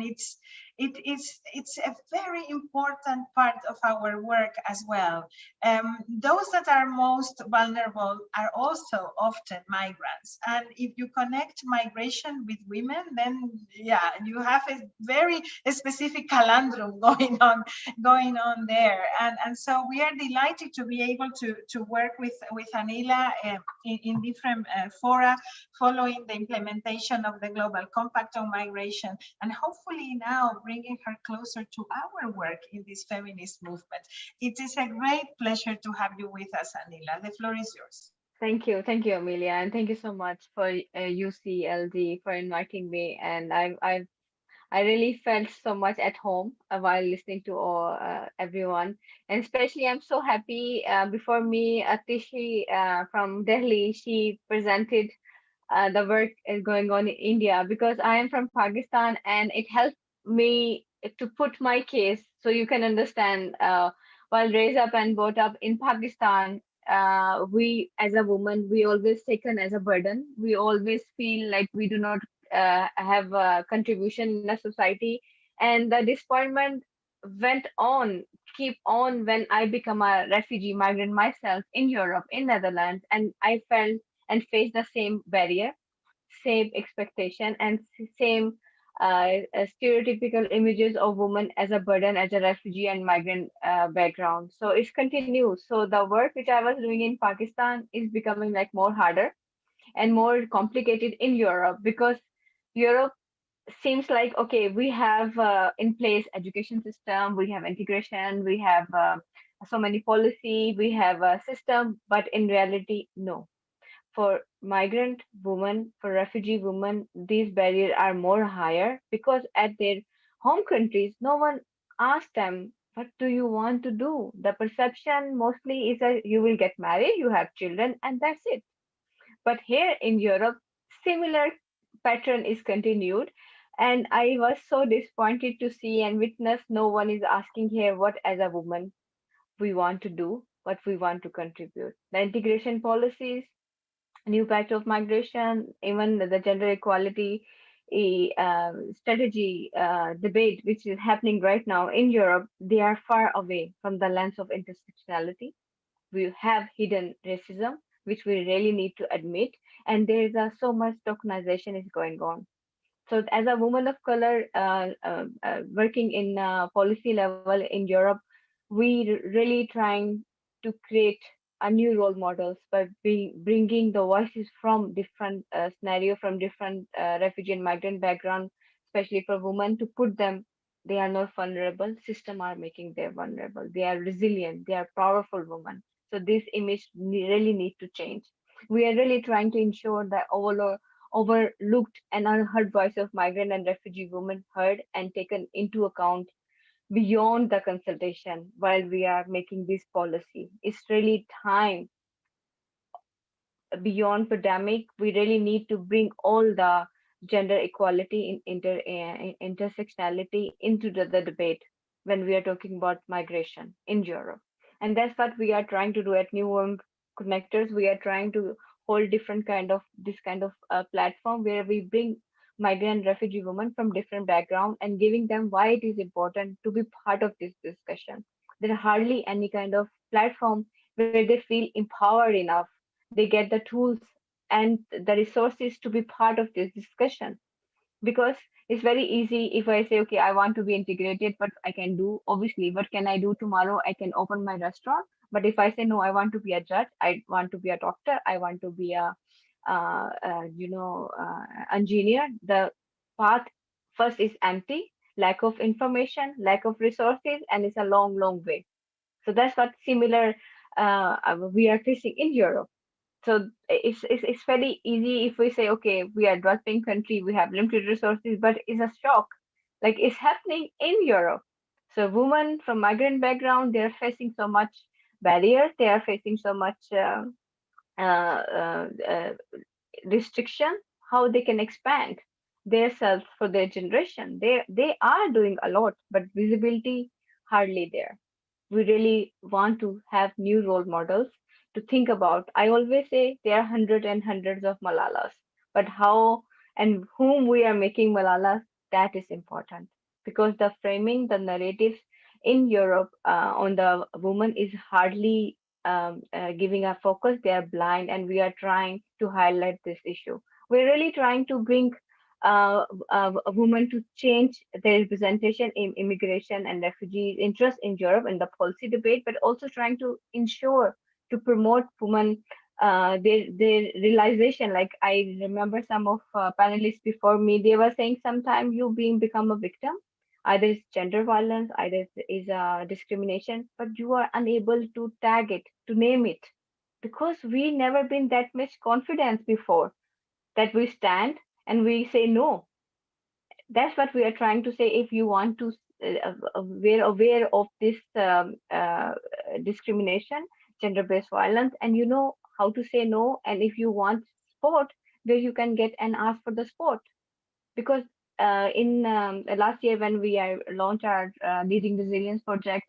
it's a very important part of our work as well. Those that are most vulnerable are also often migrants, and if you connect migration with women, then yeah, you have a very specific calendrum going on there, and so we are delighted to be able to work with Anila in different fora following the implementation of the Global Compact on Migration, and hopefully now bringing her closer to our work in this feminist movement. It is a great pleasure to have you with us, Anila. The floor is yours. Thank you, Amelia, and thank you so much for UCLD for inviting me. And I really felt so much at home while listening to everyone, and especially I'm so happy. Before me, Atishi from Delhi, she presented the work is going on in India, because I am from Pakistan, and it helped me to put my case so you can understand. While raised up and brought up in Pakistan, we as a woman, we always taken as a burden. We always feel like we do not have a contribution in the society, and the disappointment went on, keep on when I become a refugee migrant myself in Europe, in Netherlands, and I felt and faced the same barrier, same expectation, and same stereotypical images of women as a burden, as a refugee and migrant background. So it continues. So the work which I was doing in Pakistan is becoming like more harder and more complicated in Europe, because Europe seems like, okay, we have in place education system, we have integration, we have so many policy, we have a system, but in reality, no. For migrant women, for refugee women, these barriers are more higher, because at their home countries, no one asks them, what do you want to do? The perception mostly is that you will get married, you have children, and that's it. But here in Europe, similar pattern is continued. And I was so disappointed to see and witness no one is asking here what as a woman we want to do, what we want to contribute. The integration policies, new pact of migration, even the gender equality strategy debate, which is happening right now in Europe, they are far away from the lens of intersectionality. We have hidden racism, which we really need to admit, and there is so much tokenization is going on. So, as a woman of color working in policy level in Europe, we really trying to create a new role models by bringing the voices from different scenario, from different refugee and migrant background, especially for women, to put them. They are not vulnerable. System are making them vulnerable. They are resilient. They are powerful women. So this image really need to change. We are really trying to ensure that overlooked and unheard voice of migrant and refugee women heard and taken into account beyond the consultation while we are making this policy. It's really time beyond pandemic. We really need to bring all the gender equality in intersectionality into the debate when we are talking about migration in Europe. And that's what we are trying to do at New Women Connectors. We are trying to hold different kind of platform where we bring migrant and refugee women from different background and giving them why it is important to be part of this discussion. There are hardly any kind of platform where they feel empowered enough. They get the tools and the resources to be part of this discussion, because it's very easy if I say, okay, I want to be integrated, but I can do, obviously, what can I do tomorrow? I can open my restaurant. But if I say, no, I want to be a judge, I want to be a doctor, I want to be a engineer, the path first is empty, lack of information, lack of resources, and it's a long way. So that's what similar we are facing in Europe. So it's very easy if we say, okay, we are developing country, we have limited resources, but it's a shock. Like it's happening in Europe. So women from migrant background, they're facing so much barrier, they are facing so much restriction, how they can expand their self for their generation. They are doing a lot, but visibility hardly there. We really want to have new role models to think about. I always say there are hundreds and hundreds of Malalas, but how and whom we are making Malalas, that is important, because the framing, the narratives in Europe on the woman is hardly giving a focus. They are blind, and we are trying to highlight this issue. We're really trying to bring a woman to change their representation in immigration and refugee interest in Europe in the policy debate, but also trying to ensure to promote women their realization. Like I remember some of panelists before me, they were saying sometimes you become a victim, either it's gender violence, either it's discrimination, but you are unable to tag it, to name it, because we never been that much confidence before that we stand and we say no. That's what we are trying to say. If you want to we're aware of this discrimination, gender-based violence, and you know how to say no, and if you want support, where you can get and ask for the support. Because in last year when we launched our Leading Resilience project,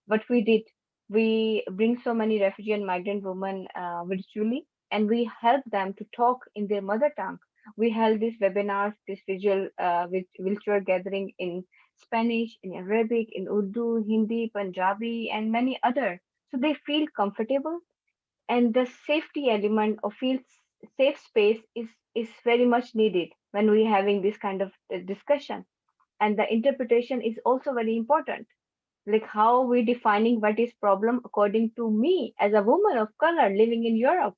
what we did, we bring so many refugee and migrant women virtually, and we help them to talk in their mother tongue. We held these webinars, this virtual gathering in Spanish, in Arabic, in Urdu, Hindi, Punjabi, and many other. So they feel comfortable, and the safety element of feel safe space is very much needed when we're having this kind of discussion. And the interpretation is also very important, like how we defining what is problem according to me as a woman of color living in Europe.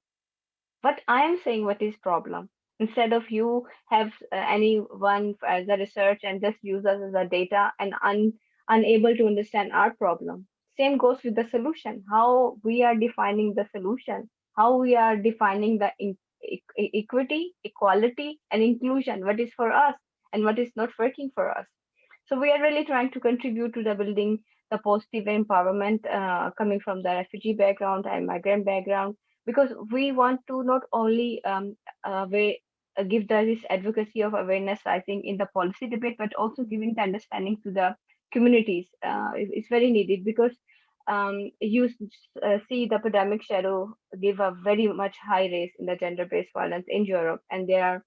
What I am saying, what is problem, instead of you have anyone as a research and just use us as a data and unable to understand our problem. Same goes with the solution, how we are defining the solution, how we are defining the equity, equality, and inclusion, what is for us and what is not working for us. So we are really trying to contribute to the building the positive empowerment coming from the refugee background and migrant background, because we want to not only give this advocacy of awareness, I think, in the policy debate, but also giving the understanding to the communities is very needed, because you see the pandemic shadow give a very much high raise in the gender-based violence in Europe, and there are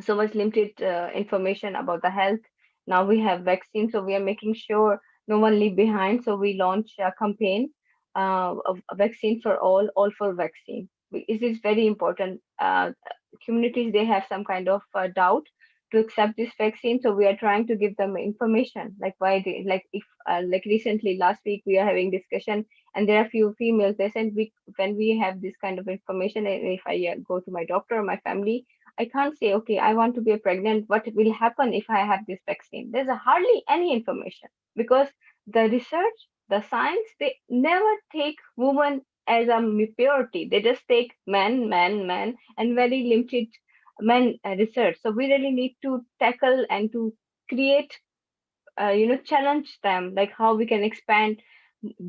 so much limited information about the health. Now we have vaccines, so we are making sure no one leave behind. So we launch a campaign of a vaccine for all for vaccine. It is very important. Communities, they have some kind of doubt to accept this vaccine, so we are trying to give them information, like why they, like if like recently last week we are having discussion, and there are few females, they said when we have this kind of information, and if I go to my doctor or my family, I can't say, okay, I want to be pregnant, what will happen if I have this vaccine? There's hardly any information, because the research, the science, they never take women as a purity. They just take men, and very limited men research. So we really need to tackle and to create, challenge them, like how we can expand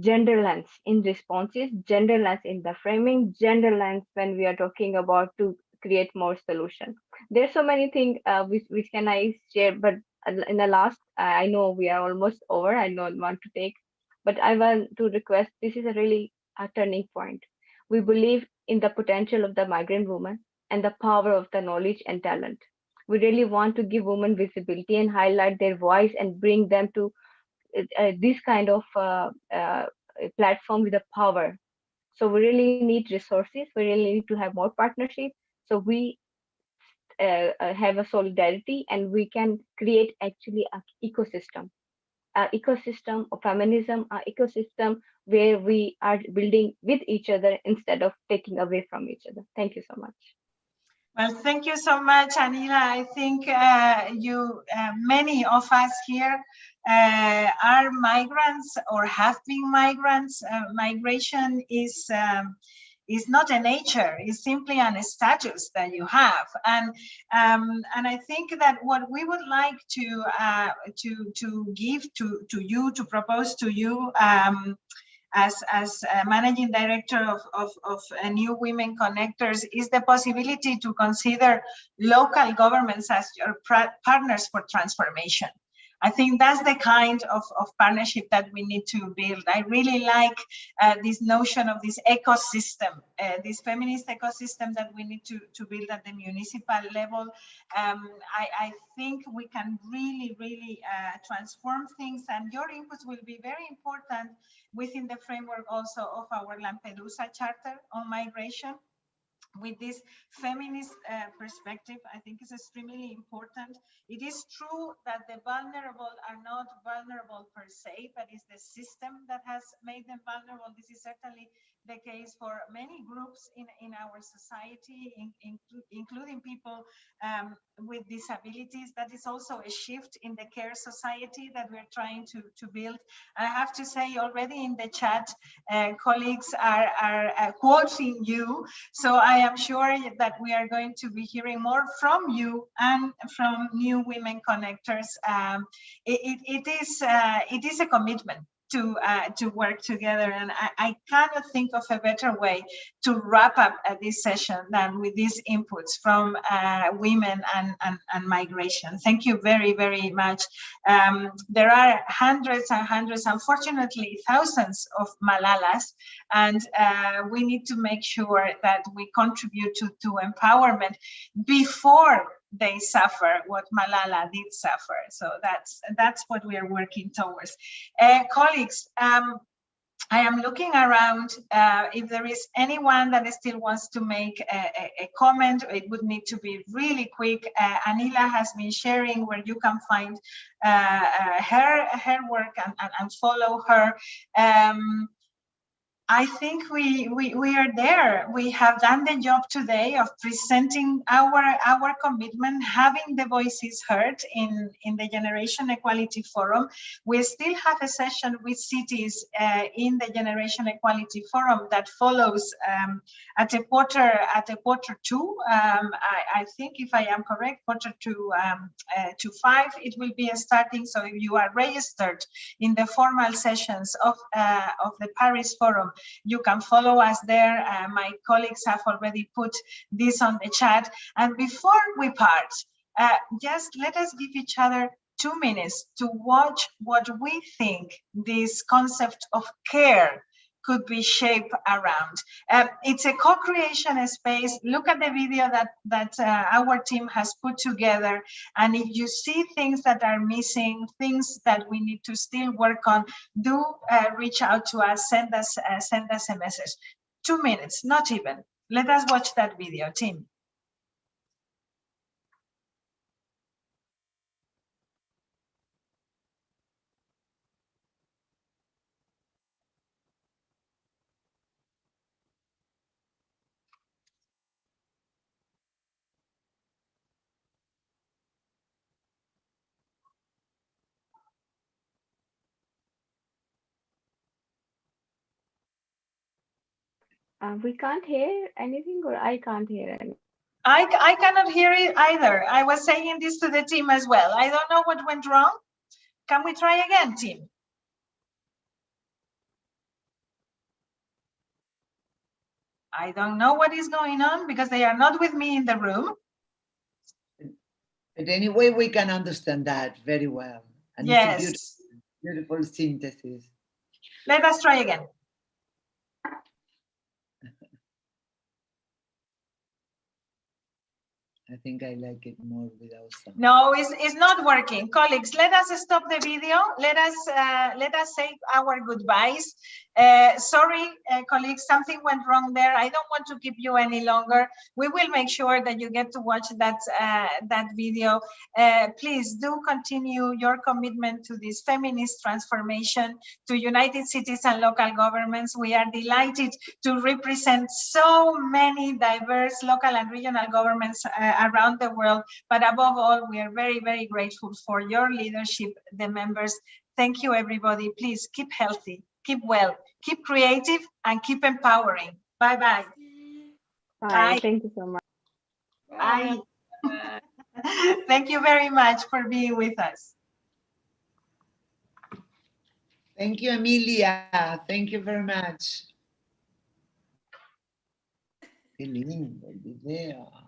gender lens in responses, gender lens in the framing, gender lens when we are talking about to create more solution. There's so many things which can I share, but in the last, I know we are almost over. I don't want to take, but I want to request. This is a really a turning point. We believe in the potential of the migrant woman and the power of the knowledge and talent. We really want to give women visibility and highlight their voice and bring them to this kind of platform with the power. So we really need resources. We really need to have more partnership. So we have a solidarity, and we can create actually an ecosystem of feminism, an ecosystem where we are building with each other instead of taking away from each other. Thank you so much. Well, thank you so much, Anila. I think many of us here are migrants or have been migrants. Migration is not a nature; it's simply a status that you have. And I think that what we would like to give to you, to propose to you. As managing director of New Women Connectors, is the possibility to consider local governments as your partners for transformation. I think that's the kind of partnership that we need to build. I really like this notion of this ecosystem, this feminist ecosystem that we need to build at the municipal level. I think we can really transform things, and your inputs will be very important within the framework also of our Lampedusa Charter on migration. With this feminist perspective, I think is extremely important. It is true that the vulnerable are not vulnerable per se, but it's the system that has made them vulnerable. This is certainly the case for many groups in our society, including people with disabilities. That is also a shift in the care society that we're trying to build. I have to say, already in the chat, colleagues are quoting you. So I am sure that we are going to be hearing more from you and from New Women Connectors. It is a commitment to work together, and I cannot think of a better way to wrap up this session than with these inputs from women and migration. Thank you very much. There are hundreds and hundreds, unfortunately thousands of Malalas, and we need to make sure that we contribute to empowerment before they suffer what Malala did suffer. So that's what we are working towards. Colleagues, I am looking around. If there is anyone that still wants to make a comment, it would need to be really quick. Anila has been sharing where you can find her work and follow her. I think we are there. We have done the job today of presenting our commitment, having the voices heard in the Generation Equality Forum. We still have a session with cities in the Generation Equality Forum that follows at a quarter two. I think, if I am correct, quarter to 5. It will be starting. So if you are registered in the formal sessions of the Paris Forum, you can follow us there. My colleagues have already put this on the chat. And before we part, just let us give each other 2 minutes to watch what we think this concept of care could be shaped around. It's a co-creation space. Look at the video that our team has put together. And if you see things that are missing, things that we need to still work on, do reach out to us, send us a message. 2 minutes, not even. Let us watch that video, team. We can't hear anything, or I can't hear anything. I cannot hear it either. I was saying this to the team as well. I don't know what went wrong. Can we try again, team? I don't know what is going on because they are not with me in the room. But anyway, we can understand that very well. And yes. It's a beautiful synthesis. Let us try again. I think I like it more without sound. No, it's not working. Colleagues, let us stop the video. Let us say our goodbyes. Sorry, colleagues, something went wrong there. I don't want to keep you any longer. We will make sure that you get to watch that video. Please do continue your commitment to this feminist transformation, to United Cities and local governments. We are delighted to represent so many diverse local and regional governments around the world, but above all, we are very, very grateful for your leadership, the members. Thank you, everybody. Please keep healthy, keep well, keep creative, and keep empowering. Bye-bye. Bye. Thank you so much. Bye. Thank you very much for being with us. Thank you, Emilia. Thank you very much. Qué lindo el video.